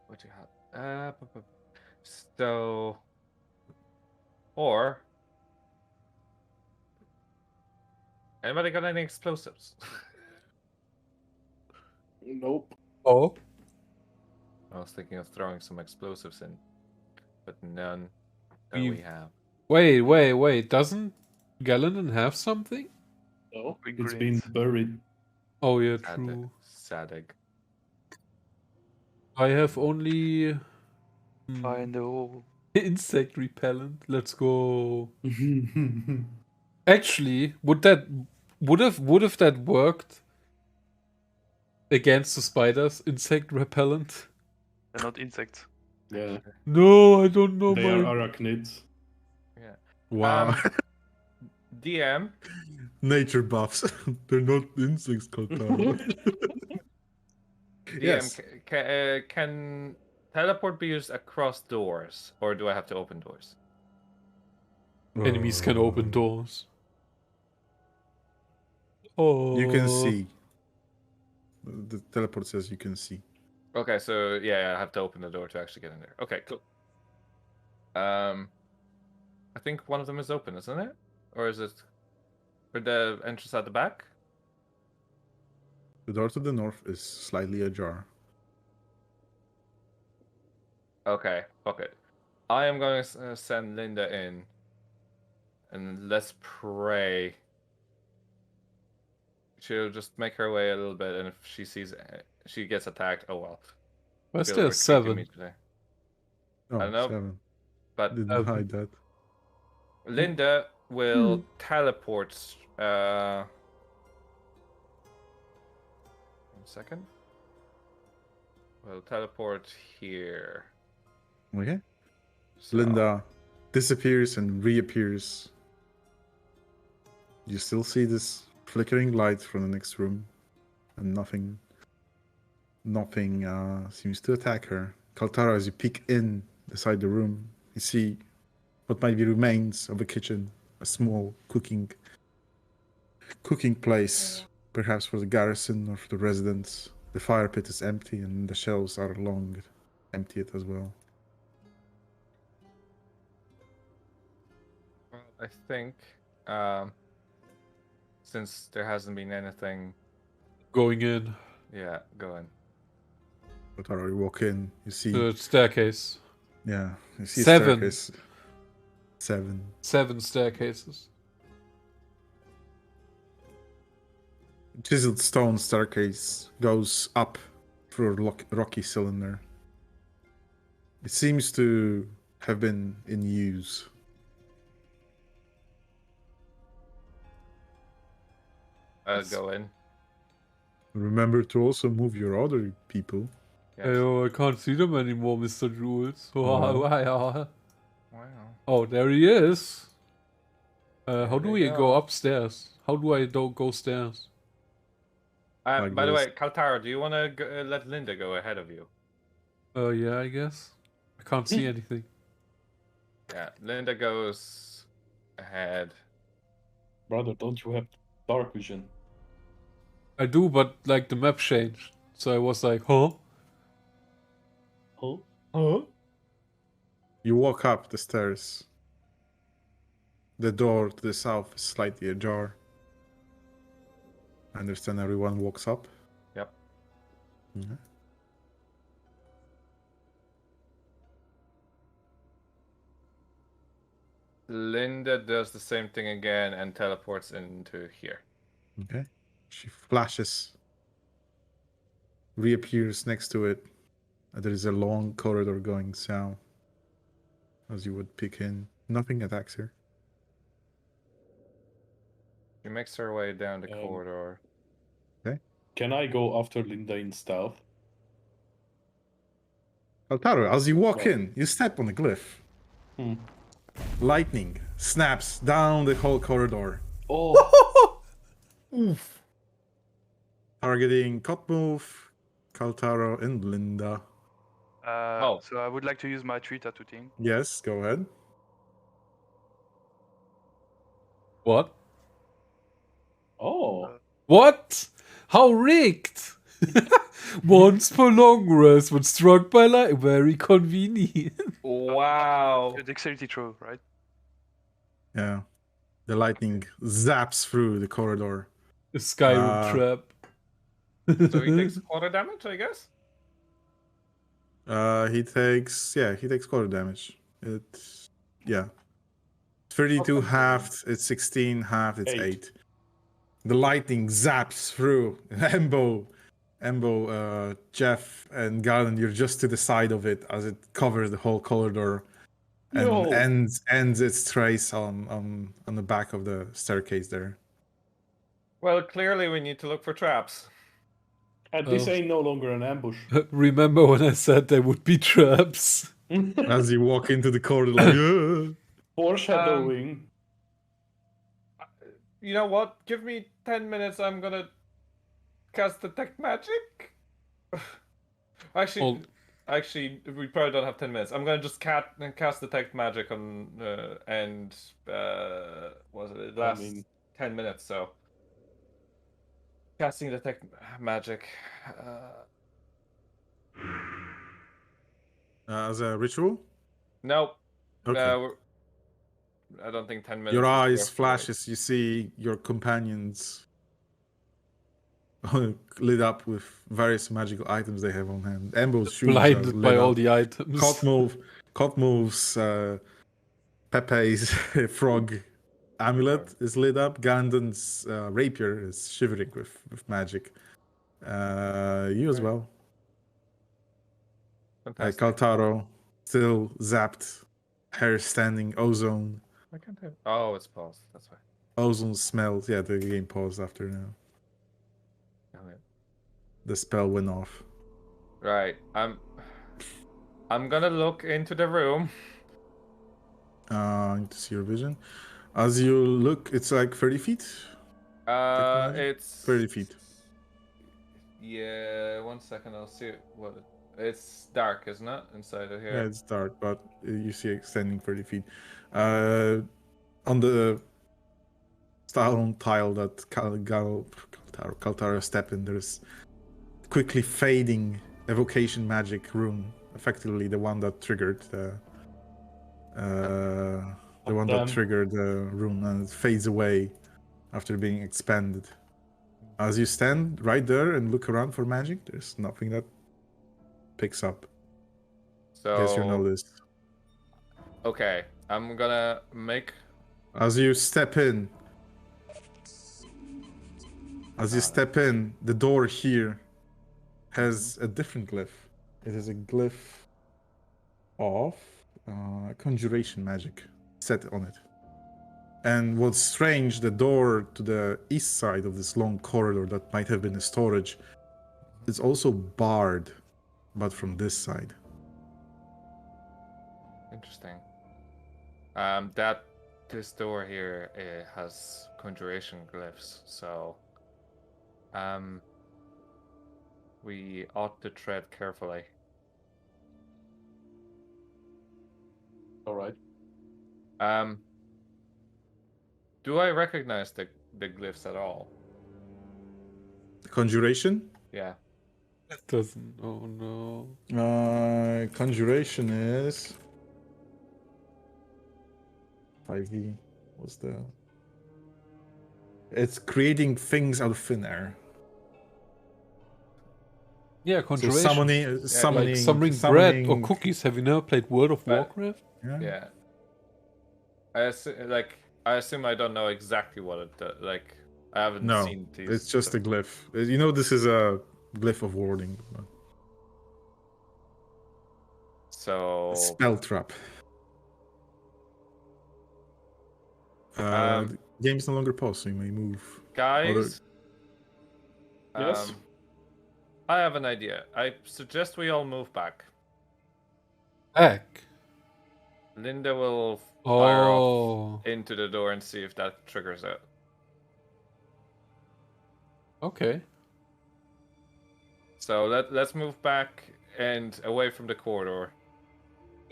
What do you have? So, or anybody got any explosives? Nope. Oh. I was thinking of throwing some explosives in, but none that We- we have. Wait. Doesn't Galadin have something? No, Big it's brains. been buried. Oh yeah, true. Sadig. I have only Fire in the hole. insect repellent. Let's go. Actually, would have that worked against the spiders? Insect repellent? They're not insects. Yeah, No, I don't know. they are arachnids. Wow. DM, Nature buffs. They're not insects, Kotaro. DM, Yes. can teleport be used across doors, or do I have to open doors? Enemies can open doors. Oh, You can see. The teleport says you can see. Okay, so yeah, I have to open the door to actually get in there. Okay, cool. I think one of them is open, isn't it? Or is it for the entrance at the back? The door to the north is slightly ajar. Okay, fuck it. I am going to send Linda in, and let's pray she'll just make her way a little bit, and if she sees she gets attacked, oh well. where's She'll there retreat 7? immediately. Oh, I know. 7. But Didn't hide that. Linda will teleport. 1 second. We'll teleport here. Okay. So, Linda disappears and reappears. You still see this flickering light from the next room, and nothing seems to attack her. Kaltara, as you peek in inside the room, you see what might be remains of a kitchen, a small cooking place, perhaps for the garrison or for the residents. The fire pit is empty, and the shelves are long emptied as well. well, I think since there hasn't been anything, Going in yeah, go in. Kaltara, you walk in, you see, the staircase. yeah, you see a 7. staircase. 7. 7 staircases. Chiseled stone staircase goes up through a rocky cylinder. It seems to have been in use. Go in. Remember to also move your other people. Yes. Oh, I can't see them anymore, Mr. Jules. Oh. Wow. Oh, there he is. How do There we you go go. upstairs? How do I go stairs? Like By the this. way, Kaltaro, do you want to let Linda go ahead of you? Yeah, I guess. I can't see anything. Yeah, Linda goes ahead. Brother, don't you have dark vision? I do, but like the map changed. So I was like, huh? Huh? Huh? You walk up the stairs. The door to the south is slightly ajar. I understand everyone walks up. Yep. Mhm. Linda does the same thing again and teleports into here. Okay. She flashes, reappears next to it. There is a long corridor going south, as you would pick in. Nothing attacks her. She makes her way down the Um, corridor. Can I go after Linda in stealth? Altaro, as you walk Well. in, you step on a glyph. Hmm. Lightning snaps down the whole corridor, Oh, Oof. targeting Kotmove, Kaltaro, and Linda. So I would like to use my 3 tattoo thing. Yes, go ahead. What? oh. What? How rigged? Once per long rest when struck by light. Very convenient. Wow. A dexterity throw, right? Yeah. The lightning zaps through the corridor. A Skyrim trap. So he takes quarter damage, I guess? He takes quarter damage. It's 32 halved, it's 16 halved, it's 8. 8. The lightning zaps through. Embo, Jeff, and Garland, you're just to the side of it as it covers the whole corridor and No. ends its trace on the back of the staircase there. Well, clearly we need to look for traps. And this Oh. ain't no longer an ambush. Remember when I said there would be traps? As you walk into the corridor, like, "Yeah." Foreshadowing. You know what? Give me 10 minutes. I'm gonna cast Detect Magic. Actually, we probably don't have 10 minutes. I'm gonna just cast Detect Magic on was it last 10 minutes? So casting Detect Magic. As a ritual? Nope. Okay. No, I don't think 10 minutes. Your is eyes worth it. flashes, you see your companions lit up with various magical items they have on hand. Embo's shoes are Blinded lit by all up. the items. Cot moves, Pepe's frog amulet is lit up. Gandon's rapier is shivering with magic. You as well. Fantastic. Kaltaro, still zapped, hair standing, ozone. I can't have... Oh, it's paused. That's why. Ozone smells. Yeah, the game paused after now. The spell went off. Right. I'm gonna look into the room. To see your vision. As you look, it's like 30 feet. It's 30 feet. Yeah, 1 second. I'll see what it's dark, isn't it? Inside of here. Yeah, it's dark, but you see extending 30 feet. On the stone tile that Kaltaro step in, there's quickly fading evocation magic rune, effectively the one that triggered the rune, and it fades away after being expanded. As you stand right there and look around for magic, there's nothing that picks up. So Guess you notice. Okay, I'm gonna make. As you step in, the door here has a different glyph. It is a glyph of conjuration magic set on it. And what's strange, the door to the east side of this long corridor that might have been a storage is also barred, but from this side. Interesting. This door here has conjuration glyphs, so we ought to tread carefully. All right. Do I recognize the glyphs at all? Conjuration? Yeah. That doesn't. Oh no. Conjuration is 5e. What's the? It's creating things out of thin air. Yeah, So conjuration. summoning, like summoning bread or cookies. Have you never played World of Warcraft? Yeah. I assume I don't know exactly what it does. Like, I haven't seen these. It's just a glyph. You know, this is a glyph of warding. So Spell trap. The game's no longer paused, so you may move. Guys, Yes? I have an idea. I suggest we all move back. Back. Linda will fire off Oh. into the door and see if that triggers it. Okay. So let's move back and away from the corridor.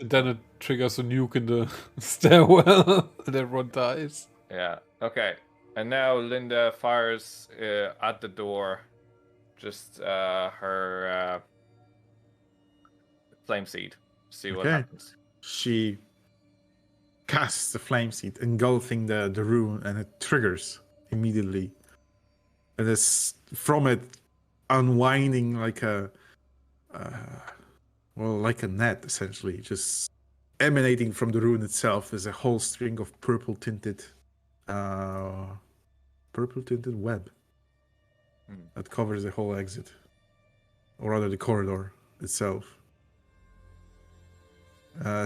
And then it triggers a nuke in the stairwell and everyone dies. Yeah. Okay. And now Linda fires at the door. Just her flame seed. See what happens. She casts the flame seed, engulfing the rune, and it triggers immediately. And it's from it unwinding like a like a net, essentially. Just emanating from the rune itself is a whole string of purple tinted web that covers the whole exit, or rather the corridor itself.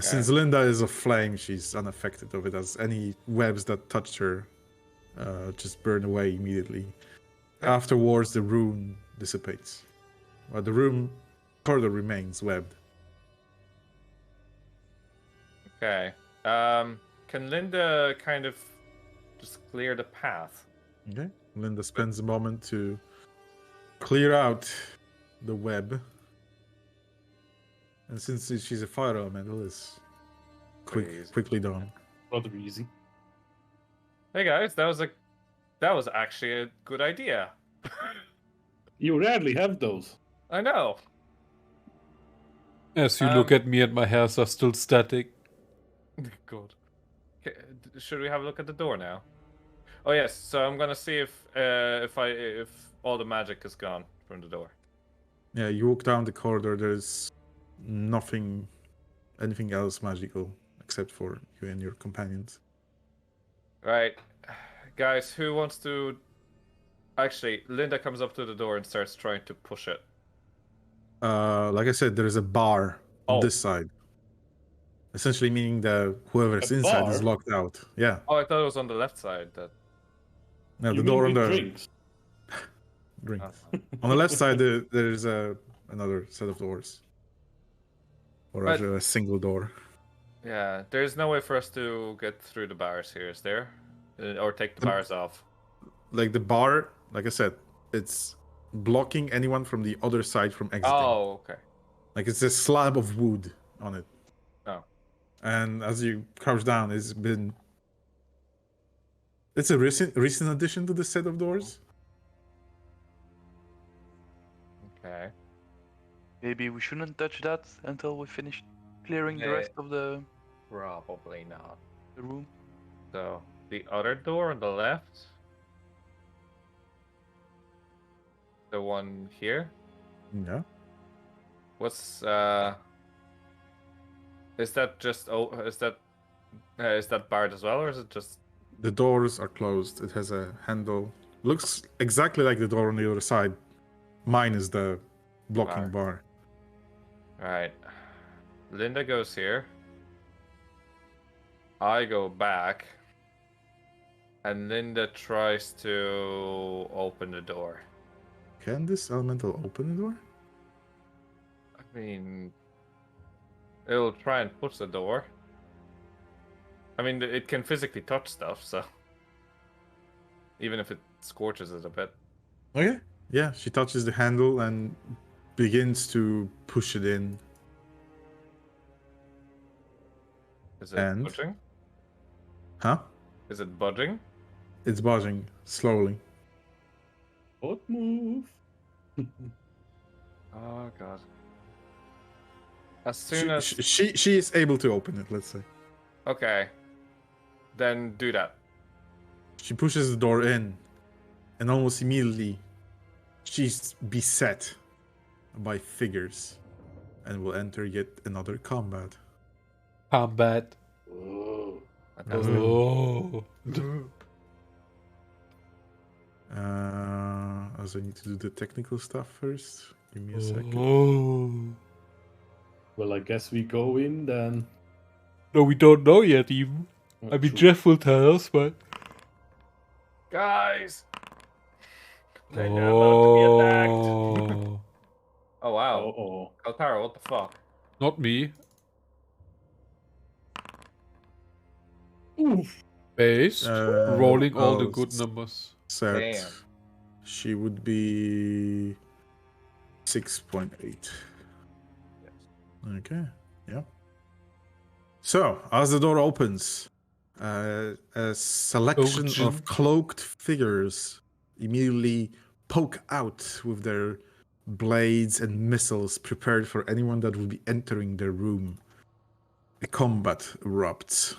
Since Linda is a flame, she's unaffected of it, as any webs that touched her just burn away immediately. Afterwards, the rune dissipates. But the corridor remains webbed. Okay. Can Linda kind of just clear the path? Okay. Linda spends a moment to clear out the web. And since she's a fire elemental, it's quickly done. Rather easy. Hey guys, that was actually a good idea. You rarely have those. I know. As you look at me and my hairs are still static. Good. Okay, should we have a look at the door now? Oh yes. So I'm gonna see if all the magic is gone from the door. Yeah, you walk down the corridor. There's anything else magical except for you and your companions. Right, guys. Who wants to? Actually, Linda comes up to the door and starts trying to push it. Like I said, there is a bar on this side. Essentially meaning that whoever's inside is locked out. Yeah. Oh, I thought it was on the left side. No, the door on the drinks. Drinks. On the left side, there's another set of doors, or rather a single door. Yeah, there's no way for us to get through the bars here, is there? Or take the bars off? Like the bar, like I said, it's blocking anyone from the other side from exiting. Oh, okay. Like it's a slab of wood on it. Oh. And as you crouch down, it's a recent addition to the set of doors. Okay. Maybe we shouldn't touch that until we finish clearing the rest of the Probably not. room. So the other door on the left. The one here. Yeah. What's Is that just is that barred as well, or is it just? The doors are closed. It has a handle. Looks exactly like the door on the other side, minus the blocking bar. Right. Linda goes here. I go back. And Linda tries to open the door. Can this elemental open the door? I mean, it'll try and push the door. I mean, it can physically touch stuff, so even if it scorches it a bit. Okay. Yeah, she touches the handle and begins to push it in. Is it pushing? Huh? Is it budging? It's budging slowly. What move? Oh god. As She, soon as she is able to open it, let's say. okay, then do that. She pushes the door in, and almost immediately, she's beset by figures, and will enter yet another combat. Combat. Oh. Fantastic. Oh. As I need to do the technical stuff first. Give me a second. Oh. Well, I guess we go in then. No, we don't know yet, even. I mean, True. Jeff will tell us, but. Guys, they're about to be attacked. Oh. Oh wow, Oh. Kaltara, what the fuck? Not me. Oof. Based. Rolling all the good s- numbers. Set. Damn. She would be 6.8. Okay. Yeah. So as the door opens, a selection Origin. of cloaked figures immediately poke out with their blades and missiles, prepared for anyone that will be entering their room. A combat erupts.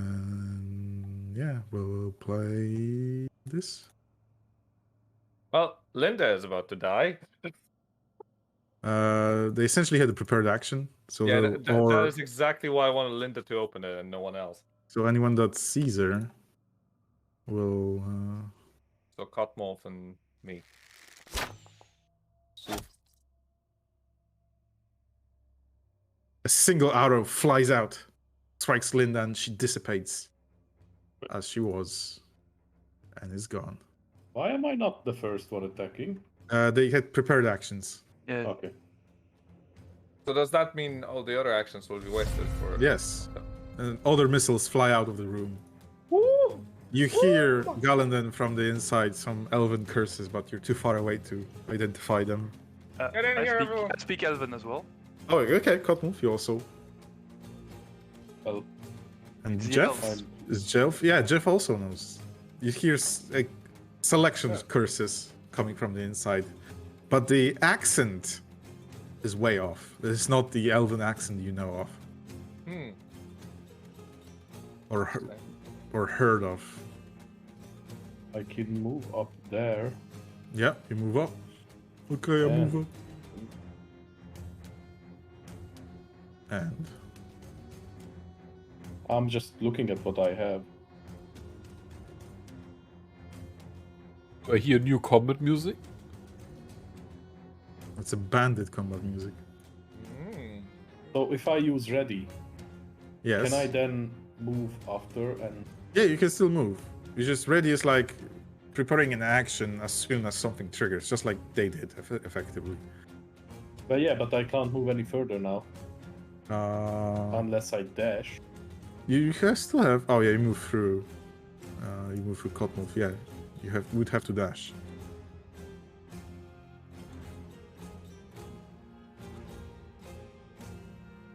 And yeah, we'll play this. Well, Linda is about to die. They essentially had a prepared action, so Yeah, they'll- that is exactly why I wanted Linda to open it and no one else. so anyone that sees her will. So Cotmolf and me. A single arrow flies out, strikes Linda, and she dissipates as she was, and is gone. Why am I not the first one attacking? They had prepared actions. Yeah. Okay. So does that mean all the other actions will be wasted for? Yes, and other missiles fly out of the room. You hear Galanden from the inside some elven curses, but you're too far away to identify them. Get in here, everyone. I speak Elven as well. Oh, okay, Cotmove, you also. Well, And It's the Jeff? elves. Is Jeff? Yeah, Jeff also knows. You hear a selection of curses coming from the inside, but the accent is way off. It's not the elven accent you know of Hmm. or heard of. I can move up there. Yeah, you move up. Okay, I Yeah. move up. And I'm just looking at what I have. I hear new combat music. it's a bandit combat music. Hmm. So if I use ready, Yes. can I then move after and Yeah, you can still move. You just ready is like preparing an action as soon as something triggers, just like they did, effectively. but yeah, but I can't move any further now unless I dash. You still have. Oh yeah, you move through. You move through Cotmove. Yeah, you would have to dash.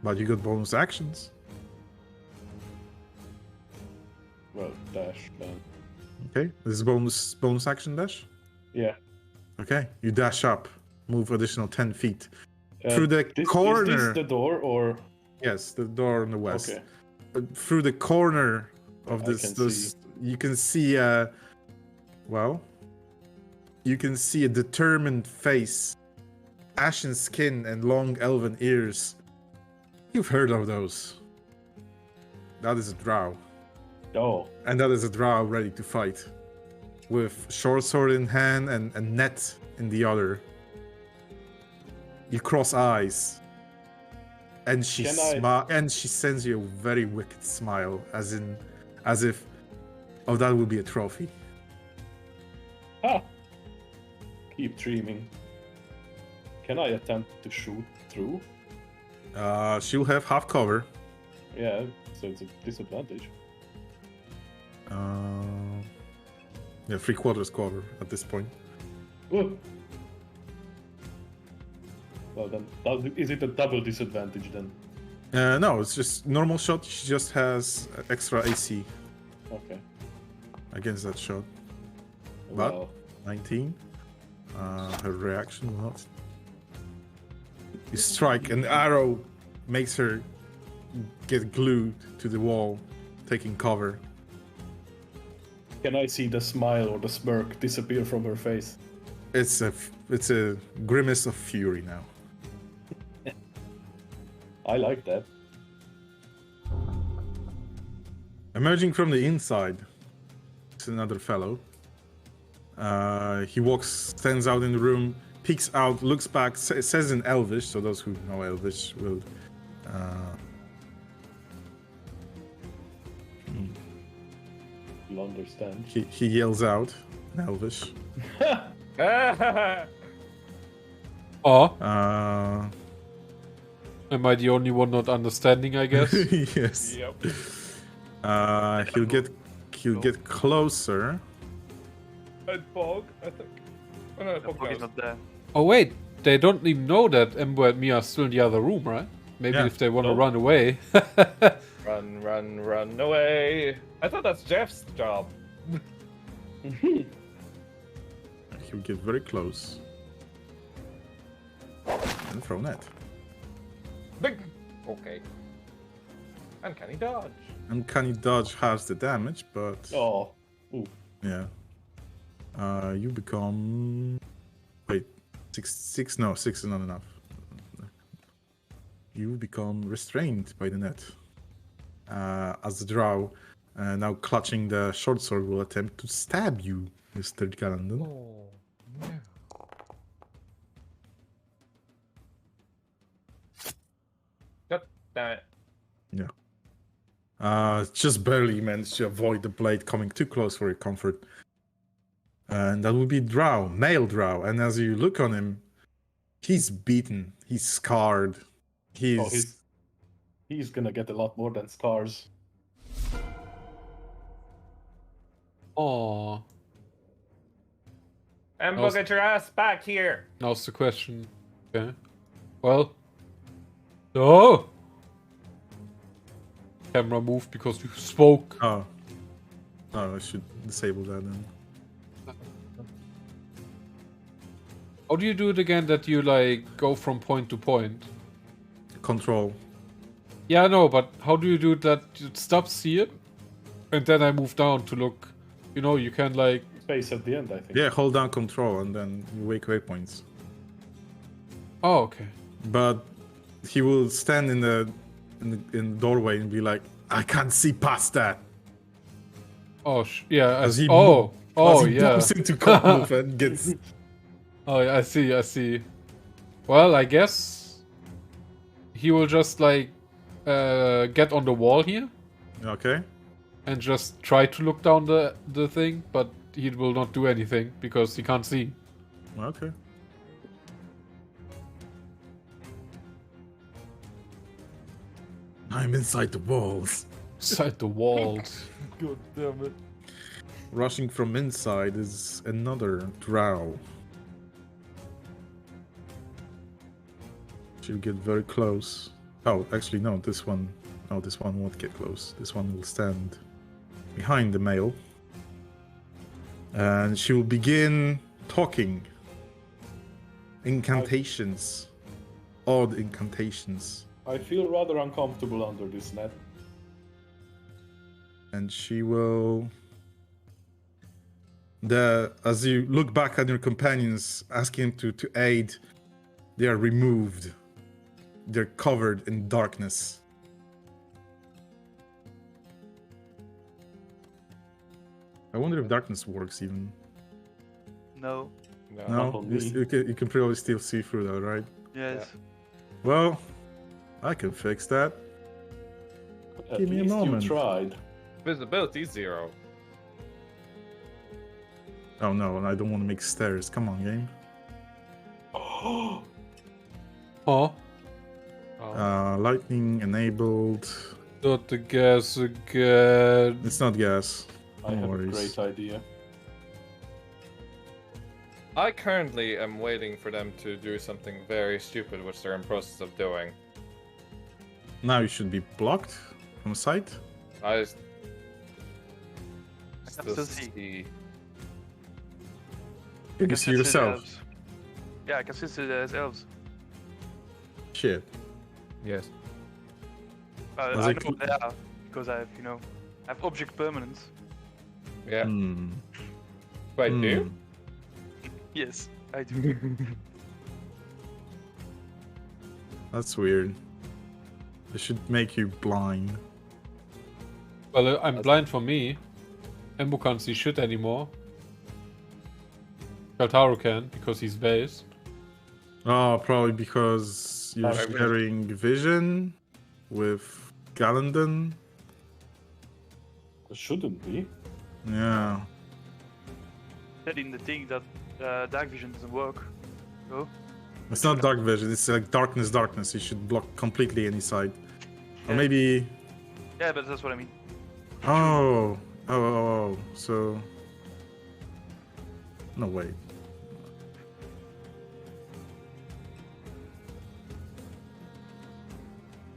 But you got bonus actions. Well, dash then. Okay, this is bonus action dash. Yeah. Okay, you dash up, move additional 10 feet through the Is corner. this the door or Yes, the door on the west. okay? Through the corner of I this, can this you can see you can see a determined face, ashen skin, and long elven ears. You've heard of those. That is a drow, Oh, and that is a drow ready to fight, with short sword in hand and a net in the other. You cross eyes, and she Can I- and she sends you a very wicked smile, as if, oh, that would be a trophy. ah! Keep dreaming. Can I attempt to shoot through? She'll have half cover. Yeah, so it's a disadvantage. Yeah, 3/4 cover at this point. Ooh. Well then, is it a double disadvantage then? No, it's just normal shot. She just has extra AC Okay. against that shot. But Wow. 19. Her reaction will not. You strike, and the arrow makes her get glued to the wall, taking cover. Can I see the smile or the smirk disappear from her face? It's a grimace of fury now. I like that. Emerging from the inside, it's another fellow. He stands out in the room, peeks out, looks back, says in Elvish, so those who know Elvish will. You'll understand. He yells out in Elvish. Oh, Uh, am I the only one not understanding, I guess? yes. Yep. He'll get closer. And Fog, I think. Oh, no, The Fog fog is knows. not there. Oh wait, they don't even know that Ember and me are still in the other room, right? Maybe Yeah. if they want to No. run away. Run away. I thought that's Jeff's job. He'll get very close. And throw net. Big. Okay. And can he dodge? Uncanny dodge has the damage, but Oh. Ooh. yeah. You become. Wait, six? No, 6 is not enough. You become restrained by the net. As the drow, now clutching the short sword, will attempt to stab you, Mr. Galandon. Oh, no. God damn it. Just barely managed to avoid the blade coming too close for your comfort. And that would be Drow, male Drow. And as you look on him, he's beaten, he's scarred, He's gonna get a lot more than scars. Oh, Embo, Now's- get your ass back here. now's the question. Okay. Well. Oh! Camera moved because you spoke. Oh, I should disable that then. How do you do it again that you like go from point to point? Control. Yeah, I know, but how do you do that it stops here? And then I move down to look. You know, you can like. Space at the end, I think. Yeah, hold down control and then you wake waypoints. Oh, okay. But he will stand in the doorway and be like, I can't see past that. Oh, yeah. As he oh, As he yeah. bumps into Cottonmouth and gets. Oh, I see. Well, I guess he will just like get on the wall here Okay. and just try to look down the thing, but he will not do anything because he can't see. Okay. I'm inside the walls. Inside the walls. God damn it. Rushing from inside is another drow. She'll get very close. Oh, actually, no, this one. No, this one won't get close. This one will stand behind the male. And she will begin talking. Incantations. Odd incantations. I feel rather uncomfortable under this net. And she will. As you look back at your companions, asking them to aid, they are removed. They're covered in darkness. I wonder if darkness works even. No. Not No, on you me. can probably still see through that, right? Yes. Well, I can fix that. At Give me a least moment. you tried. Visibility 0. Oh no, I don't want to make stairs. Come on, game. Oh. Lightning enabled. Not the gas again. It's not gas. I No have worries. a great idea. I currently am waiting for them to do something very stupid, which they're in process of doing. Now you should be blocked from sight. I can still see. You I can see still the yourself. elves. Yeah, I can still see the elves. Shit. Yes. Was I it know they are because I have object permanence. Yeah. Hmm. Wait, do Hmm. you? Yes, I do. That's weird. It should make you blind. Well, I'm blind for me. Embo can't see shit anymore. Kaltaro can, because he's base. Oh, probably because you're Probably. sharing vision with Gallandon. It shouldn't be. Yeah. Said in the thing that dark vision doesn't work. So It's not dark vision, it's like darkness. You should block completely any side. Or Yeah. maybe. yeah, but that's what I mean. Oh. So. No, wait.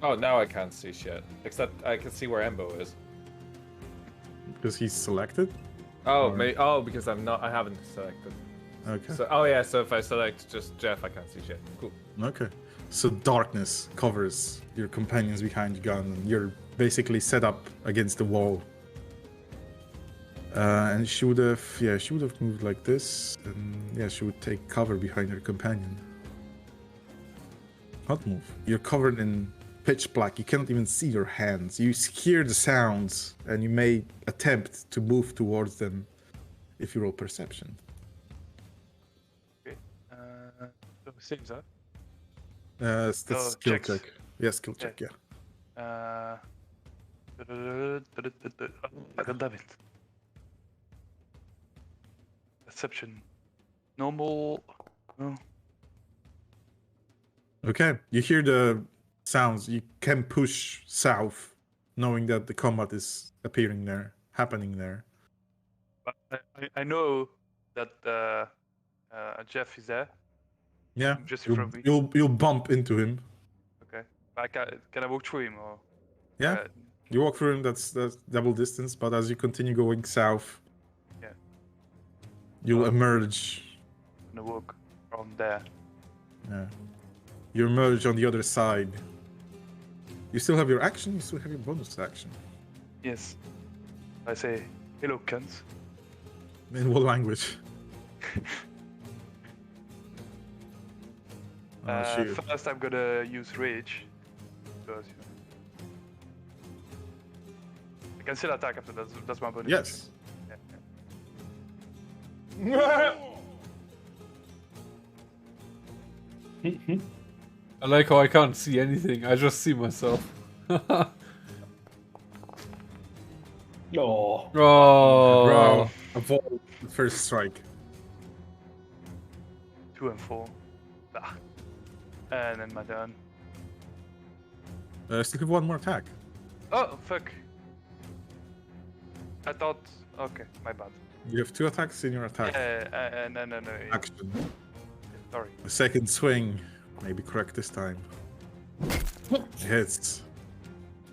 Oh, now I can't see shit. Except I can see where Embo is. Because he's selected? Oh, Or- because I haven't selected. Okay. So, oh yeah, so if I select just Jeff, I can't see shit. Cool. Okay. So darkness covers your companions behind the gun, and you're basically set up against the wall. And she would have moved like this, and yeah, she would take cover behind her companion. Not move. You're covered in pitch black. You cannot even see your hands. You hear the sounds, and you may attempt to move towards them if you roll perception. Okay. So same that. That's Oh, skill checks. check. Yeah, skill check. Yeah. Damn it. Perception. Normal. No. Okay, you hear the sounds. You can push south, knowing that the combat is happening there. But I know that Jeff is there. Yeah, Just in front of me. you'll bump into him. Okay. But can I walk through him or? Yeah, you walk through him. That's double distance. But as you continue going south, Yeah. you'll Oh. emerge. I'm gonna walk from there. Yeah, you emerge on the other side. You still have your action. You still have your bonus action. Yes. I say, hello, cunts. In what language? Oh, shoot. First, I'm gonna use rage because I can still attack after that. That's my bonus. Yes. Yeah. I like how I can't see anything. I just see myself. Oh, Oh, Bro, avoid the first strike. 2 and 4. Ah. And then my turn. Still have one more attack. Oh, fuck. I thought. Okay, my bad. You have 2 attacks in your attack No. Yeah. action. Sorry. The second swing may be correct this time. Hits.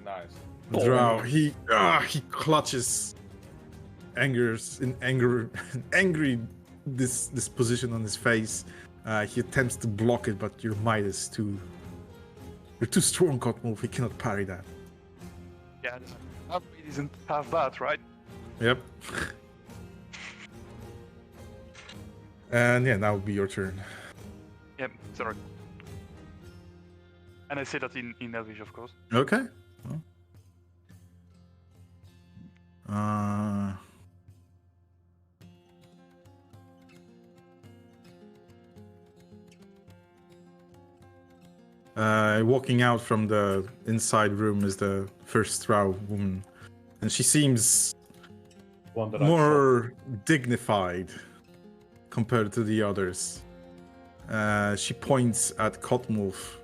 Nice. Drow. He clutches angry disposition on his face. He attempts to block it, but your might is you're too strong, Cotmove. He cannot parry that. Yeah, that isn't half bad, right? Yep. And yeah, now would be your turn. Yep, sorry. And I say that in Elvish, of course. Okay. Well. Walking out from the inside room is the first Drow woman, and she seems one that I more dignified compared to the others. She points at Kotmulf.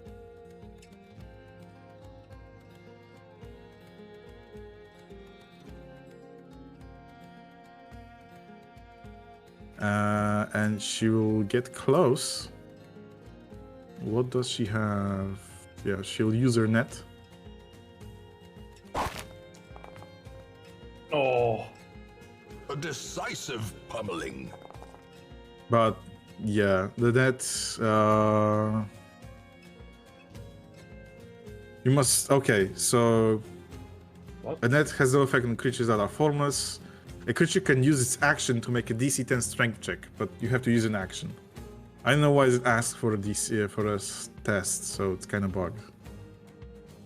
And she will get close. What does she have? Yeah, she'll use her net. decisive pummeling. But yeah, that you must. Okay, so What? a net has no effect on creatures that are formless. A creature can use its action to make a DC 10 strength check, but you have to use an action. I don't know why it asked for a DC for a test, so it's kind of bugged.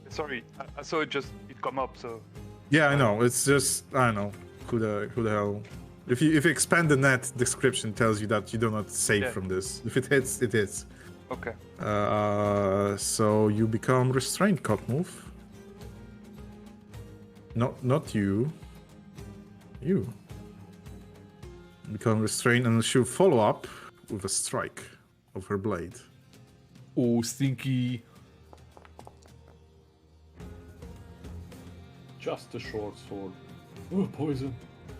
Sorry, I saw it come up, so Yeah, I know. It's just I don't know who the hell. If you expand the net, description tells you that you do not save Yeah. from this. If it hits, it hits. okay. So you become restrained, Cotmove. Not you. You become restrained, and she'll follow up with a strike of her blade. Oh, stinky. Just a short sword. Oh, poison.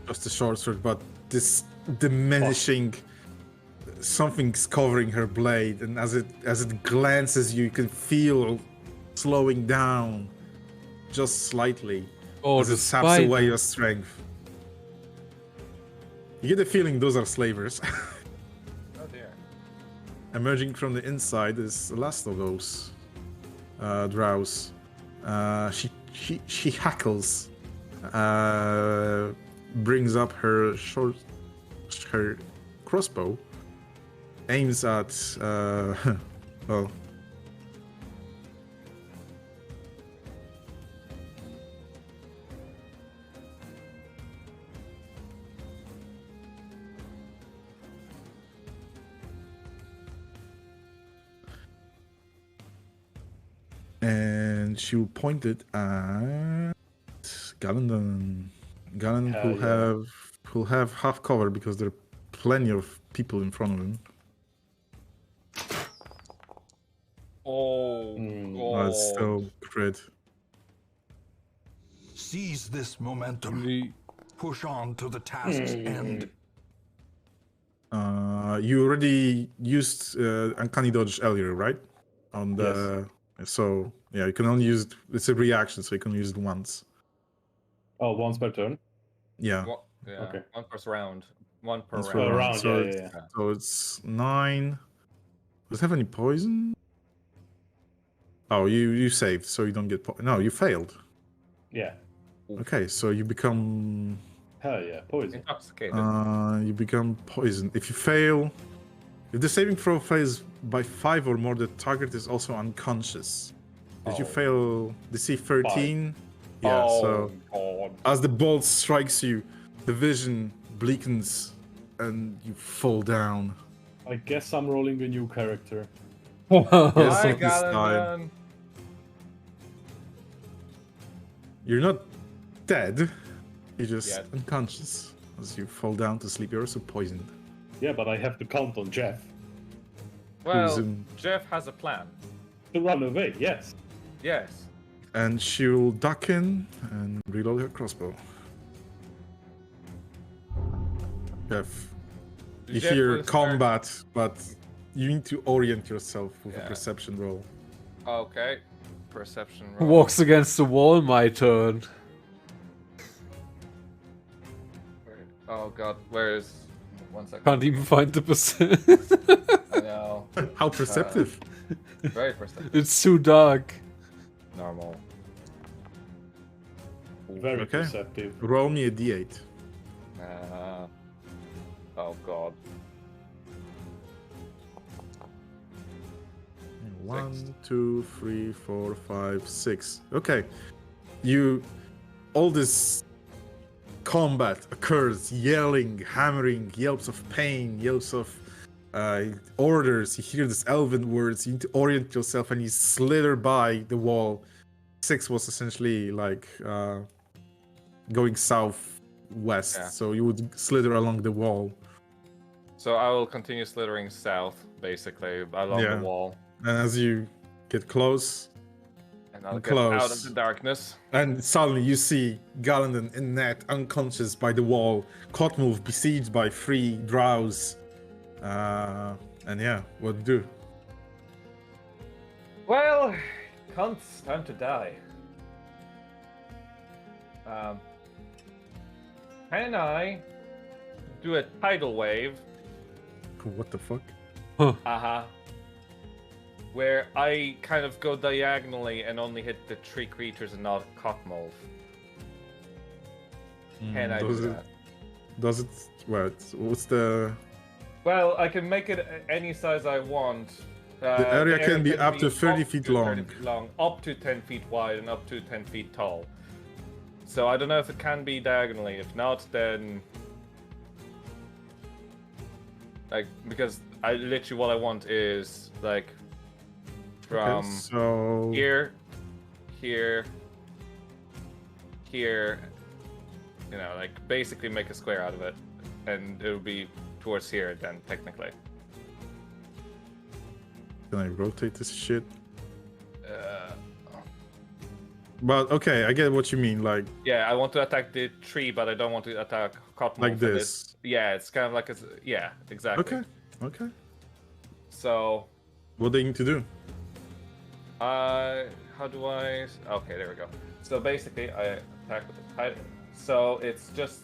Just a short sword, but this diminishing something's covering her blade, and as it glances you can feel slowing down just slightly Oh, as the it saps spider. away your strength. You get the feeling those are slavers. Oh dear. Emerging from the inside is the last of those drows. She hackles, brings up her crossbow, aims at well. And she will point it at Galandon. Galandon Hell will have half cover because there are plenty of people in front of him. Oh, It's still crit. Seize this momentum. The- Push on to the task's end. You already used Uncanny Dodge earlier, right? On the so yeah, you can only use it. It's a reaction, so you can use it once. Oh, once per turn. Yeah. yeah. Okay. One per round. One per Once round. per round, So, yeah, it's, yeah. so it's 9. Does it have any poison? Oh, you saved, so you don't get no. You failed. Yeah. Okay, so you become Hell yeah, poison. Intoxicated. you become poisoned. If you fail, if the saving throw fails by 5 or more, the target is also unconscious. If you Oh. fail DC 13, yeah. oh, So God. as the bolt strikes you, the vision bleakens and you fall down. I guess I'm rolling a new character. Yes, Hi, at this time. Galandon. You're not dead. You're just Yet. unconscious as you fall down to sleep. You're also poisoned. Yeah, but I have to count on Jeff Well, in- Jeff has a plan. to run away. Yes. Yes. And she'll duck in and reload her crossbow. Jeff, you Jeff hear will start- combat, but you need to orient yourself with a Yeah. perception roll. Okay. Perception roll. Walks against the wall, my turn. Oh god, where is... One second. Can't even find the percent. I know. How perceptive! Very perceptive. It's too dark. Normal. Very Okay. perceptive. Roll me a d8. Oh god. 1, 2, 3, 4, 5, 6. Okay. All this combat occurs, yelling, hammering, yelps of pain, yelps of orders. You hear these elven words. You need to orient yourself, and you slither by the wall. 6 was essentially like going southwest, Yeah. so you would slither along the wall. So I will continue slithering south, basically, along Yeah. the wall. And as you get close, And I'll And get out of close. the darkness. and suddenly you see Galandon in net, unconscious by the wall, Cotmove besieged by 3 drows. And yeah, what do? Well, cunts, time to die. Can I do a tidal wave. What the fuck? Where I kind of go diagonally and only hit the 3 creatures and not Cockmolf. Can I do that? Does it? What's the? Well, I can make it any size I want. The area can be up to 30 feet long. Up to 10 feet wide, and up to 10 feet tall. So I don't know if it can be diagonally. If not, then like because I literally what I want is like from so here, here, here. You know, like basically make a square out of it, and it'll be towards here then technically. Can I rotate this shit? But okay, I get what you mean. Like yeah, I want to attack the tree, but I don't want to attack Cottonmouth. Like this. Yeah, it's kind of like yeah, exactly. Okay. So What do they need to do? how do I? Okay, there we go. So basically, I attack with the title. So it's just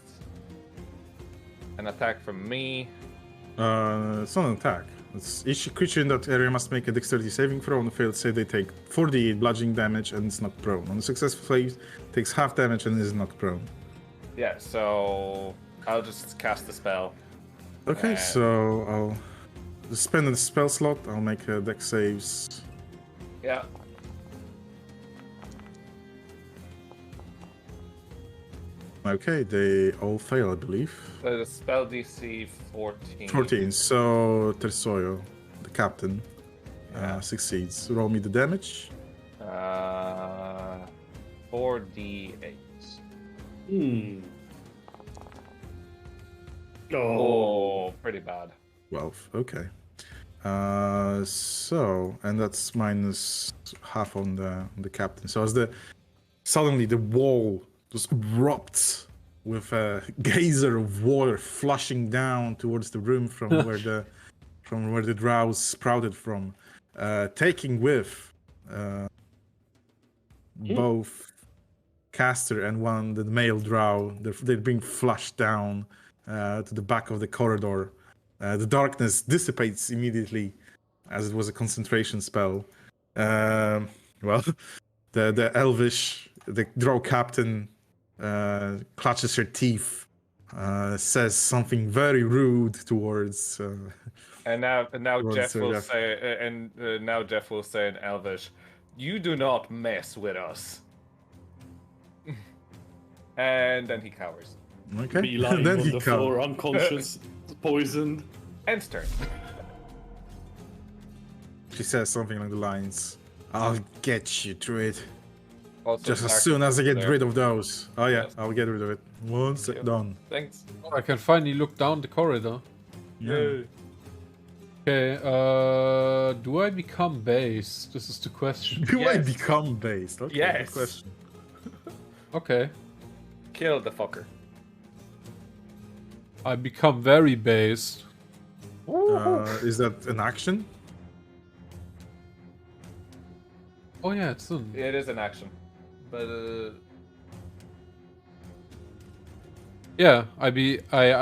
an attack from me. It's not an attack. Each creature in that area must make a dexterity saving throw. On the failed save, they take 48 bludgeoning damage and it's not prone. On the successful save, takes half damage and is not prone. Yeah, so I'll just cast the spell. Okay, so I'll spend a spell slot. I'll make dex saves. Yeah. Okay, they all fail, I believe. So the spell DC 14. 14. So Tersoyo, the captain, succeeds. Roll me the damage. 4d8. Oh. Pretty bad. 12. Okay. And that's minus half on the captain. So as suddenly the wall just erupts with a geyser of water flushing down towards the room from where the drow sprouted from, taking with both caster and the male drow. They're being flushed down to the back of the corridor. The darkness dissipates immediately, as it was a concentration spell. The elvish, the drow captain clutches her teeth, says something very rude towards. And now Jeff will Jeff. say, now Jeff will say in Elvish, "You do not mess with us." And then he cowers. Okay. Me lying Then on he the comes. floor, unconscious, poisoned. End's turn. She says something along the lines, "I'll get you, Druid. Also, Just as Dark soon as I get there. rid of those." Oh yeah, Yes. I'll get rid of it. Once Thank you. done. Thanks. I can finally look down the corridor. Yeah. Okay, do I become base? This is the question. Do I Yes. become based? Okay, good Yes. question. Okay. Kill the fucker. I become very based. Is that an action? Oh yeah, it's in. It is an action. But Yeah, I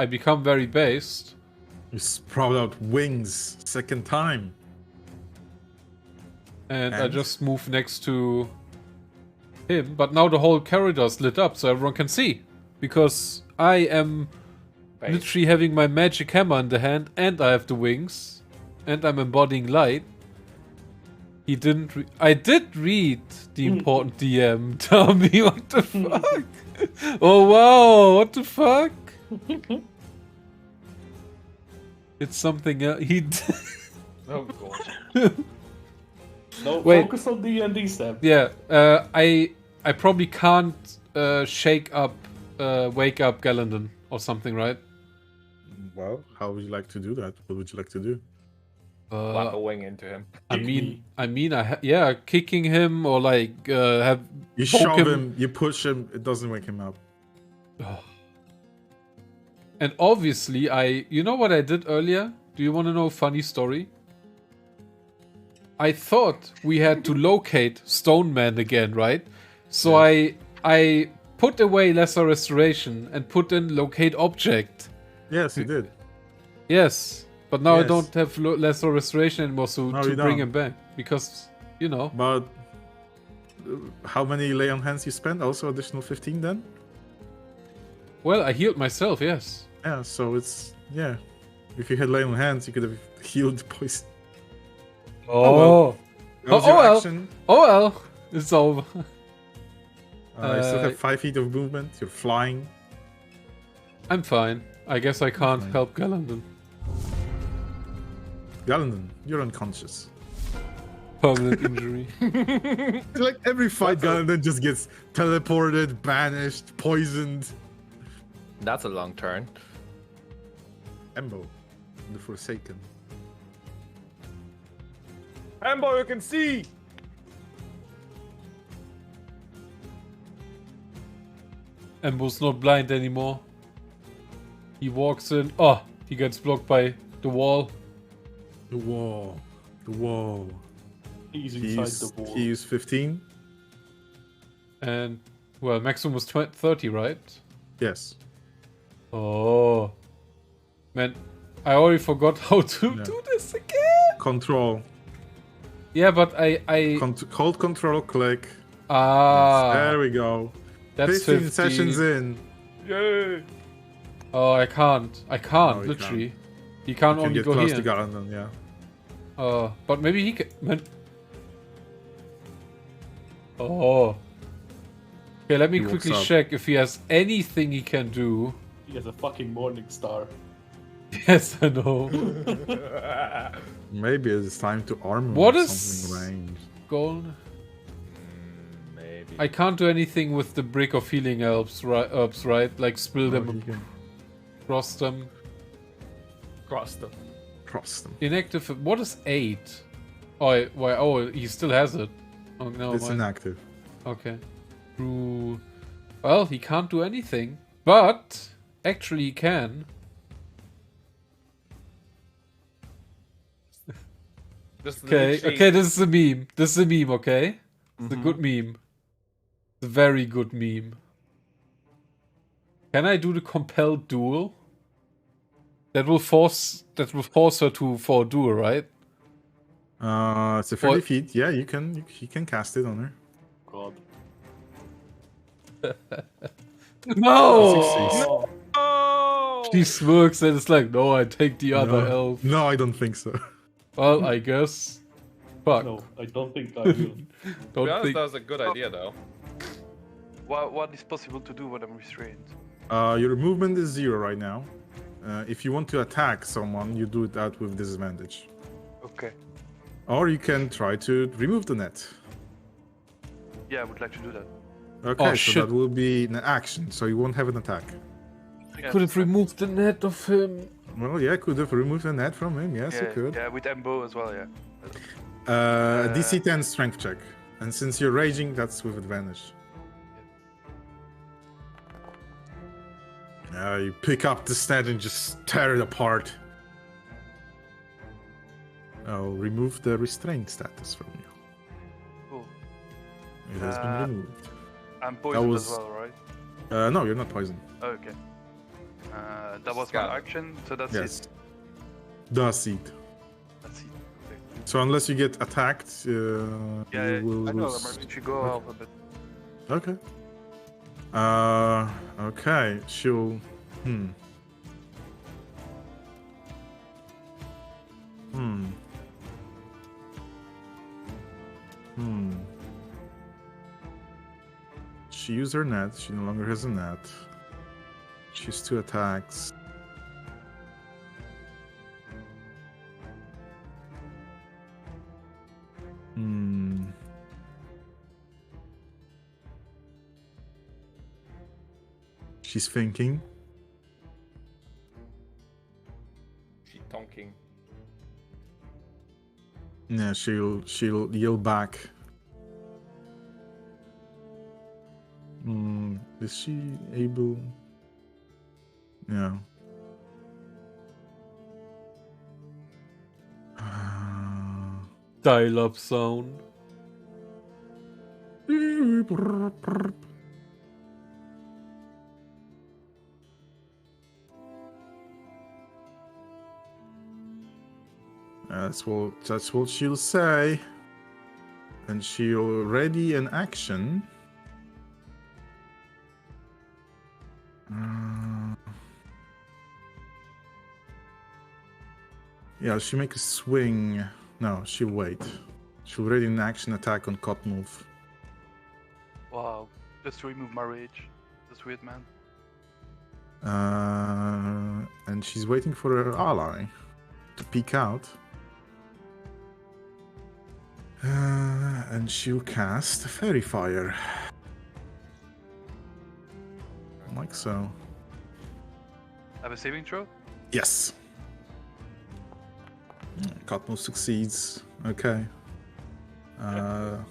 become very based. You sprout out wings second time. And I And? just move next to him, but now the whole corridor's lit up so everyone can see. Because I am base. literally having my magic hammer in the hand, and I have the wings, and I'm embodying light. He didn't. I did read the important DM. Tell me what the fuck. Oh wow! What the fuck? It's something else. He. Oh god. No, Wait. focus on D&D, Sam. Yeah. I probably can't wake up Galandon or something, right? Well, how would you like to do that? What would you like to do? Slap a wing into him. Kicking him or like have You poke shove him, you push him, it doesn't wake him up. And obviously, you know what I did earlier? Do you want to know a funny story? I thought we had to locate Stone Man again, right? So I put away Lesser Restoration and put in Locate Object. Yes, you did. Yes, but now I Yes. don't have lesser restoration anymore, so No, to you bring don't. him back because you know. But how many lay on hands you spent? Also additional 15 then? Well, I healed myself. Yes. Yeah, so it's yeah. If you had lay on hands, you could have healed poison. Oh. That was Oh, your well. action. Oh well, it's over. You still have 5 feet of movement. You're flying. I'm fine. I guess I can't fine. help Galandon. Galandon, you're unconscious. Permanent injury. Like every fight, Galandon just gets teleported, banished, poisoned. That's a long turn. Embo, the Forsaken. Ambo, you can see! Embo's not blind anymore. He walks in. Oh, he gets blocked by the wall. The wall. The wall. He's inside the wall. He used 15. And, well, maximum was 30, right? Yes. Oh. Man, I already forgot how to Yeah. do this again. Control. Yeah, but I Hold control, click. Ah. There we go. That's 15 15 sessions in. Yay! Oh, I can't. I can't, No, you literally. He can't You can only get go close here. to Galandon, yeah. But maybe he can. Man. Oh. Okay, let me He walks quickly up. check if he has anything he can do. He has a fucking morning star. Yes, I know. Maybe it's time to armor What with is- something ranged. Gold. Maybe. I can't do anything with the brick of healing herbs, right? Like spill Oh, them you can across them. Cross them. cross them. Inactive. What is 8? Oh, why? Oh, he still has it. Oh no, It's mine. inactive. Okay. True. Well, he can't do anything, but actually he can. This is Okay, the okay, this is a meme. This is a meme, okay? It's a good meme. It's a very good meme. Can I do the compelled duel? That will force her to for a duel, right? It's a 30 What? feet. Yeah, you can cast it on her. God. No! Oh! She smirks and it's like, no, I take the other no. elf. No, I don't think so. Well, I guess. Fuck. No, I don't think I will. To be Don't honest, think. that was a good idea, though. What is possible to do when I'm restrained? Your movement is 0 right now. If you want to attack someone, you do that with disadvantage. Okay. Or you can try to remove the net. Yeah, I would like to do that. Okay, Oh, so shit. that will be an action, so you won't have an attack. Yeah, Could have removed the net of him. Well, yeah, could have removed the net from him. Yes, you yeah, could. yeah, with Embo as well, yeah. DC 10 strength check. And since you're raging, that's with advantage. You pick up the net and just tear it apart. I'll remove the restraint status from you. Cool. It has been removed. I'm poisoned was- as well, right? No, you're not poisoned. Okay. That was Scout. my action, so that's Yes. it. Does it. That's it. Okay. So unless you get attacked, Yeah, you will I know, lose. but if you go off a bit. Okay. Okay. She'll. Hmm. She used her net. She no longer has a net. She's 2 attacks. Hmm. She's thinking. She tonking. Yeah, she'll yell back. Is she able? Yeah. Dial-up sound. That's what she'll say. And she'll ready an action. Yeah, she'll make a swing. No, she'll wait. She'll ready an action attack on Cottonwolf. Wow, just to remove my rage. That's weird, man. And she's waiting for her ally to peek out. And she'll cast Fairy Fire. Like so. Have a saving throw? Yes. Cottonwolf succeeds. Okay. No.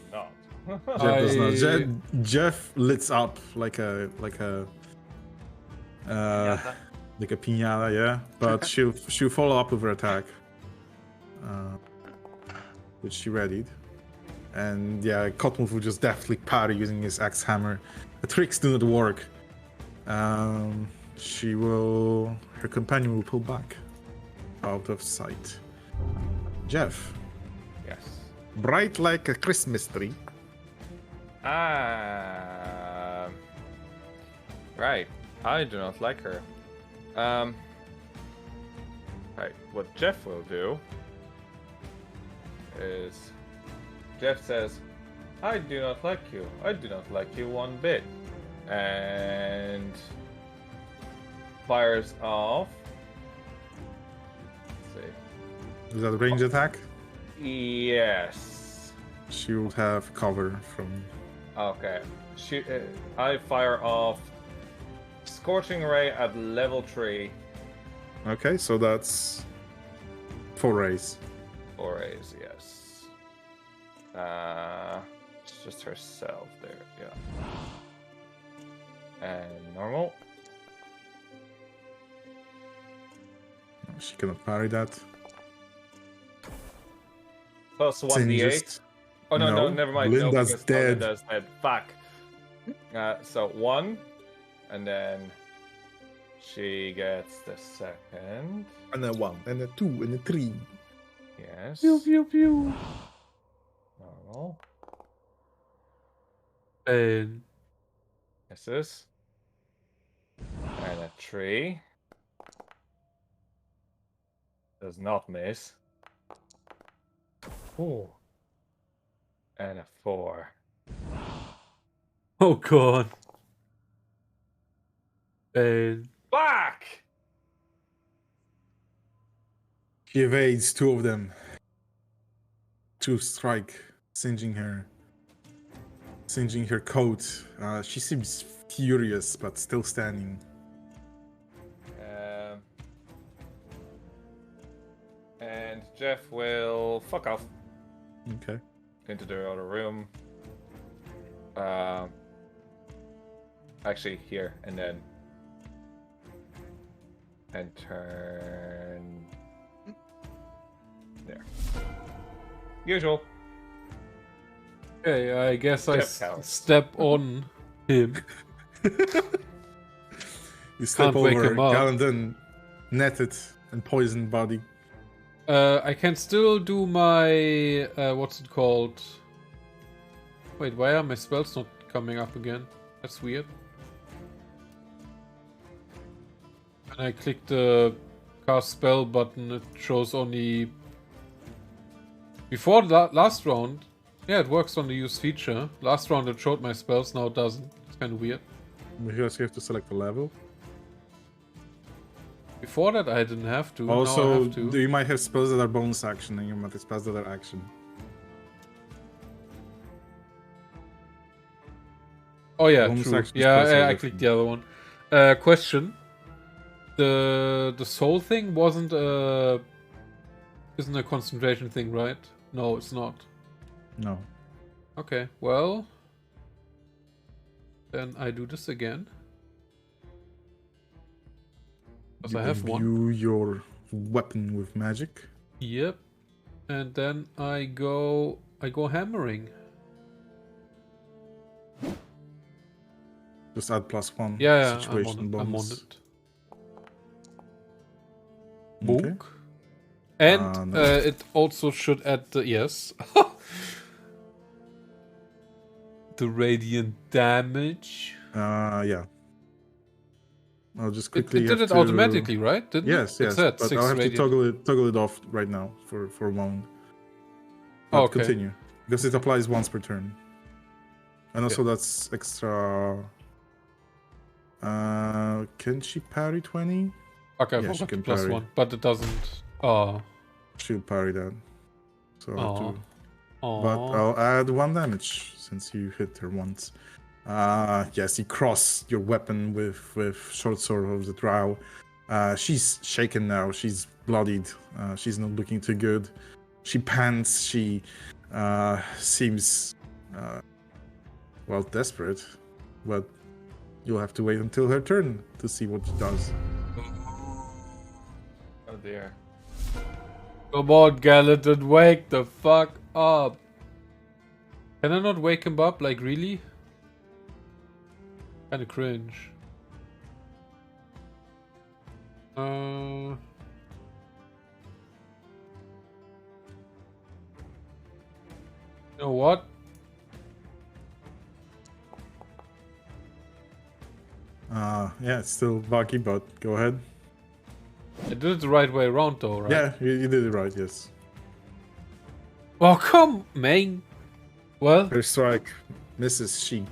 Jeff does not. I- Jeff lights up like a Pinata. like a piñata, yeah. But she'll follow up with her attack, which she readied, and yeah, Cottonwolf will just deftly parry using his axe hammer. The tricks do not work. Her companion will pull back out of sight. Jeff, Yes. bright like a Christmas tree. Right. I do not like her. Right. What Jeff will do is Jeff says, I do not like you. I do not like you one bit. And fires off. Let's Is that a ranged attack? see. Yes. She will have cover from. Okay. I fire off Scorching Ray at level 3. Okay, so that's 4 rays. 4 A's, yes. It's just herself there, yeah. And normal. She cannot parry that. Plus 1d8. Singed. Oh, no, No, never mind. Linda's because dead. Linda's dead. Fuck. So 1, and then she gets the second. And a 1, and a 2, and a 3. Yes. Pew pew. Normal. And Misses. And a 3. Does not miss. oh, And a 4. oh god. And Fuck! She evades 2 of them. 2 strike, singeing her coat. She seems furious, but still standing. And Jeff will fuck off Okay. into the other room. Actually, here and then, and turn there. Usual. okay, I guess I Jeff counts. step on him. You step Can't wake over him up. Galandan, netted and poisoned body. I can still do my what's it called? Wait, why are my spells not coming up again? That's weird. When I click the cast spell button, it shows only before the last round. Yeah, it works on the use feature. Last round it showed my spells, now it doesn't. It's kind of weird. Because you have to select a level. Before that I didn't have to. now I Also, have to. you might have spells that are bonus action, and you might have spells that are action. Oh yeah, Bonus true. action Yeah, spells are I clicked the other one. Question: the soul thing isn't a concentration thing, right? No, it's not. No. Okay, well, then I do this again. Because You I have one. imbue your weapon with magic. Yep. And then I go hammering. Just add +1. Yeah, Situation I'm on bonus. it. Okay. Book. And no. it also should add the yes. The radiant damage. Yeah. I'll just It quickly. did have it to... automatically, right? Didn't Yes, it? yes. It said But 6 I'll have radiant. to toggle it off right now for a moment. But Okay. continue because it applies once per turn, and also that's extra. Can she parry 20? Okay, I Yeah, she forgot can the plus parry. 1, but it doesn't. Oh. She'll parry that. So I have to. Oh. But I'll add 1 damage since you hit her once. Yes, you cross your weapon with short sword of the drow. She's shaken now. She's bloodied. She's not looking too good. She pants. She seems well desperate, but you'll have to wait until her turn to see what she does. Oh dear. Come on, Gallatin, wake the fuck up. Can I not wake him up? Like, really? Kinda cringe. You know what? Yeah, it's still buggy, but go ahead. I did it the right way around though, right? Yeah, you did it right, yes. Oh, come, man. Well, Her strike misses. She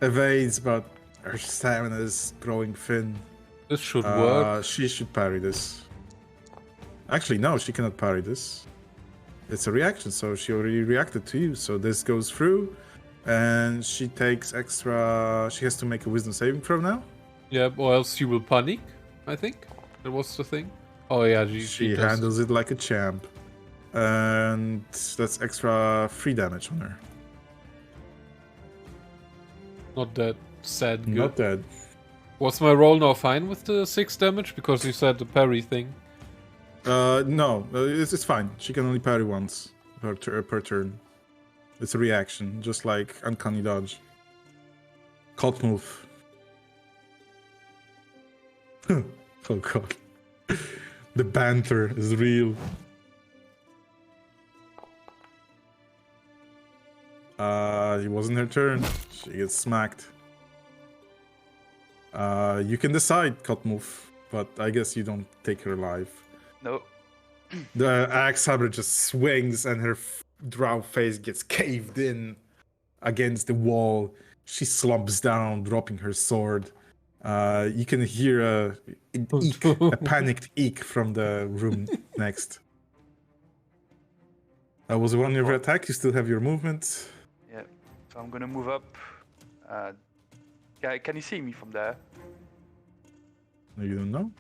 evades, but her stamina is growing thin. this should work. She should parry this. Actually, no, she cannot parry this. It's a reaction, so she already reacted to you. So this goes through, and she takes extra. She has to make a wisdom saving throw now. Yeah, or else she will panic, I think. That was the thing. Oh yeah, She does. handles it like a champ. And that's extra 3 damage on her. Not that sad good. Not dead. Was my roll now fine with the 6 damage? Because you said the parry thing. No, it's fine. She can only parry once per turn. It's a reaction, just like Uncanny Dodge. Cult move. Oh god. The banter is real. It wasn't her turn. She gets smacked. You can decide cut move, but I guess you don't take her alive. No. The axe hammer just swings and her drow face gets caved in against the wall. She slumps down, dropping her sword. You can hear a panicked eek from the room next. That was one of your attack. You still have your movement. Yeah. So I'm gonna move up. Can you see me from there? No, you don't know?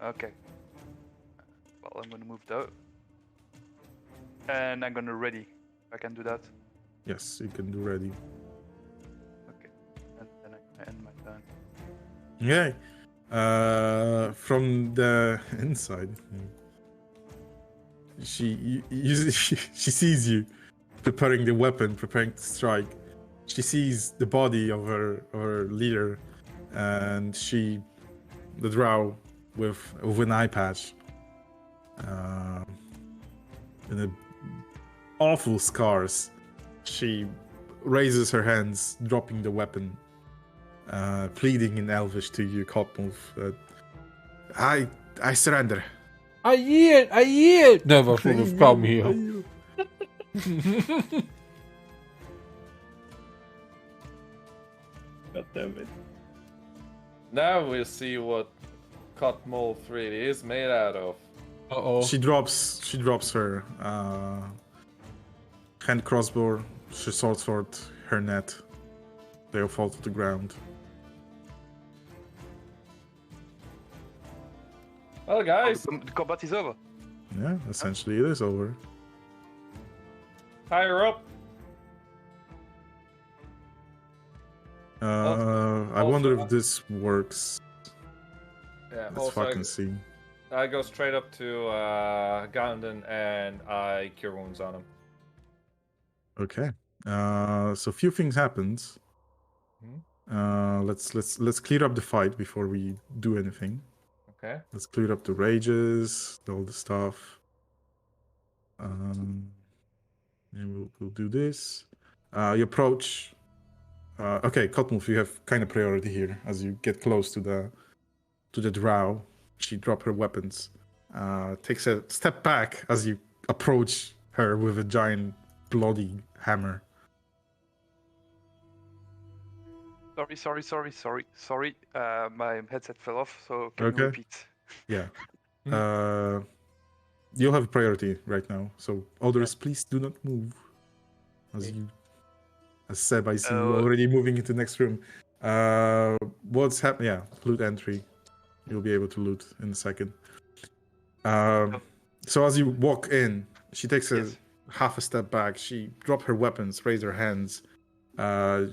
Okay. Well, I'm gonna move though. And I'm gonna ready. I can do that. Yes, you can do ready. Okay. And then I can end my turn. Okay. From the inside, she sees you preparing the weapon, preparing to strike. She sees the body of her leader, and the drow with an eye patch, and the awful scars. She raises her hands, dropping the weapon, pleading in Elvish to you, Cotmove. I surrender. I yield. Never should have come here. God damn it. Now we'll see what Cotmolth really is made out of. Uh-oh. She drops her hand crossbow, her sword, her net. They all fall to the ground. Well, guys, The combat is over. Yeah, essentially it is over. tie her up. I wonder if this works. Yeah, Let's also, fucking see. I go straight up to Gandon and I cure wounds on him. Okay. So few things happened. Let's clear up the fight before we do anything. Okay. Let's clear up the rages, all the stuff. And we'll do this. You approach. Okay, Cottonmouth, you have kind of priority here as you get close to the drow. She drops her weapons. Takes a step back as you approach her with a giant bloody hammer. Sorry. My headset fell off, so can Okay. you repeat? Yeah. You'll have priority right now. So others, please do not move. As Seb, I see you already moving into the next room. What's happening? Yeah, loot entry. You'll be able to loot in a second. So as you walk in, she takes a half a step back. She drops her weapons, raise her hands. You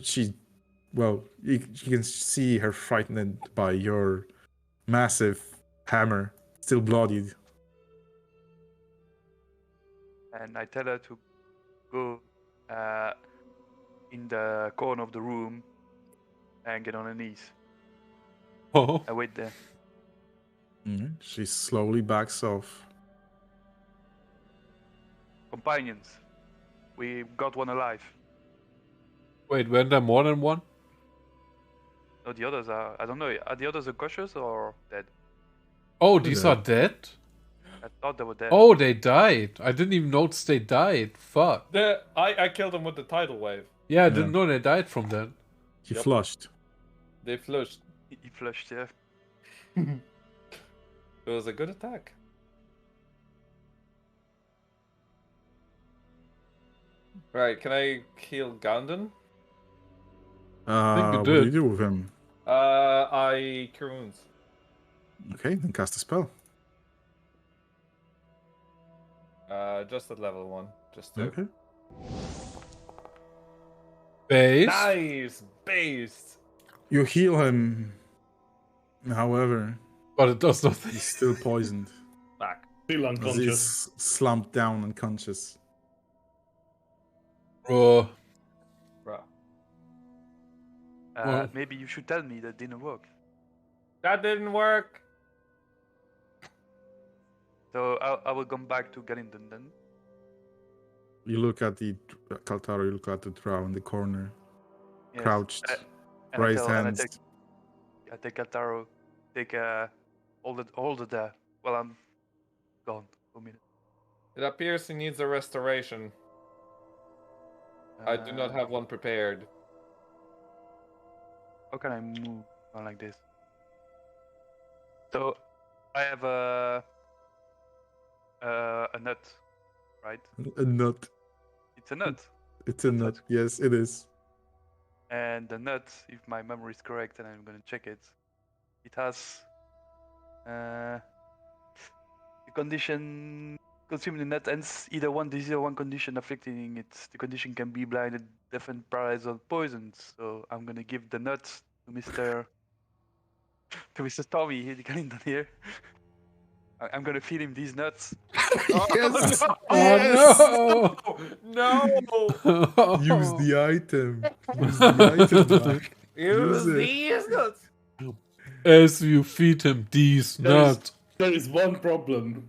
can see her frightened by your massive hammer, still bloodied. And I tell her to go in the corner of the room and get on her knees. Oh. I wait there. She slowly backs off. Companions, we got one alive. Wait, weren't there more than one? No, the others are. I don't know. Are the others unconscious or dead? Oh, these are dead? I thought they were dead. Oh, they died. I didn't even notice they died. Fuck. I killed them with the tidal wave. Yeah, I didn't know they died from that. He flushed. They flushed. He flushed, yeah. It was a good attack. Right, can I heal Gandon? think you What do did. you do with him? I cure wounds. Okay, then cast a spell. Just at level 1. Just to... Okay. Base. Nice! Based! You heal him. However, But it does nothing. he's still poisoned. Back. Still As unconscious. he's slumped down unconscious. Bro. Bruh. Maybe you should tell me that didn't work. That didn't work! So I will come back to Galindon then. You look at the Kaltaro, you look at the drow in the corner, Yes. crouched, And I raised tell- and hands. I take Altaro, hold it there while I'm gone for a minute. It appears he needs a restoration. I do not have one prepared. How can I move on like this? So I have a nut, right? A nut. It's a nut. It's a nut. Yes, it is. And the nut, if my memory is correct, and I'm gonna check it, it has the condition consuming the nut ends either one disease or one condition afflicting it. The condition can be blinded, deafened, paralyzed, or poisoned. So I'm gonna give the nut to Mr. Tommy here, the Galindon here. I'm gonna feed him these nuts. Yes! Oh No! no! Use the item. Use the item back. Use it. these nuts! As you feed him these nuts. There is one problem.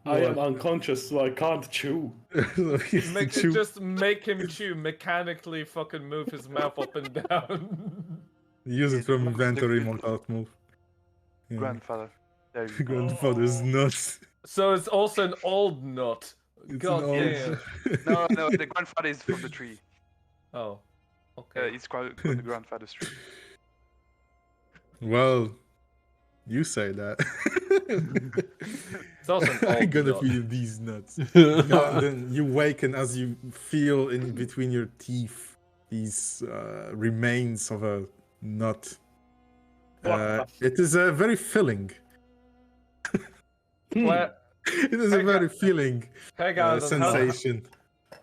I am unconscious, so I can't chew. So he's the chew- Just make him chew, mechanically fucking move his mouth up and down. Use it from inventory, Mortal move. Yeah. Grandfather. There you go. Grandfather's nuts. So it's also an old nut. It's God an old- damn. No, the grandfather is from the tree. Oh. Okay. It's from the grandfather's tree. Well, you say that. It's also an I'm old gonna nut. feed you these nuts. Then you waken as you feel in between your teeth these remains of a nut. It is very filling. Well, It is a very filling hang on. sensation.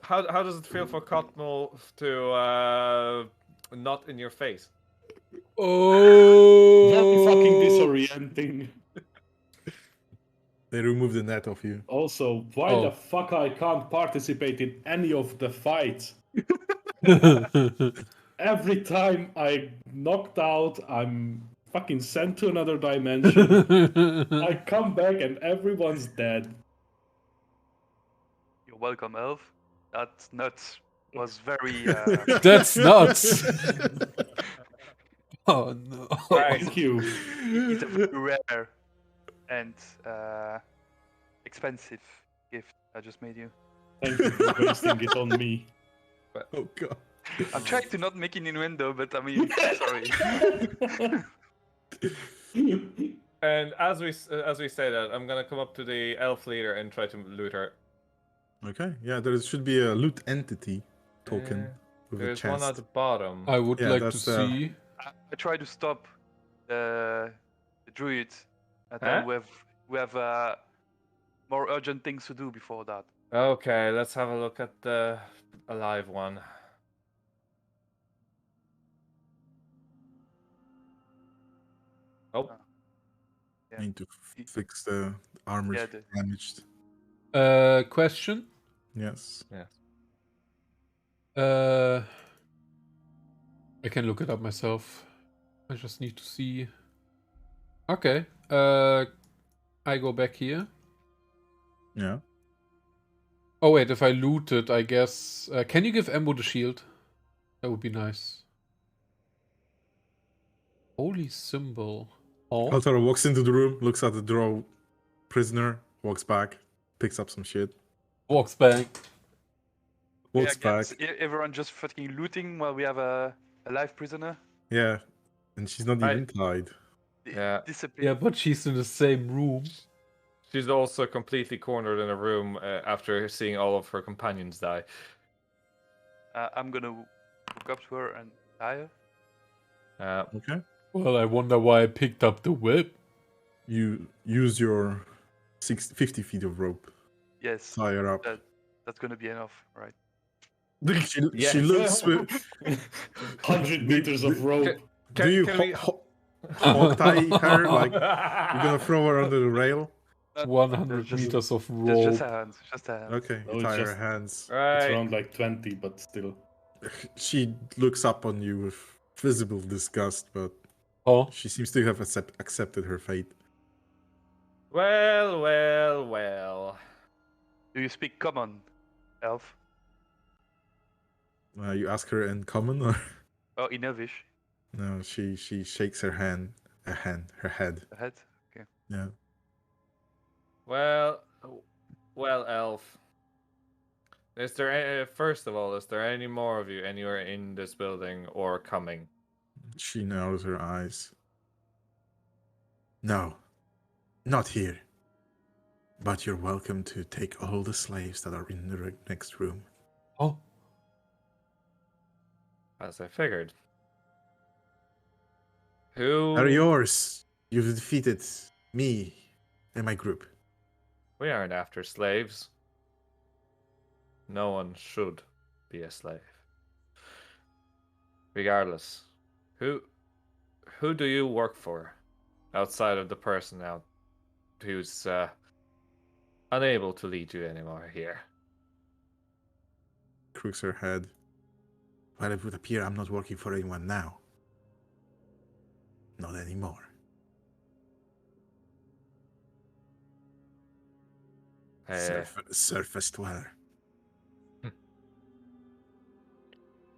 How does it feel for Cottonmouth to not in your face? Oh! Very fucking disorienting. They remove the net off you. Also, why Oh. the fuck I can't participate in any of the fights? Every time I'm knocked out, I'm fucking sent to another dimension. I come back and everyone's dead. You're welcome, Elf. That nut was very. That's nuts. Oh no. Right. Thank you. It's a very rare and expensive gift I just made you. Thank you for wasting it on me. Oh god. I'm trying to not make innuendo, but I mean, sorry. And as we say that, I'm gonna come up to the elf leader and try to loot her. Okay, yeah, there should be a loot entity token with a There's chest. one at the bottom. I would Yeah, like to that's, see. I try to stop the druid, and Huh? then we have more urgent things to do before that. Okay, let's have a look at the alive one. Oh, Yeah. Need to fix the armor Yeah, the- damaged. Question. Yes. I can look it up myself. I just need to see. Okay. I go back here. Yeah. Oh wait, if I loot it, I guess. Can you give Embo the shield? That would be nice. Holy symbol. Oh. Altara walks into the room, looks at the drow prisoner, walks back, picks up some shit, Walks back. walks Yeah, back. everyone just fucking looting while we have a live prisoner. Yeah. And she's not even tied. Yeah. Disappear. Yeah, but she's in the same room. she's also completely cornered in a room after seeing all of her companions die. I'm gonna walk up to her and tie her. Okay. Well, I wonder why I picked up the whip. You use your 50 feet of rope, Yes, tie her up. that's gonna be enough, right? She looks with. 100 meters of rope. Do you can we- hog tie her? Like, you're gonna throw her under the rail? 100 just- meters of Just rope. a hand, just a hand. Okay, No, you it's tie her just- hands. It's Right. around like 20, but still. She looks up on you with visible disgust, but Oh, she seems to have accepted her fate. Well, well, well. Do you speak common, elf? You ask her in common, or Oh, in Elvish. no? She shakes her head. The head. Okay. Yeah. Well, elf. Is there first of all, is there any more of you anywhere in this building or coming? She narrows her eyes. No, not here. But you're welcome to take all the slaves that are in the next room. oh, As I figured. Who? They're yours. You've defeated me and my group. We aren't after slaves. No one should be a slave. Regardless, who do you work for outside of the person out who's unable to lead you anymore here? Crooks her head. Well, it would appear I'm not working for anyone now. Not anymore. Surface dweller.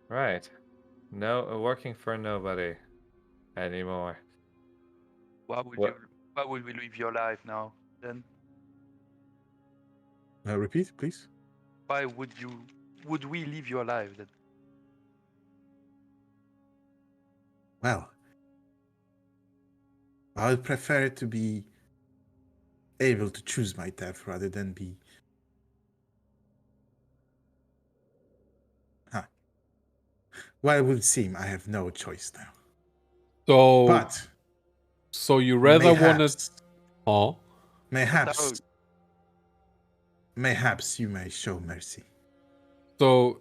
Right. No, working for nobody anymore. Why would What? why would we live your life now? Then Repeat, please. why would we live your life then? Well, I would prefer to be able to choose my death rather than be. Well, it would seem I have no choice now. so But so you rather wanted? mayhaps, Oh, mayhaps, mayhaps you may show mercy. so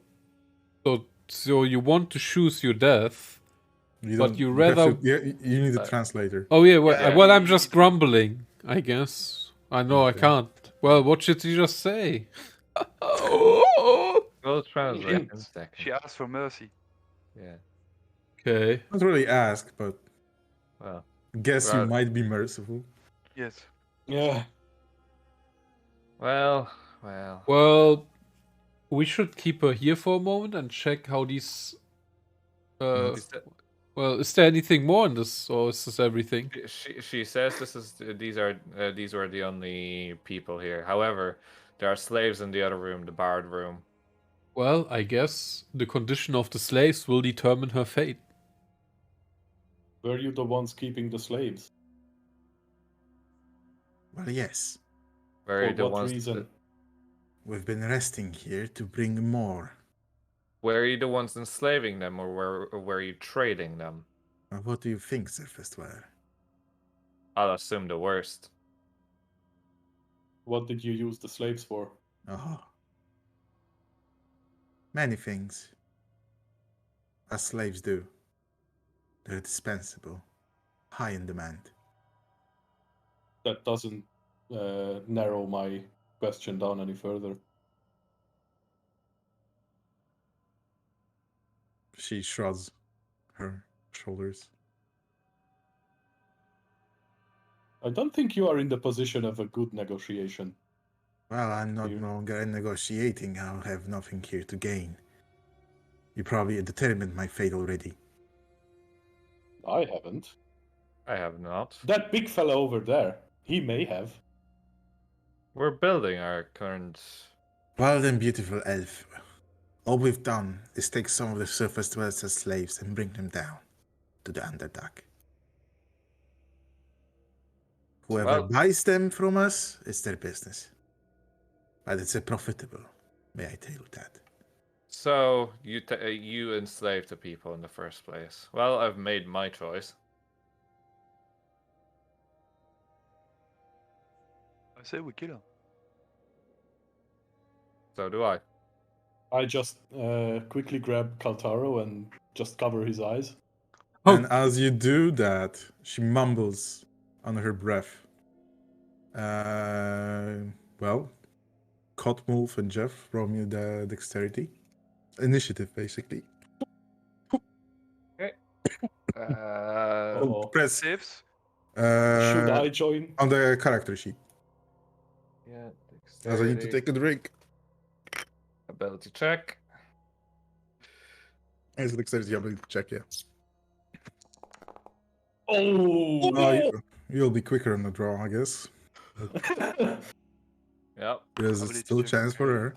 you want to choose your death? You But don't- you have rather- to- you need a translator. Oh yeah, well, Yeah. well I'm just grumbling, I guess. I know Okay. I can't. Well, what should you just say? We'll translate in a second. She asked for mercy. Yeah. Okay. Not really ask, but Well. guess you Right. might be merciful. Yes. Yeah. Well. Well, We should keep her here for a moment and check how these. Is that- Well, is there anything more in this, or is this everything? She says these were the only people here. However, there are slaves in the other room, the barred room. Well, I guess the condition of the slaves will determine her fate. Were you the ones keeping the slaves? Well, yes. Were For the what ones reason? We've been resting here to bring more. Were you the ones enslaving them, or were you trading them? What do you think, Surface Dweller? I'll assume the worst. What did you use the slaves for? Oh. Many things. As slaves do. They're dispensable. High in demand. That doesn't narrow my question down any further. She shrugs her shoulders. I don't think you are in the position of a good negotiation. Well, I'm not You- longer negotiating. I'll have nothing here to gain. You probably determined my fate already. I haven't. I have not. That big fella over there, he may have. We're building our current. Well then, beautiful elf. All we've done is take some of the surface dwellers as slaves and bring them down to the Underdark. Whoever Well- buys them from us, it's their business. But it's a profitable, may I tell you that. So you enslaved the people in the first place. Well, I've made my choice. I say we kill him. So do I. I just quickly grab Kaltaro and just cover his eyes. Oh. And as you do that, she mumbles under her breath. Well, Cotmolf and Jeff, roll me the dexterity. Initiative, basically. Uh-oh. Press Saves. Should I join? on the character sheet. Yeah, As I need to take a drink. ability check. It's a dexterity ability check, yeah. Oh! You'll be quicker on the draw, I guess. Yep. There's Ability still a check. chance for her.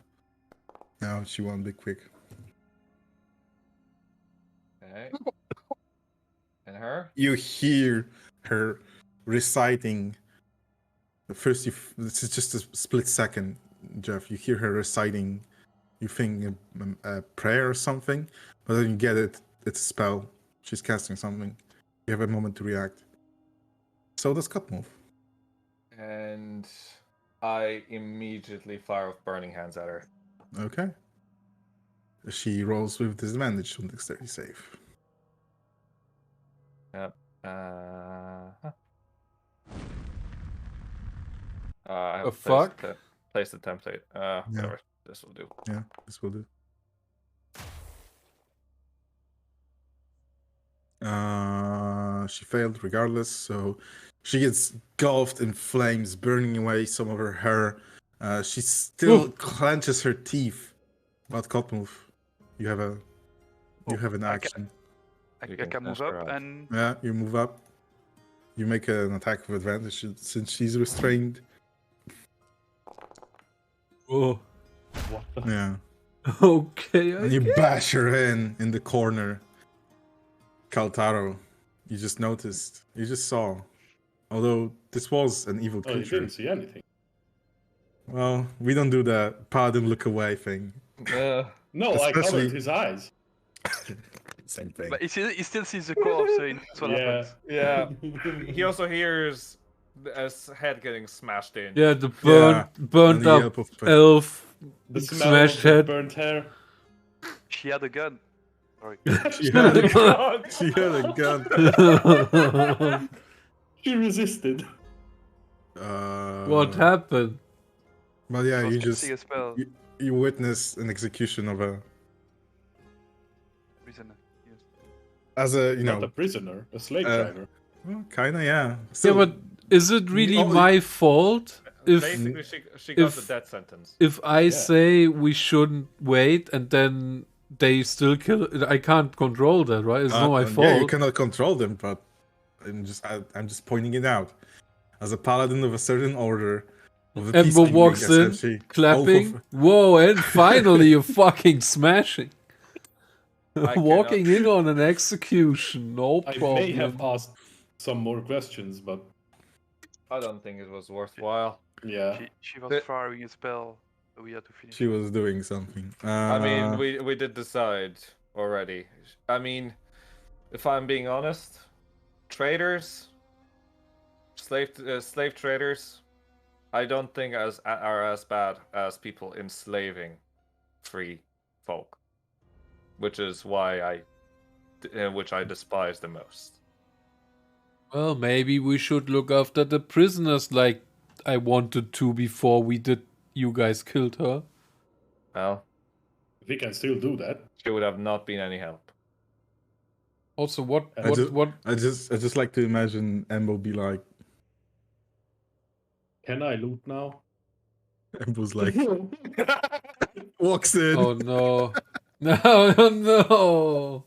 No, she won't be quick. Okay. And her? You hear her reciting. First, this is just a split second, Jeff. You hear her reciting, you think a prayer or something, but then you get it. It's a spell. She's casting something. You have a moment to react. So does Cutmove. And I immediately fire off burning hands at her. Okay. She rolls with disadvantage on dexterity save. Yep. I have The placed fuck? Place the template. Whatever. This will do. Yeah, this will do. She failed regardless, so she gets engulfed in flames, burning away some of her hair. She still clenches her teeth. But Cotmove, you have an action. I You can can move smash her up out. and Yeah, you move up. You make an attack with advantage since she's restrained. Oh. What the? Yeah. Okay, And you bash her in the corner. Kaltaro, you just noticed, you just saw. Although this was an evil Oh, you creature. didn't see anything. Well, we don't do that paladin look away thing. No, I Especially- covered his eyes. Same thing. but he still sees the corpse, so he knows what Yeah. happens. Yeah. He also hears his head getting smashed in. Yeah, the And burnt the up yelp of elf The smell smashed of the head. burnt hair. She had a gun. Sorry. She had a gun. She had a gun. She resisted. What happened? Well, yeah, I was you just casting a spell. you witnessed an execution of a Prisoner. Yes. as a Not a prisoner, a slave driver. well, kinda, yeah. Yeah, Still, but is it really Oh, my fault if basically she got the if- death sentence. if I say we shouldn't wait and then they still kill, I can't control that, right? It's not my fault. Yeah, you cannot control them, but I'm just pointing it out. As a paladin of a certain order, of a Ember peacekeeping, walks in, essentially, clapping. oath Whoa, and finally you're fucking smashing. I Walking in on an execution, no I problem. may have asked some more questions, but I don't think it was worthwhile. yeah. She was The- firing a spell, so we had to finish. She was doing something. I mean, we did decide already. I mean, if I'm being honest, traders, slave traders, I don't think are as bad as people enslaving free folk, which is why which I despise the most. Well, maybe we should look after the prisoners like I wanted to before you guys killed her. Well, We can still do that. she would have not been any help. Also, what I just like to imagine Embo be like, Can I loot now? Embo's like, walks in. Oh no. No, no.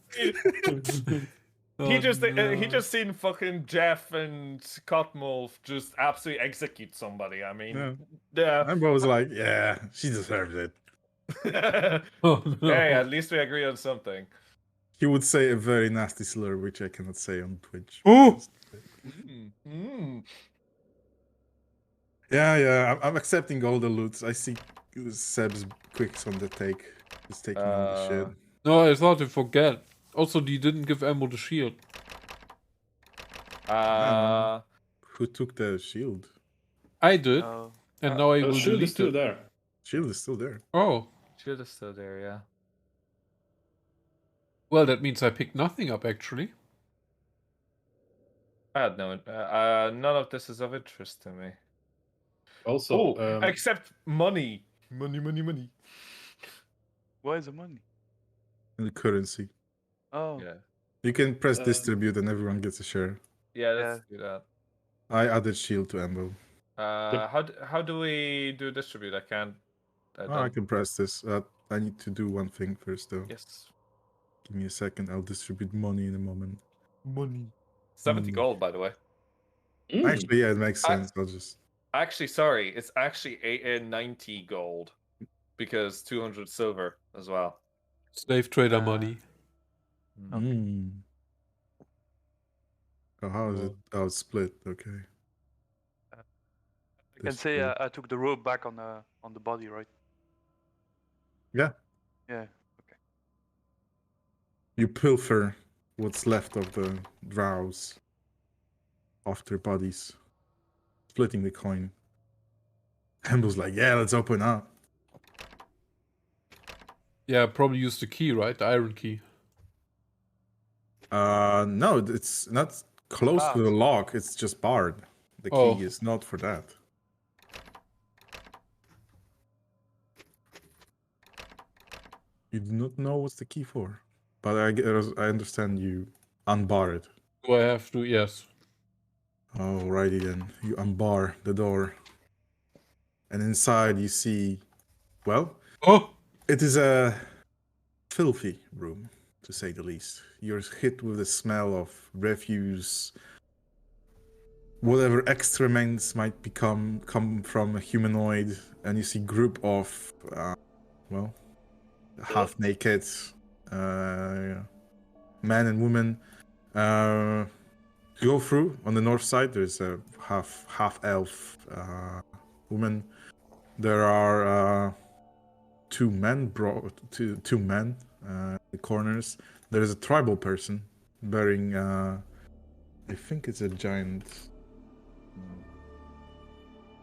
He Oh, just seen fucking Jeff and Cottonwolf just absolutely execute somebody. I mean, yeah. Embo was like, yeah, she deserves it. Oh, no. Hey, at least we agree on something. He would say a very nasty slur, which I cannot say on Twitch. Ooh! Yeah, I'm accepting all the loots. I see Seb's quicks on the take. He's taking all the shit. No, I thought you forget. Also, you didn't give Ammo the shield. Who took the shield? I did, Oh, and now I The will shield is delete still it. there. Shield is still there. Oh, Shield is still there, yeah. well, that means I picked nothing up, actually. I had no. None of this is of interest to me. Also, Except money. Money. why is the money? And the currency. Oh, Yeah. You can press Um, distribute and everyone gets a share. Yeah, let's do that. I added shield to Embo. How do we do distribute? I can't. I I don't- can press this. I need to do one thing first, though. Yes. Give me a second. I'll distribute money in a moment. Money. 70 gold, by the way. Actually, yeah, it makes I- sense. I'll just. Actually, sorry, it's actually 90 gold because 200 silver as well. Slave trader money. Oh, how is it? Oh, it's split. Okay. I can say I took the rope back on the body, right? Yeah. Yeah. You pilfer what's left of the drows off their bodies, splitting the coin. Embo's like, yeah, let's open up. Yeah, probably use the key, right? The iron key. No, it's not close to the lock. It's just barred. The key Oh. is not for that. You do not know what's the key for, but I understand you unbar it. Do I have to? Yes. Alrighty then, you unbar the door, and inside you see, well, Oh! it is a filthy room, to say the least. You're hit with the smell of refuse, whatever excrements might come from a humanoid, and you see group of, well, half-naked men and women. To go through on the north side, there's a half-elf woman. There are two men in the corners. There is a tribal person bearing, I think it's a giant.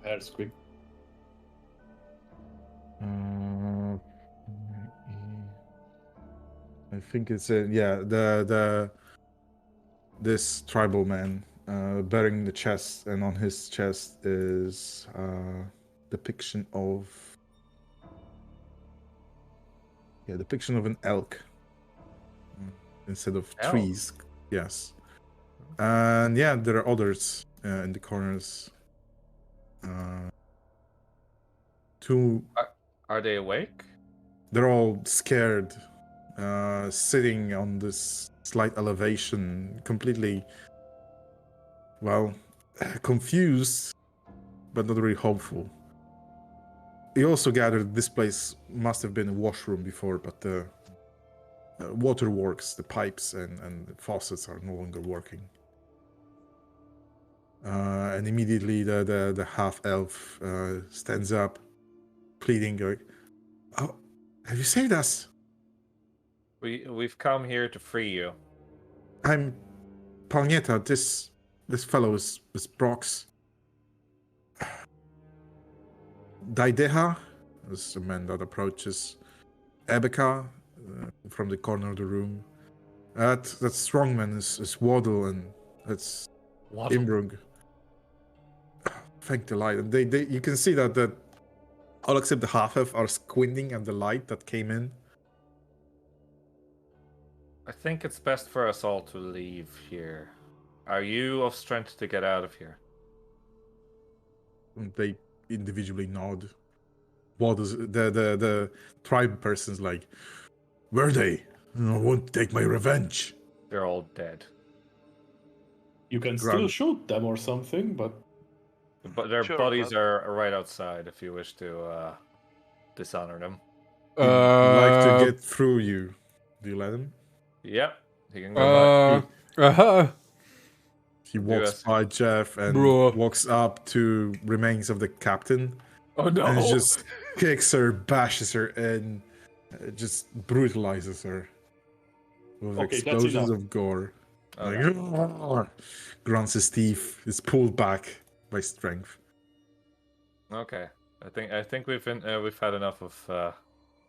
Hair's quick. I think it's this tribal man bearing the chest, and on his chest is depiction of an elk instead of Elk? trees. Yes, and yeah, there are others in the corners. Two, Are they awake? they're all scared, sitting on this slight elevation, completely, well, confused, but not really hopeful. You also gathered this place must have been a washroom before, but the waterworks, the pipes and the faucets are no longer working. And immediately the half elf stands up, pleading, like, "Oh, have you saved us? We've come here to free you. I'm Palneta. This fellow is Brox. Daideha is the man that approaches Ebeka from the corner of the room. That strong man is Waddle, and that's Imbrug. Thank the light. And they you can see that all except the half-elf are squinting at the light that came in. I think it's best for us all to leave here. Are you of strength to get out of here? They individually nod. Waddle's the tribe person's like, were they? I won't take my revenge. They're all dead. You can still Grant. shoot them or something, but But their Sure, bodies but- are right outside if you wish to dishonor them. He'd like to get through you. Do you let him? Yep, he can go back. He walks Yes. by Jeff and Bro. walks up to remains of the captain. Oh no! And he just kicks her, bashes her in, just brutalizes her with Okay, that's explosions enough. of gore. Okay. Like, grunts his teeth, is pulled back by strength. Okay. I think we've had enough of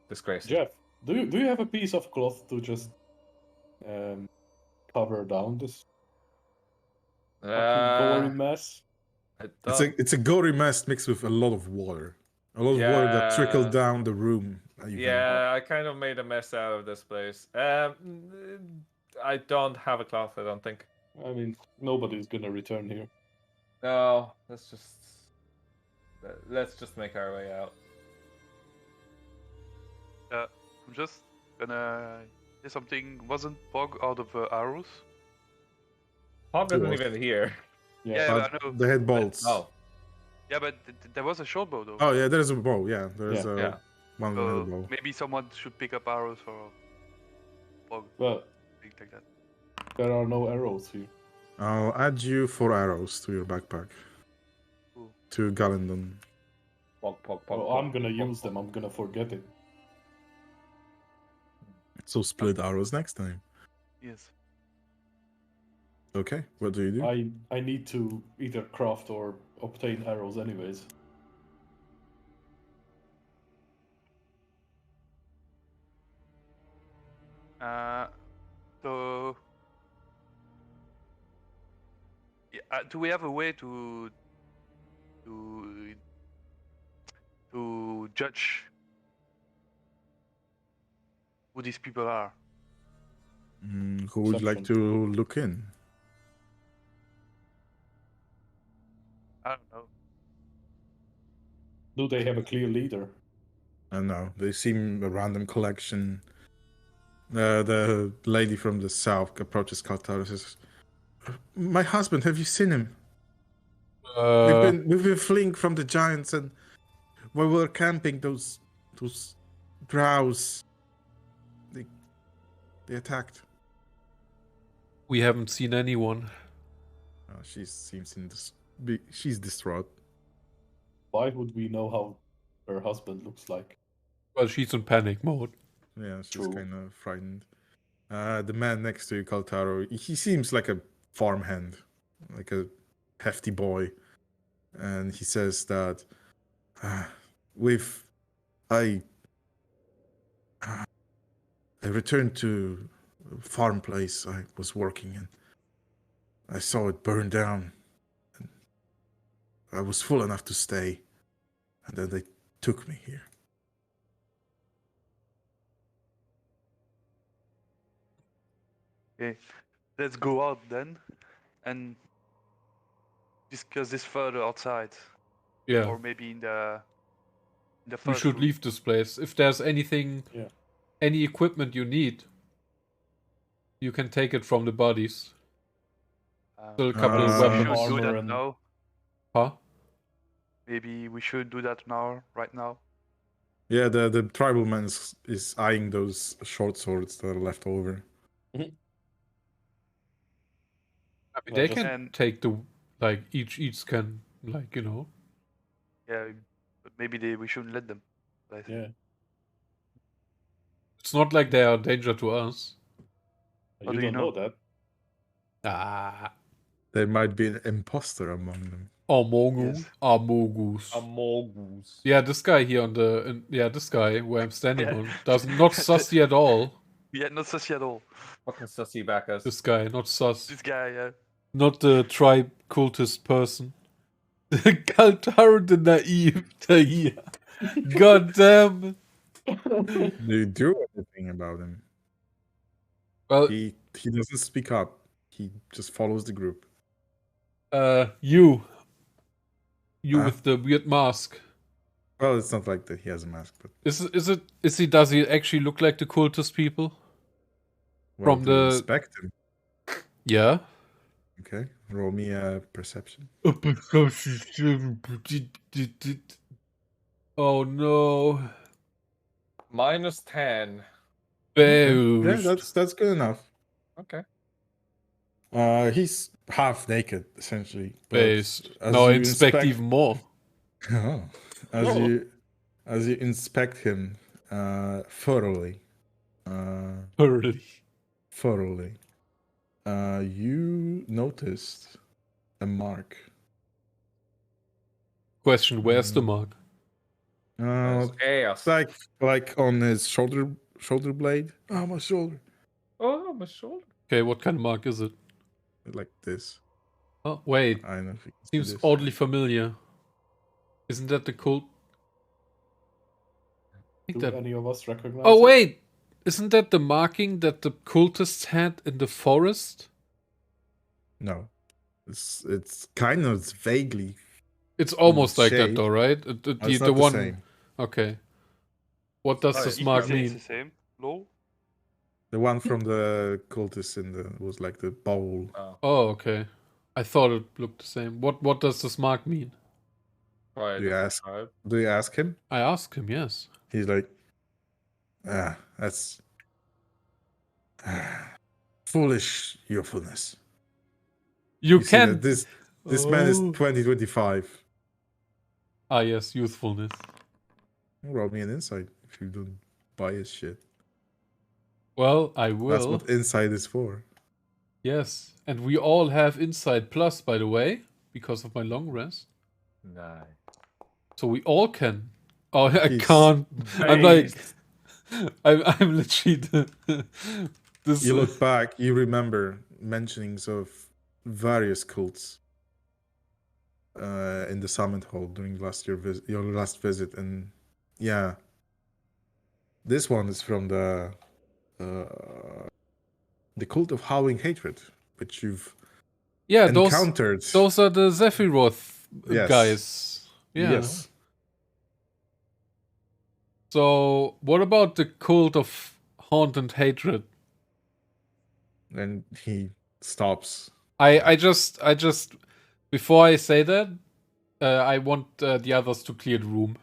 disgrace. Jeff, do you have a piece of cloth to just cover down this fucking gory mess? It's a gory mess mixed with a lot of water. A lot of water that trickled Yeah. down the room. even. Yeah, I kind of made a mess out of this place. I don't have a cloth. I don't think. I mean, nobody's gonna return here. No, let's just make our way out. I'm just gonna say something. Wasn't Pog out of arrows? Pog isn't was. even here. Yeah, But but I know. they had bolts. Oh, Yeah, but there was a short bow though. Oh, yeah, there's a bow. Yeah, there's Yeah. a Yeah. one So little bow. maybe someone should pick up arrows for Pog, Well, things like that. there are no arrows here. I'll add you 4 arrows to your backpack. Cool. To Galendon. Pog. Well, I'm gonna use them. I'm gonna forget it. So split arrows next time. Yes. Okay, what do you do? I need to either craft or obtain arrows anyways. So. Yeah, do we have a way to judge who these people are? Who would like to look in? I don't know. Do they have a clear leader? I don't know. They seem a random collection. The lady from the south approaches Kaltar and says, "My husband, have you seen him? We've been fleeing from the giants, and while we were camping, those drows, they attacked." We haven't seen anyone. She seems she's distraught. Why would we know how her husband looks like? Well, she's in panic mode. Yeah, she's True. kind of frightened. The man next to you, Kaltaro, he seems like a farmhand, like a hefty boy, and he says that I returned to a farm place I was working in. I saw it burn down, and I was full enough to stay, and then they took me here. Okay, let's go out then, and discuss this further outside, Yeah. or maybe in the The We first should room. leave this place. If there's anything, Yeah. any equipment you need, you can take it from the bodies. Still a couple Maybe of we weapons. should do Armor that and- now. Huh? Maybe we should do that now, right now. Yeah, the tribal man is eyeing those short swords that are left over. I mean, Yeah, they just- can And- take the like each can like Yeah, but maybe we shouldn't let them. I think. Yeah. It's not like they are a danger to us. How You do you don't know know? that. Ah, There might be an imposter among them. Amogus. Yes. Amogus. Amogus. Yeah, this guy here on the this guy where I'm standing Yeah. on does not sussy at all. Yeah, not sussy at all. Fucking sussy backers. This guy, not sus. This guy, yeah. Not the tribe cultist person. Kaltar the naive Tahir. God damn. Do you do anything about him? Well, He doesn't speak up. He just follows the group. you Huh? with the weird mask. Well, it's not like that he has a mask, but Does he actually look like the cultist people? well, From to the- inspect him. Yeah. Okay, roll me a perception. Oh no. -10. Yeah, Boost. that's good enough. Okay. He's half naked essentially. but Based. as Now I you inspect even more. Oh. as Oh. you inspect him thoroughly, Thoroughly. you noticed a mark. Question, where's the mark? That's chaos. It's like on his shoulder blade. Oh, my shoulder. Oh, my shoulder. Okay, what kind of mark is it? Like this. Oh, wait. I don't know if you can see Seems this. oddly familiar. Isn't that the cult? I think Do that... any of us recognize Oh, it? wait! Isn't that the marking that the cultists had in the forest? No. It's kind of vaguely. It's almost like that shape. though, right? The It's not the one... same. Okay. What does Oh, this you mark say it's mean? the same. Lol. The one from the cultists was like the bowl. Oh, okay. I thought it looked the same. What does this mark mean? Probably Do you different ask? tribe. Do you ask him? I asked him, yes. He's like, that's foolish youthfulness. You see that can... this man is Oh. 2025. Ah, yes, youthfulness. Roll me an insight if you don't buy his shit. Well, I That's will. what insight is for. Yes. And we all have Insight Plus, by the way, because of my long rest. Nice. So we all can. Oh, I He's- can't. I'm like... I'm literally this... You look back, you remember mentionings of various cults in the summit hall during your last visit, and yeah, this one is from the cult of howling hatred, which you've yeah, encountered. those are the Zephyroth Yes. guys. Yeah. Yes. So, what about the cult of haunt and hatred? And he stops. I just before I say that, I want the others to clear the room.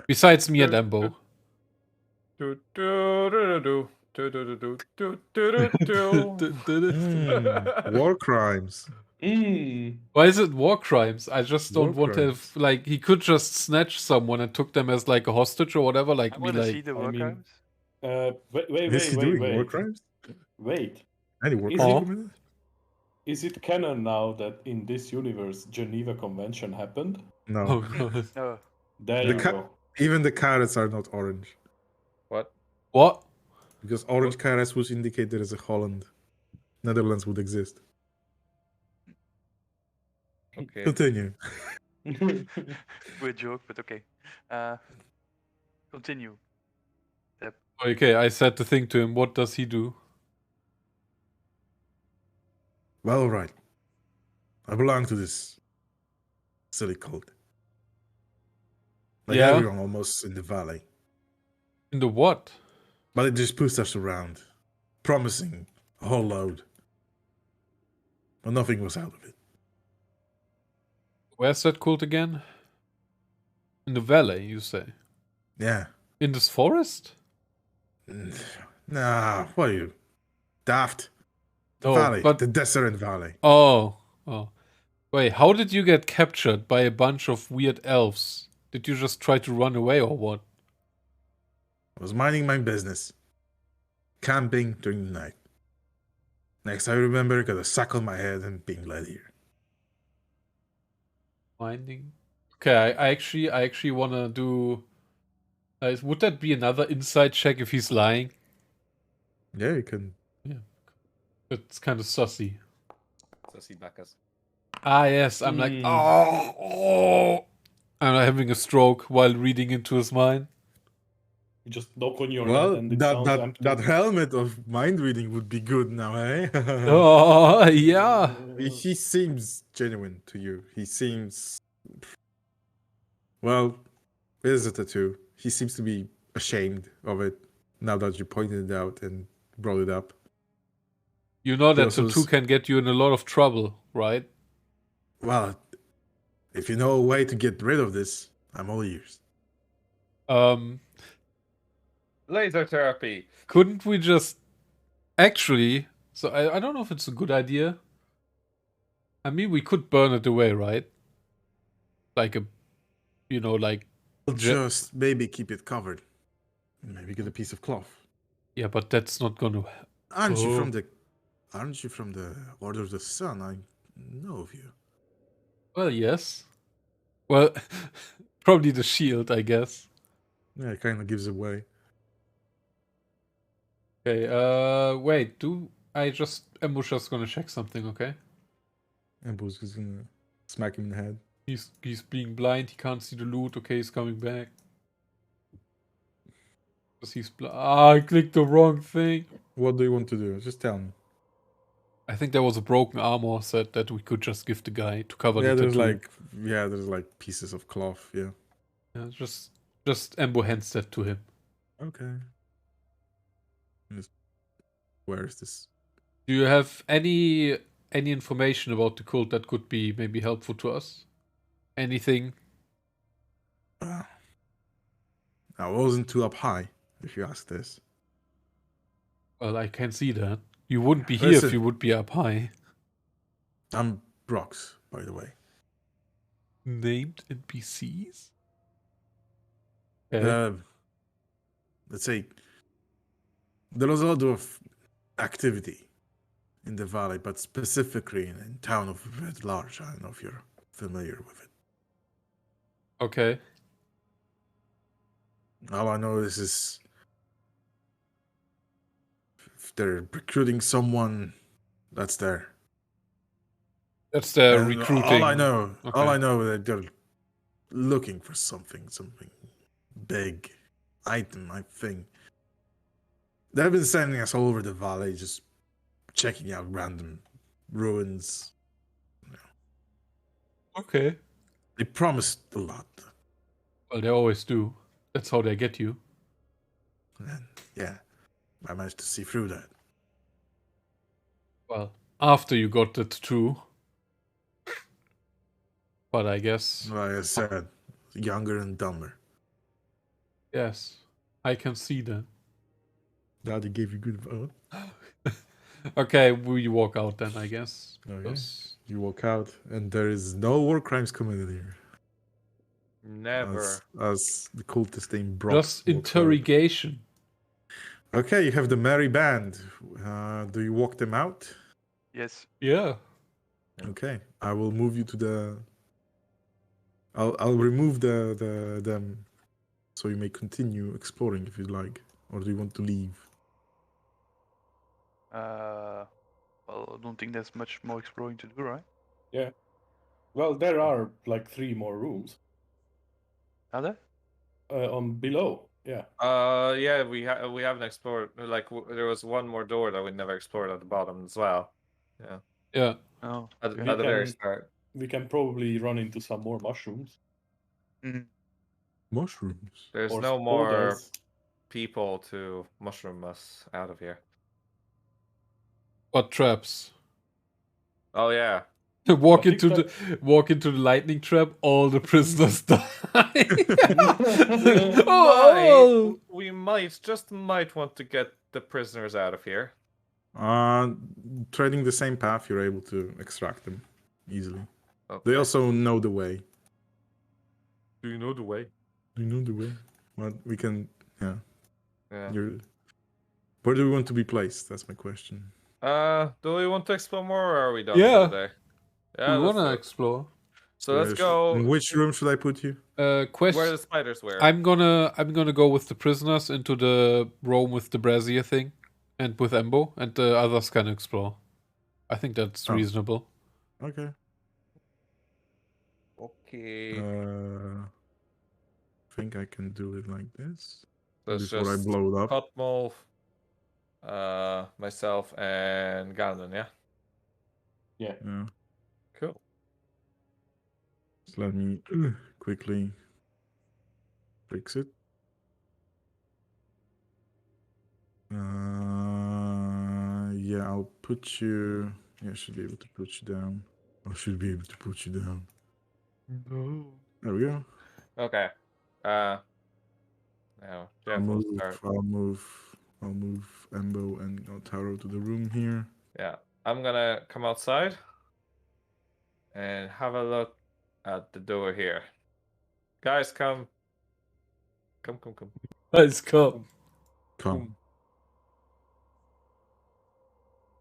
Besides me and Embo. Do do do do do do do do do do do. War crimes. Why is it war crimes? I just don't War want to have, like, he could just snatch someone and took them as like a hostage or whatever, like I be want to see like the I war mean- crimes. Is he doing war wait. crimes? Wait. Any war Is crimes? it- committed? Is it canon now that in this universe Geneva Convention happened? No. oh god. No. There The you ca- go. Even the carrots are not orange. What? What? Because orange carrots would indicate there is a Holland. Netherlands would exist. Okay. Continue. Weird joke, but okay. Continue. Okay, I said the thing to him. What does he do? Well, all right. I belong to this silly cult. Like Yeah. everyone almost in the valley. In the what? But it just pushed us around, promising a whole load. But nothing was out of it. Where's that cult again? In the valley, you say? Yeah. In this forest? Nah, what are you? Daft. The No, valley, but the Deseret Valley. oh. Wait, how did you get captured by a bunch of weird elves? Did you just try to run away or what? I was minding my business. Camping during the night. Next I remember, got a sack on my head and being led here. Minding. Okay, I actually wanna do. Would that be another inside check if he's lying? Yeah, you can. It's kind of sussy. Sussy Bacchus. Ah, yes, I'm like, oh. I'm having a stroke while reading into his mind. You just knock on your Well, head and it sounds empty. that helmet of mind reading would be good now, eh? Oh, yeah. He seems genuine to you. He seems. Well, it is a tattoo. He seems to be ashamed of it now that you pointed it out and brought it up. You know that This was- tattoo can get you in a lot of trouble, right? Well, if you know a way to get rid of this, I'm all ears. Laser therapy. Couldn't we just actually? So I don't know if it's a good idea. I mean, we could burn it away, right? Like a, like Just maybe keep it covered. Maybe get a piece of cloth. yeah, but that's not gonna. Aren't you Oh. from the Order of the Sun? I know of you. Well, yes. Well, probably the shield, I guess. Yeah, it kind of gives away. Okay. Wait. Ambusher's gonna check something. Okay. And Boo's is gonna smack him in the head. He's being blind. He can't see the loot. Okay, he's coming back. Because he's I clicked the wrong thing. What do you want to do? Just tell me. I think there was a broken armor set that we could just give the guy to cover Yeah, the there's tattoo. there's like pieces of cloth. Yeah. Yeah, just Ambo hands that to him. Okay. Where is this? Do you have any information about the cult that could be maybe helpful to us? Anything? I wasn't too up high, if you ask this. Well, I can see that. You wouldn't be here if Listen. you would be up high. I'm Brox, by the way. Named NPCs? Okay. Let's say there was a lot of activity in the valley, but specifically in town of Red Larch. I don't know if you're familiar with it. Okay. All I know is if they're recruiting someone, that's there. That's the And recruiting. All I know Okay. is that they're looking for something big item, I think. They've been sending us all over the valley, just checking out random ruins. Okay. They promised a lot. Well, they always do. That's how they get you. And yeah, I managed to see through that. Well, after you got the tattoo. But I guess, Like I said, younger and dumber. yes, I can see that. Daddy gave you good vote. Okay, we walk out then, I guess. Okay. Because- You walk out, and there is no war crimes committed here. Never. As the cultist named Brock. Just interrogation. Okay, you have the merry band. Do you walk them out? Yes. Yeah. Okay, I will move you to the. I'll remove them, so you may continue exploring if you'd like, or do you want to leave? Well, I don't think there's much more exploring to do, right? Yeah. Well, there are like 3 more rooms Are there? on below. Yeah. Yeah, we haven't explored. Like, there was one more door that we never explored at the bottom as well. Yeah, Yeah. Oh. at okay. the very can- start. We can probably run into some more mushrooms. Mhm. Mushrooms. There's Or no more spiders. people to mushroom us out of here. What traps? Oh yeah. walk I think into the lightning trap. All the prisoners die. We Oh! we might just might want to get the prisoners out of here. Treading the same path, you're able to extract them easily. Okay. They also know the way. Do you know the way? Do you know the way? Well, we can. Yeah. Yeah. Where do we want to be placed? That's my question. Do we want to explore more, or are we done Yeah. for today? We let's wanna do it. explore. So let's go. In which room should I put you? Quest. Where the spiders were. I'm gonna go with the prisoners into the room with the brazier thing, and with Embo, and the others can explore. I think that's Oh. reasonable. Okay. Okay. I think I can do it like this Let's before I just blow it up. Cotmolf, myself, and Galen, yeah? Yeah. Cool. Just let me quickly fix it. Yeah, I'll put you. Yeah, I should be able to put you down. I should be able to put you down. No. There we go. Okay. Now, I'll Jeff will move. start. I'll move Embo and Otaro to the room here. Yeah. I'm gonna come outside and have a look at the door here. Guys, come. Come. Let's go. Come.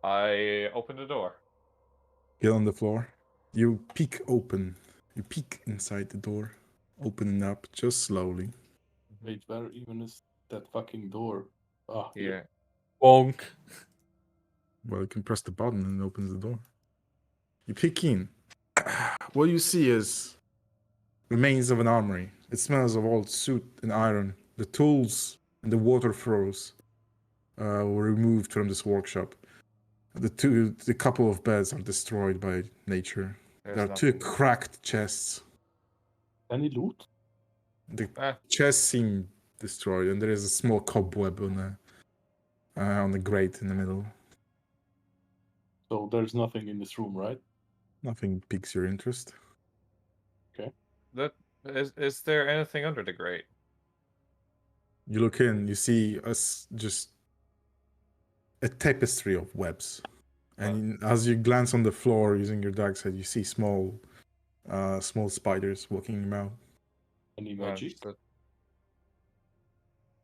I open the door. Get on the floor. You peek open. You peek inside the door. Open it up just slowly. Wait, where even is that fucking door? Ah, Here. Bonk. Well, you can press the button and it opens the door. You peek in. What you see is remains of an armory. It smells of old soot and iron. The tools and the water throws were removed from this workshop. The couple of beds are destroyed by nature. There's There are two nothing. cracked chests. any loot? The Ah. chests seem destroyed, and there is a small cobweb on the grate in the middle. So there's nothing in this room, right? Nothing piques your interest. That is there anything under the grate? You look in, you see us just a tapestry of webs, and as you glance on the floor using your dark side, you see small spiders walking about. Any magic?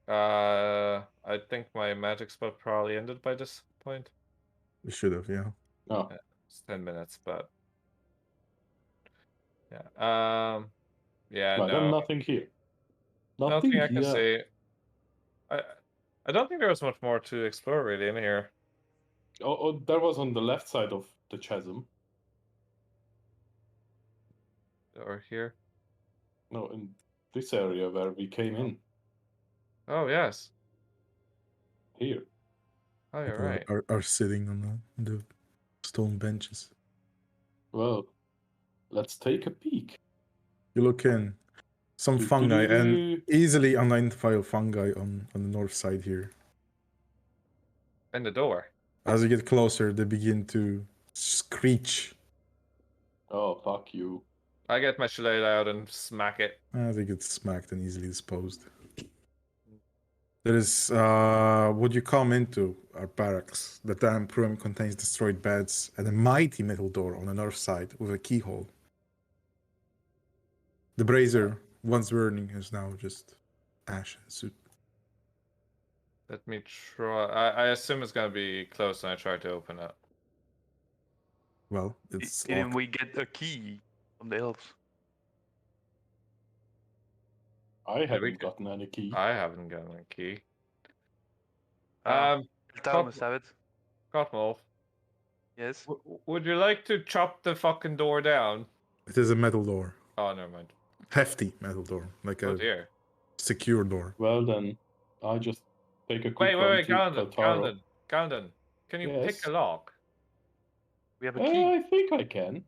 I think my magic spell probably ended by this point. You should have, yeah. Oh, It's 10 minutes, but yeah. Yeah, well, then no. nothing here. Nothing I can here. say. I don't think there was much more to explore really in here. Oh, that was on the left side of the chasm. Or here. No, in this area where we came in. Oh yes. Here. Oh, you're People right. are sitting on the stone benches. Well, let's take a peek. You look in, some fungi, and easily identifiable fungi on the north side here. And the door. As you get closer, they begin to screech. Oh, fuck you. I get my shillelagh out and smack it. As they get smacked and easily disposed. There is what you come into are barracks. The damp room contains destroyed beds and a mighty metal door on the north side with a keyhole. The brazier, once burning, is now just ash and soot. Let me try. I assume it's gonna be closed when I try to open it. Well, it's Didn't locked. we get a key from the elves? I we haven't go? gotten any key. I haven't gotten a key. Ah, Tao must Cotton- have it. Cottonwolf, Yes. would you like to chop the fucking door down? It is a metal door. Oh, never mind. Hefty metal door. Like Oh a dear. secure door. Well then, I just take a quick Wait, run to Gandon, Kotaro. Gandon. Can you pick Yes? a lock? We have a key. I think I can.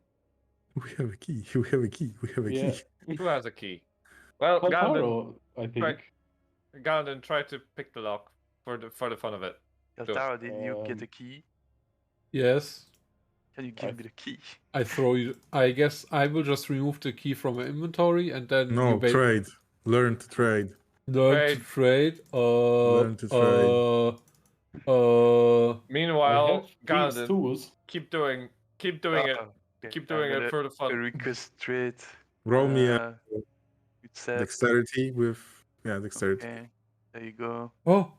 We have a key. We have a key. We have a Yeah. key. Who has a key? Well, Gandalf, Kaltaro, I think. Right. Gandalf, try to pick the lock for the fun of it. Kaltaro, did you get Um, a key? Yes. Can you give me the key? I throw you. I guess I will just remove the key from my inventory and then No, you trade. Learn to trade. learn to trade. Learn to trade. Meanwhile, I have these Gandalf, tools. keep doing it. Okay, Keep doing it for the fun. Request trade. Roll me a Good set. dexterity with dexterity. Okay, there you go. Oh.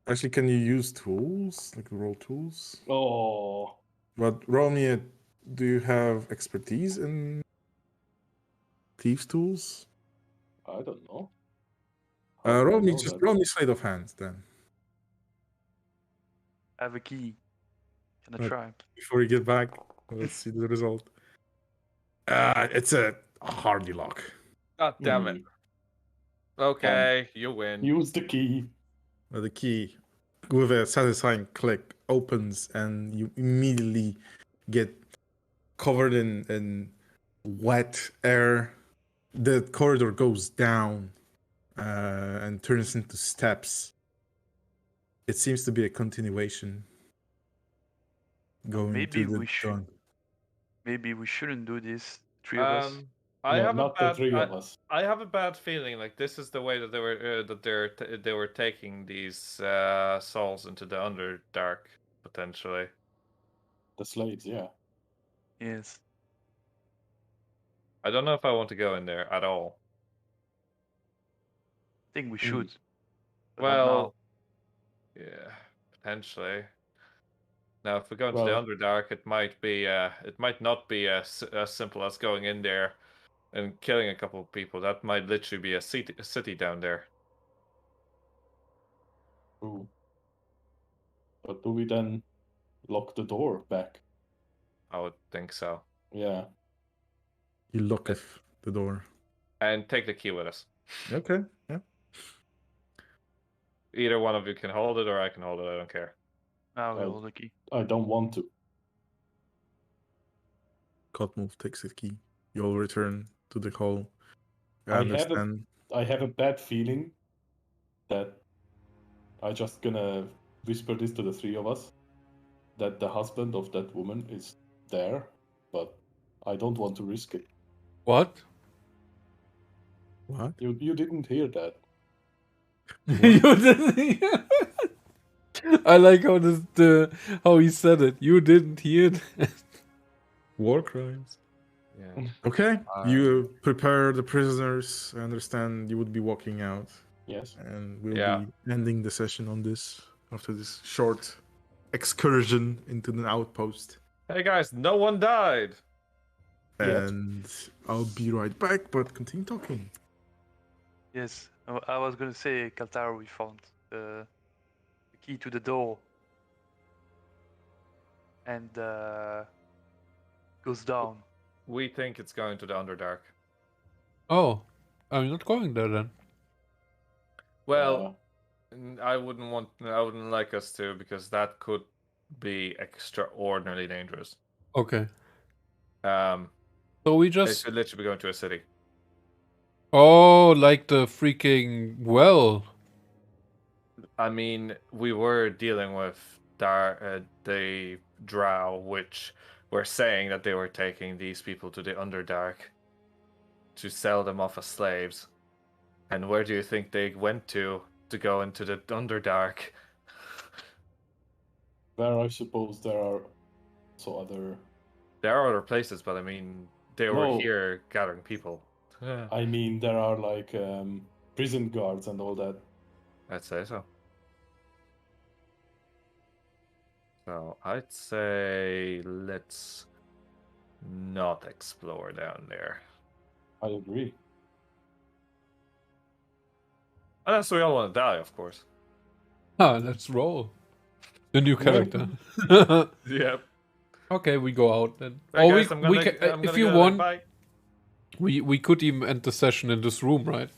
Actually, can you use tools like roll tools? Oh, But roll me a. Do you have expertise in thieves tools? I don't know. How do I Roll me know just that? roll me sleight of hand then. I have a key. Can I Right. try? Before you get back, let's see the result. It's a hardy lock. God damn it. Okay, you win. Use the key. The key, with a satisfying click, opens, and you immediately get covered in wet air. The corridor goes down and turns into steps. It seems to be a continuation going Maybe to the we should. dawn. Maybe we shouldn't do this. 3 of us. I No, have not a bad. the three of us. I have a bad feeling like this is the way that they were taking these souls into the Underdark potentially. The slaves, yeah. Yes. I don't know if I want to go in there at all. I think we should. But not Well, yeah, potentially. Now, if we go into the Well- Underdark, it might not be as simple as going in there and killing a couple of people. That might literally be a city down there. Ooh. But do we then lock the door back? I would think so. Yeah. You lock at the door. And take the key with us. Okay, yeah. Either one of you can hold it, or I can hold it. I don't care. now we Well, hold the key. I don't want to. Cotmove takes the key. You'll return to the hall. I I have a- understand. I have a bad feeling that I just gonna whisper this to the three of us, that the husband of that woman is there, but I don't want to risk it. What? What? You didn't hear that. You didn't. I like how he said it. You didn't hear that. War crimes. Yeah. Okay, you prepare the prisoners. I understand you would be walking out, Yes. and we'll Yeah. be ending the session on this after this short excursion into the outpost. Hey guys, no one died. Yes. And I'll be right back, but continue talking. Yes. I was gonna say, Kaltaro, we found the key to the door. And goes down. We think it's going to the Underdark. Oh, I'm not going there then. Well, I wouldn't like us to, because that could be extraordinarily dangerous. Okay. They So we just. could literally be going to a city. Oh, like the freaking well. I mean, we were dealing with the Drow, which were saying that they were taking these people to the Underdark to sell them off as slaves. And where do you think they went to go into the Underdark? where I suppose there are also other. There are other places, but I mean, they were No. here gathering people. I mean, there are like prison guards and all that. I'd say so. So I'd say let's not explore down there. I agree. Unless we all want to die, of course. Let's roll. The new character. Yep. Okay, we go out then. Right, Or guys, we can, I'm if gonna you go then. want, Bye. we could even end the session in this room, right?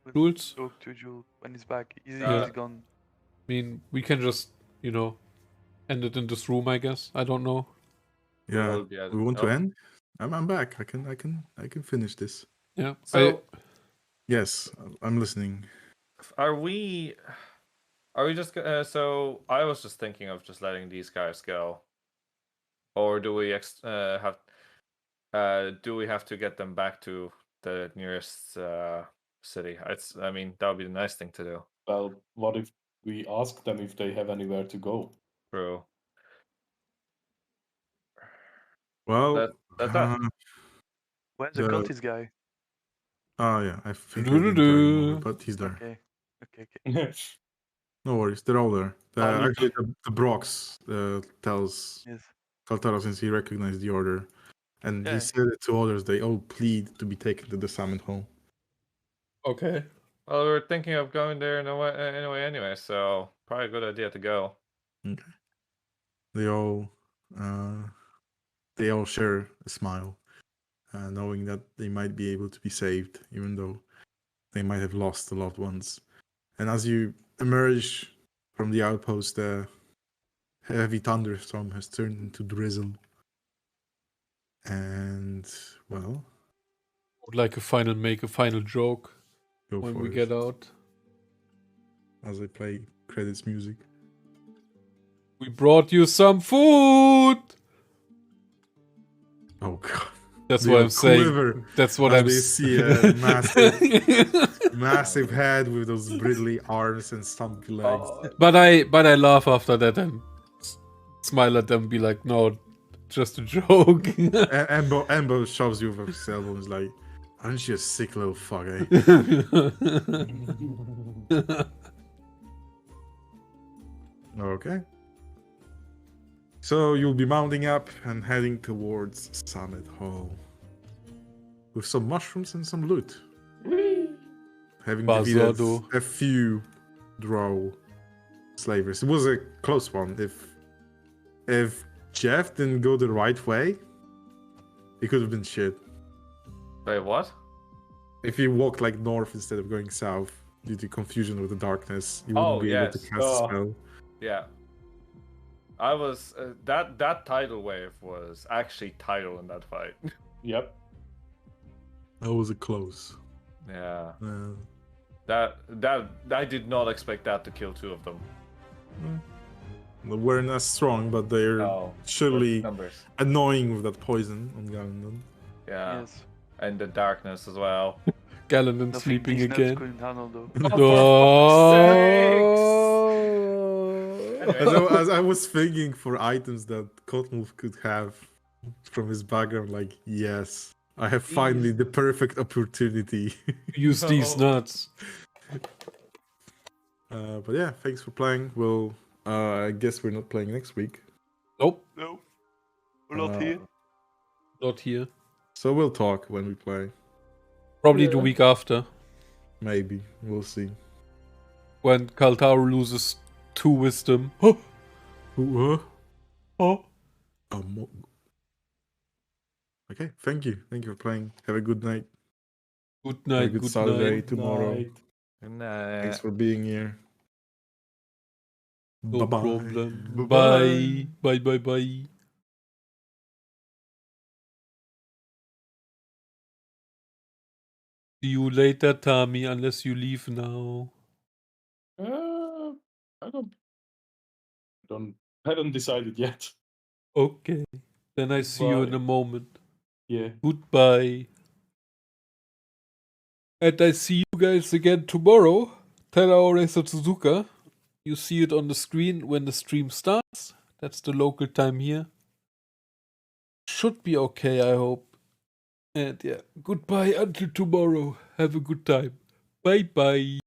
Let's Jules? talk to Jules when he's back. He's Yeah. gone. I mean, we can just, end it in this room, I guess. I don't know. Yeah, Well, yeah, we want to oh. end. I'm back. I can finish this. Yeah. So Yes, I'm listening. are we just so I was just thinking of just letting these guys go, or do we do we have to get them back to the nearest city? I mean, that would be the nice thing to do. Well, what if we ask them if they have anywhere to go? True. Well, That's that. Where's the The- cultist guy? oh yeah, I think I didn't tell him over, but he's there. Okay. Okay. No worries, they're all there. Look. Actually, the Brox tells Yes. Kaltara since he recognized the order, and Yeah. he said it to others. They all plead to be taken to the Summit Hall. Okay. Well, we were thinking of going there anyway, so probably a good idea to go. They all share a smile, knowing that they might be able to be saved, even though they might have lost a loved ones. And as you emerge from the outpost, the heavy thunderstorm has turned into drizzle. And well, Would like make a final joke go when for we it. get out. As I play credits music. We brought you some food. Oh god. That's They what all I'm saying. quiver That's what as I'm they see a massive head with those bristly arms and stumpy legs. But I laugh after that and smile at them and be like, no, just a joke. Embo shoves you with his elbow and is like, aren't you a sick little fuck, eh? Okay. So you'll be mounting up and heading towards Summit Hall. With some mushrooms and some loot. Having defeated Basado. a few drow slavers. It was a close one. If Jeff didn't go the right way, it could have been shit. Wait, what? If he walked like north instead of going south due to confusion with the darkness, you wouldn't be able to yes. cast a spell. Yeah. I was that tidal wave was actually tidal in that fight. Yep. That was a close. Yeah. Uh, That I did not expect that to kill two of them. they weren't as strong, but they're No. surely Numbers. annoying with that poison on Galendon. Yeah. Yes. And the darkness as well. Gallenon Nothing sleeping these nuts again. couldn't handle though. As I was thinking for items that Cottonwolf could have from his background, like, yes, I have finally the perfect opportunity. Use these nuts. But yeah, thanks for playing. Well, I guess we're not playing next week. Nope, No. We're not here. not here. So we'll talk when we play. Probably the week after, Maybe. We'll see. when Kaltaru loses 2 wisdom. Oh. Oh. Okay, thank you. Thank you for playing. Have a good night. Good Have a night, good good Saturday night. tomorrow. Night. Thanks for being here. No Bye-bye. problem. Bye-bye. Bye. Bye, bye, bye. See you later, Tami, unless you leave now. I haven't decided yet. Okay. Then I see you in Bye. a moment. Yeah. Goodbye. And I see you guys again tomorrow. Teraore Satsuzuka. You see it on the screen when the stream starts. That's the local time here. Should be okay, I hope. And yeah, goodbye until tomorrow. Have a good time. Bye bye.